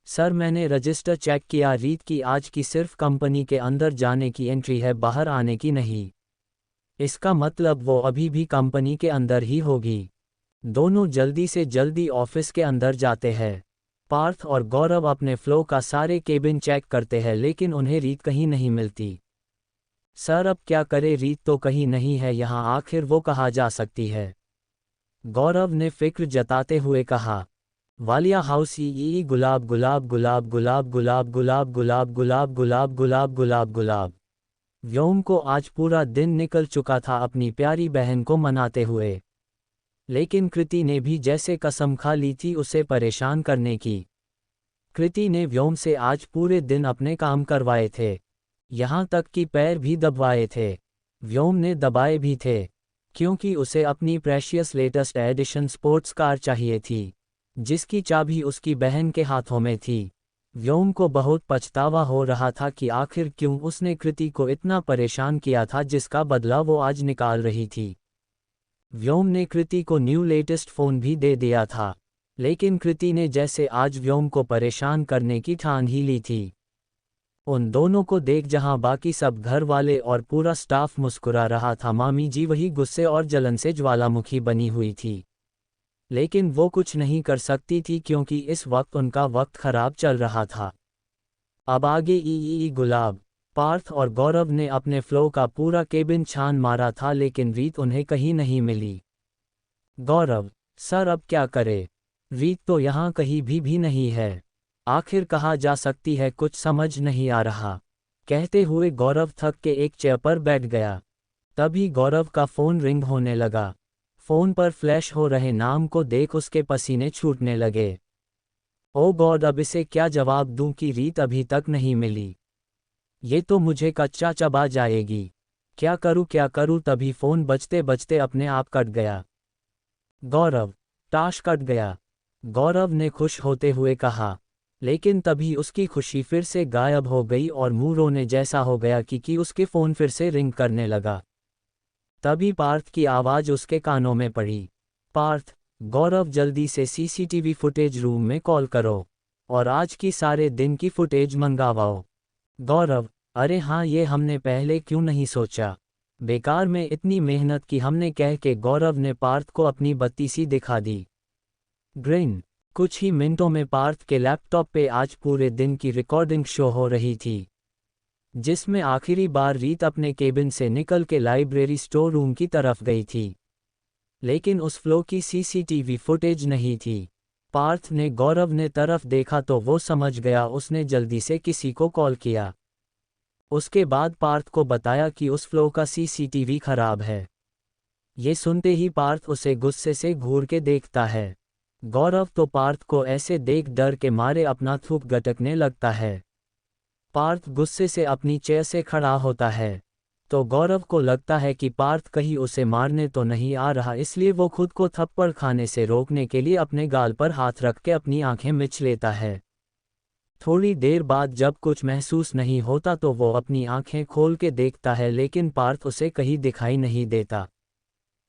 सर मैंने रजिस्टर चेक किया, रीत की आज की सिर्फ कंपनी के अंदर जाने की एंट्री है, बाहर आने की नहीं। इसका मतलब वो अभी भी कंपनी के अंदर ही होगी। दोनों जल्दी से जल्दी ऑफिस के अंदर जाते हैं। पार्थ और गौरव अपने फ्लो का सारे केबिन चेक करते हैं लेकिन उन्हें रीत कहीं नहीं मिलती। सर अब क्या करे, रीत तो कहीं नहीं है यहाँ, आखिर वो कहाँ जा सकती है? गौरव ने फिक्र जताते हुए कहा, वालिया हाउस ई गुलाब गुलाब गुलाब गुलाब गुलाब गुलाब गुलाब गुलाब गुलाब गुलाब गुलाब गुलाब। व्योम को आज पूरा दिन निकल चुका था अपनी प्यारी बहन को मनाते हुए, लेकिन कृति ने भी जैसे कसम खा ली थी उसे परेशान करने की। कृति ने व्योम से आज पूरे दिन अपने काम करवाए थे, यहाँ तक कि पैर भी दबवाए थे। व्योम ने दबाए भी थे, क्योंकि उसे अपनी precious latest edition sports car चाहिए थी, जिसकी चाबी उसकी बहन के हाथों में थी। व्योम को बहुत पछतावा हो रहा था कि आखिर क्यों उसने कृति को इतना परेशान किया था, जिसका बदला वो आज निकाल रही थी। व्योम ने कृति को न्यू लेटेस्ट फ़ोन भी दे दिया था, लेकिन कृति ने जैसे आज व्योम को परेशान करने की ठान ही ली थी। उन दोनों को देख जहां बाकी सब घर वाले और पूरा स्टाफ मुस्कुरा रहा था, मामी जी वही गुस्से और जलन से ज्वालामुखी बनी हुई थी। लेकिन वो कुछ नहीं कर सकती थी क्योंकि इस वक्त उनका वक्त खराब चल रहा था। अब आगे ई गुलाब। पार्थ और गौरव ने अपने फ्लो का पूरा केबिन छान मारा था लेकिन रीत उन्हें कहीं नहीं मिली। गौरव, सर अब क्या करे, रीत तो यहाँ कहीं भी नहीं है, आखिर कहाँ जा सकती है, कुछ समझ नहीं आ रहा। कहते हुए गौरव थक के एक चेयर पर बैठ गया। तभी गौरव का फ़ोन रिंग होने लगा। फ़ोन पर फ्लैश हो रहे नाम को देख उसके पसीने छूटने लगे। ओ गॉड, अब इसे क्या जवाब दूं कि रीत अभी तक नहीं मिली। ये तो मुझे कच्चा चबा जाएगी। क्या करूं? तभी फ़ोन बजते बजते अपने आप कट गया। गौरव, टाश कट गया, गौरव ने खुश होते हुए कहा। लेकिन तभी उसकी खुशी फिर से गायब हो गई और मुंह रोने जैसा हो गया कि उसके फ़ोन फिर से रिंग करने लगा। तभी पार्थ की आवाज़ उसके कानों में पड़ी। पार्थ, गौरव जल्दी से सीसीटीवी फुटेज रूम में कॉल करो और आज की सारे दिन की फुटेज मंगावाओ। गौरव, अरे हाँ, ये हमने पहले क्यों नहीं सोचा, बेकार में इतनी मेहनत की हमने, कह के गौरव ने पार्थ को अपनी बत्तीसी दिखा दी। ग्रिन। कुछ ही मिनटों में पार्थ के लैपटॉप पे आज पूरे दिन की रिकॉर्डिंग शो हो रही थी, जिसमें आखिरी बार रीत अपने केबिन से निकल के लाइब्रेरी स्टोर रूम की तरफ गई थी, लेकिन उस फ्लो की सीसीटीवी फुटेज नहीं थी। पार्थ ने गौरव ने तरफ देखा तो वो समझ गया, उसने जल्दी से किसी को कॉल किया। उसके बाद पार्थ को बताया कि उस फ्लो का सीसीटीवी खराब है। ये सुनते ही पार्थ उसे गुस्से से घूर के देखता है। गौरव तो पार्थ को ऐसे देख डर के मारे अपना थूक गटकने लगता है। पार्थ गुस्से से अपनी चेयर से खड़ा होता है, तो गौरव को लगता है कि पार्थ कहीं उसे मारने तो नहीं आ रहा, इसलिए वो खुद को थप्पड़ खाने से रोकने के लिए अपने गाल पर हाथ रख के अपनी आंखें मिच लेता है। थोड़ी देर बाद जब कुछ महसूस नहीं होता तो वो अपनी आंखें खोल के देखता है, लेकिन पार्थ उसे कहीं दिखाई नहीं देता।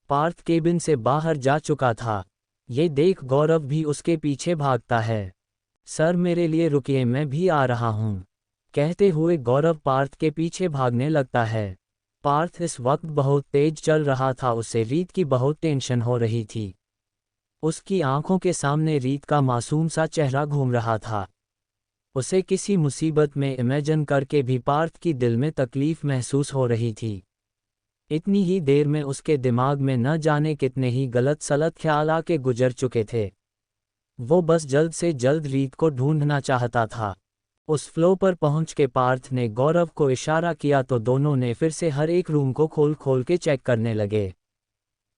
पार्थ केबिन से बाहर जा चुका था। ये देख गौरव भी उसके पीछे भागता है। सर मेरे लिए रुकिए, मैं भी आ रहा हूँ, कहते हुए गौरव पार्थ के पीछे भागने लगता है। पार्थ इस वक्त बहुत तेज चल रहा था, उसे रीत की बहुत टेंशन हो रही थी। उसकी आंखों के सामने रीत का मासूम सा चेहरा घूम रहा था। उसे किसी मुसीबत में इमेजिन करके भी पार्थ की दिल में तकलीफ महसूस हो रही थी। इतनी ही देर में उसके दिमाग में न जाने कितने ही गलत सलत ख्याल आके गुजर चुके थे। वो बस जल्द से जल्द रीत को ढूंढना चाहता था। उस फ्लो पर पहुंच के पार्थ ने गौरव को इशारा किया तो दोनों ने फिर से हर एक रूम को खोल खोल के चेक करने लगे।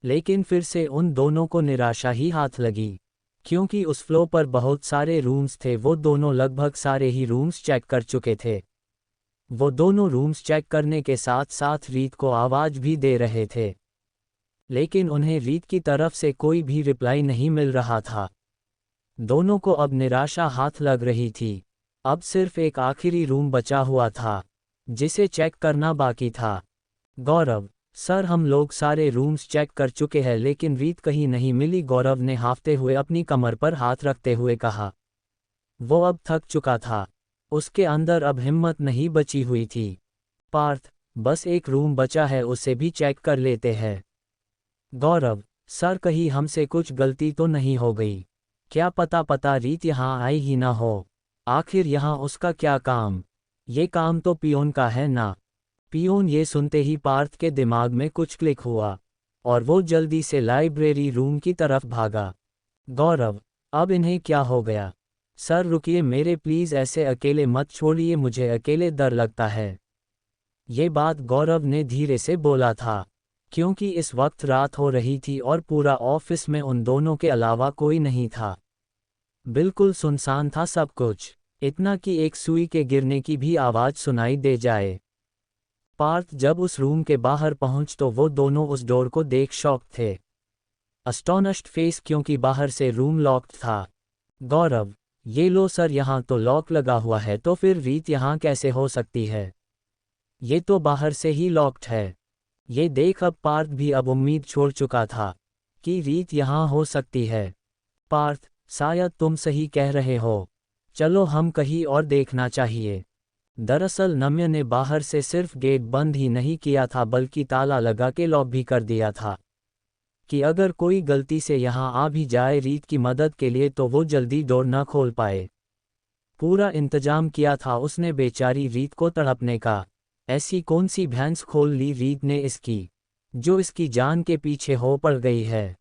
लेकिन फिर से उन दोनों को निराशा ही हाथ लगी, क्योंकि उस फ्लो पर बहुत सारे रूम्स थे। वो दोनों लगभग सारे ही रूम्स चेक कर चुके थे। वो दोनों रूम्स चेक करने के साथ साथ रीत को आवाज़ भी दे रहे थे, लेकिन उन्हें रीत की तरफ से कोई भी रिप्लाई नहीं मिल रहा था। दोनों को अब निराशा हाथ लग रही थी। अब सिर्फ एक आखिरी रूम बचा हुआ था, जिसे चेक करना बाकी था। गौरव, सर हम लोग सारे रूम्स चेक कर चुके हैं लेकिन रीत कहीं नहीं मिली, गौरव ने हांफते हुए अपनी कमर पर हाथ रखते हुए कहा। वो अब थक चुका था। उसके अंदर अब हिम्मत नहीं बची हुई थी। पार्थ, बस एक रूम बचा है, उसे भी चेक कर लेते हैं। गौरव, सर कहीं हमसे कुछ गलती तो नहीं हो गई? क्या पता रीत यहाँ आई ही ना हो। आखिर यहाँ उसका क्या काम? ये काम तो पियोन का है ना। पियोन। ये सुनते ही पार्थ के दिमाग में कुछ क्लिक हुआ और वो जल्दी से लाइब्रेरी रूम की तरफ भागा। गौरव, अब इन्हें क्या हो गया? सर रुकिए मेरे, प्लीज़ ऐसे अकेले मत छोड़िए, मुझे अकेले डर लगता है। ये बात गौरव ने धीरे से बोला था क्योंकि इस वक्त रात हो रही थी और पूरा ऑफिस में उन दोनों के अलावा कोई नहीं था। बिल्कुल सुनसान था सब कुछ, इतना कि एक सुई के गिरने की भी आवाज़ सुनाई दे जाए। पार्थ जब उस रूम के बाहर पहुंच तो वो दोनों उस डोर को देख शॉक थे। अस्टोनिश्ड फेस, क्योंकि बाहर से रूम लॉक्ड था। गौरव, ये लो सर, यहाँ तो लॉक लगा हुआ है, तो फिर रीत यहाँ कैसे हो सकती है? ये तो बाहर से ही लॉक्ड है। ये देख अब पार्थ भी अब उम्मीद छोड़ चुका था कि रीत यहाँ हो सकती है। पार्थ, शायद तुम सही कह रहे हो, चलो हम कहीं और देखना चाहिए। दरअसल नम्य ने बाहर से सिर्फ गेट बंद ही नहीं किया था बल्कि ताला लगा के लॉक भी कर दिया था कि अगर कोई गलती से यहाँ आ भी जाए रीत की मदद के लिए तो वो जल्दी डोर न खोल पाए। पूरा इंतजाम किया था उसने बेचारी रीत को तड़पने का। ऐसी कौन सी भैंस खोल ली रीत ने इसकी, जो इसकी जान के पीछे हो पड़ गई है?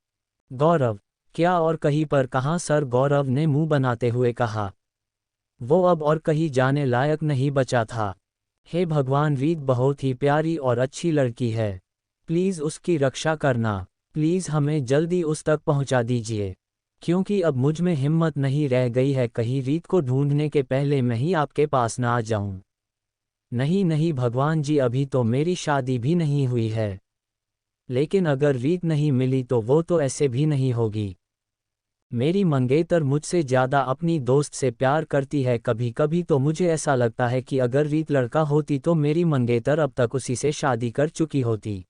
गौरव, क्या और कहीं पर कहाँ सर? गौरव ने मुंह बनाते हुए कहा। वो अब और कहीं जाने लायक नहीं बचा था। हे भगवान, रीत बहुत ही प्यारी और अच्छी लड़की है, प्लीज़ उसकी रक्षा करना, प्लीज़ हमें जल्दी उस तक पहुंचा दीजिए, क्योंकि अब मुझ में हिम्मत नहीं रह गई है, कहीं रीत को ढूंढने के पहले मैं ही आपके पास ना आ जाऊं। नहीं नहीं भगवान जी, अभी तो मेरी शादी भी नहीं हुई है, लेकिन अगर रीत नहीं मिली तो वो तो ऐसे भी नहीं होगी। मेरी मंगेतर मुझसे ज़्यादा अपनी दोस्त से प्यार करती है, कभी कभी तो मुझे ऐसा लगता है कि अगर रीत लड़का होती तो मेरी मंगेतर अब तक उसी से शादी कर चुकी होती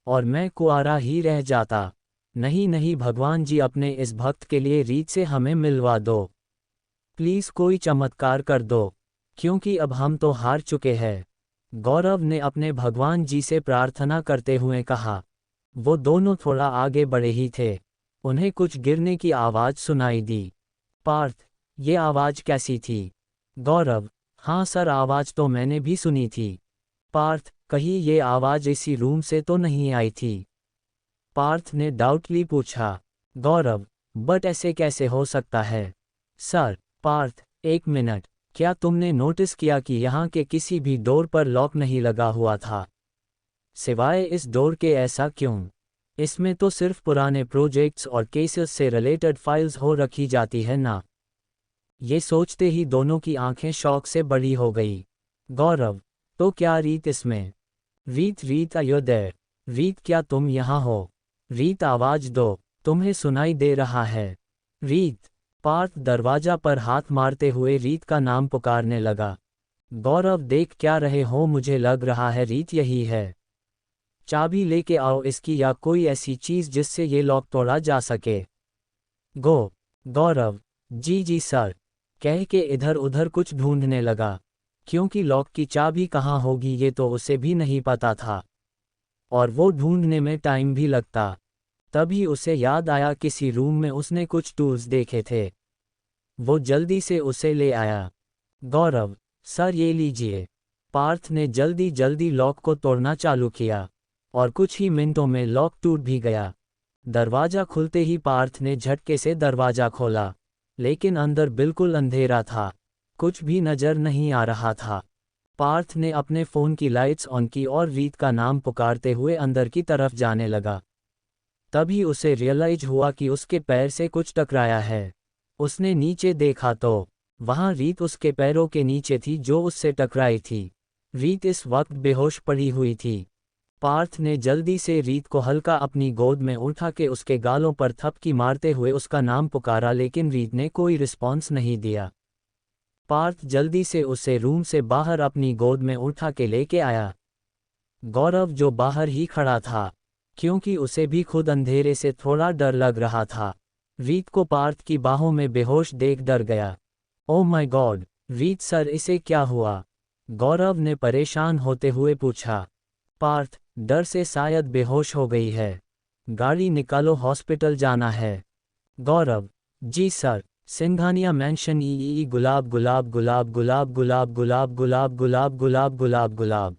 और मैं कुआरा ही रह जाता। नहीं नहीं भगवान जी, अपने इस भक्त के लिए रीत से हमें मिलवा दो, प्लीज़ कोई चमत्कार कर दो, क्योंकि अब हम तो हार चुके हैं। गौरव ने अपने भगवान जी से प्रार्थना करते हुए कहा। वो दोनों थोड़ा आगे बढ़े ही थे, उन्हें कुछ गिरने की आवाज़ सुनाई दी। पार्थ, ये आवाज़ कैसी थी? गौरव, हाँ सर, आवाज़ तो मैंने भी सुनी थी। पार्थ, कहीं ये आवाज़ इसी रूम से तो नहीं आई थी? पार्थ ने डाउटली पूछा। गौरव, बट ऐसे कैसे हो सकता है? सर। पार्थ, एक मिनट, क्या तुमने नोटिस किया कि यहाँ के किसी भी डोर पर लॉक नहीं लगा हुआ था, सिवाय इस डोर के? ऐसा क्यों? इसमें तो सिर्फ पुराने प्रोजेक्ट्स और केसेस से रिलेटेड फाइल्स हो रखी जाती है ना। ये सोचते ही दोनों की आंखें शौक से बड़ी हो गई। गौरव, तो क्या रीत इसमें? रीत, रीत आर यू देयर? रीत, क्या तुम यहाँ हो? रीत, आवाज दो, तुम्हें सुनाई दे रहा है? रीत। पार्थ दरवाजा पर हाथ मारते हुए रीत का नाम पुकारने लगा। गौरव, देख क्या रहे हो? मुझे लग रहा है रीत यही है। चाबी लेके आओ इसकी, या कोई ऐसी चीज़ जिससे ये लॉक तोड़ा जा सके। गो। गौरव, जी जी सर, कह के इधर उधर कुछ ढूंढने लगा, क्योंकि लॉक की चाबी कहाँ होगी ये तो उसे भी नहीं पता था, और वो ढूंढने में टाइम भी लगता। तभी उसे याद आया किसी रूम में उसने कुछ टूल्स देखे थे, वो जल्दी से उसे ले आया। गौरव, सर ये लीजिए। पार्थ ने जल्दी जल्दी लॉक को तोड़ना चालू किया और कुछ ही मिनटों में लॉक टूट भी गया। दरवाज़ा खुलते ही पार्थ ने झटके से दरवाज़ा खोला, लेकिन अंदर बिल्कुल अंधेरा था, कुछ भी नज़र नहीं आ रहा था। पार्थ ने अपने फ़ोन की लाइट्स ऑन की और रीत का नाम पुकारते हुए अंदर की तरफ जाने लगा। तभी उसे रियलाइज हुआ कि उसके पैर से कुछ टकराया है। उसने नीचे देखा तो वहाँ रीत उसके पैरों के नीचे थी जो उससे टकराई थी। रीत इस वक्त बेहोश पड़ी हुई थी। पार्थ ने जल्दी से रीत को हल्का अपनी गोद में उठा के उसके गालों पर थपकी मारते हुए उसका नाम पुकारा, लेकिन रीत ने कोई रिस्पॉन्स नहीं दिया। पार्थ जल्दी से उसे रूम से बाहर अपनी गोद में उठा के लेके आया। गौरव जो बाहर ही खड़ा था, क्योंकि उसे भी खुद अंधेरे से थोड़ा डर लग रहा था, रीत को पार्थ की बाहों में बेहोश देख डर गया। ओह माय गॉड, रीत सर इसे क्या हुआ? गौरव ने परेशान होते हुए पूछा। पार्थ, डर से शायद बेहोश हो गई है। गाड़ी निकालो, हॉस्पिटल जाना है। गौरव, जी सर। सिंघानिया मैंशन ई गुलाब गुलाब गुलाब गुलाब गुलाब गुलाब गुलाब गुलाब गुलाब गुलाब गुलाब।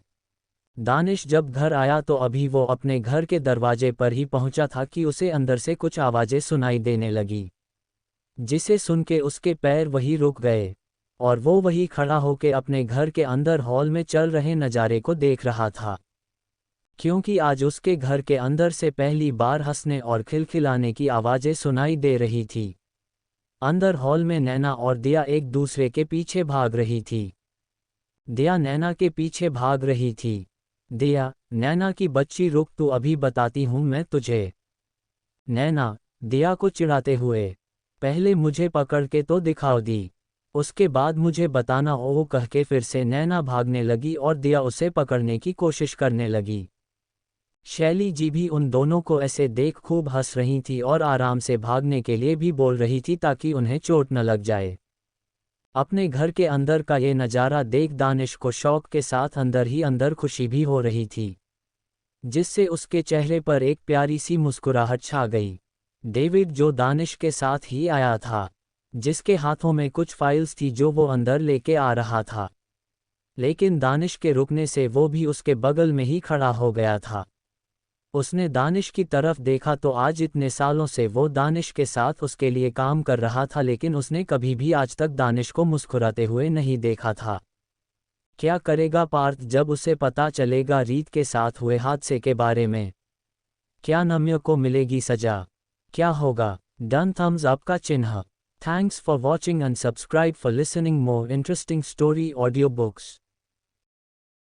दानिश जब घर आया तो अभी वो अपने घर के दरवाजे पर ही पहुंचा था कि उसे अंदर से कुछ आवाज़ें सुनाई देने लगी, जिसे सुन के उसके पैर वहीं रुक गए और वो वहीं खड़ा होकर अपने घर के अंदर हॉल में चल रहे नज़ारे को देख रहा था, क्योंकि आज उसके घर के अंदर से पहली बार हंसने और खिलखिलाने की आवाज़ें सुनाई दे रही थी। अंदर हॉल में नैना और दिया एक दूसरे के पीछे भाग रही थी। दिया नैना के पीछे भाग रही थी। दिया, नैना की बच्ची रुक, तू अभी बताती हूँ मैं तुझे। नैना, दिया को चिढ़ाते हुए, पहले मुझे पकड़ के तो दिखाओ दी, उसके बाद मुझे बताना। ओ कह के फिर से नैना भागने लगी और दिया उसे पकड़ने की कोशिश करने लगी। शैली जी भी उन दोनों को ऐसे देख खूब हंस रही थी और आराम से भागने के लिए भी बोल रही थी ताकि उन्हें चोट न लग जाए। अपने घर के अंदर का ये नज़ारा देख दानिश को शौक के साथ अंदर ही अंदर खुशी भी हो रही थी, जिससे उसके चेहरे पर एक प्यारी सी मुस्कुराहट छा गई। डेविड जो दानिश के साथ ही आया था, जिसके हाथों में कुछ फाइल्स थी जो वो अंदर लेके आ रहा था, लेकिन दानिश के रुकने से वो भी उसके बगल में ही खड़ा हो गया था। उसने दानिश की तरफ देखा तो आज इतने सालों से वो दानिश के साथ उसके लिए काम कर रहा था, लेकिन उसने कभी भी आज तक दानिश को मुस्कुराते हुए नहीं देखा था। क्या करेगा पार्थ जब उसे पता चलेगा रीत के साथ हुए हादसे के बारे में? क्या नम्य को मिलेगी सजा? क्या होगा? डन थम्स अप का चिन्ह। Thanks for watching and subscribe for listening more interesting story audio books.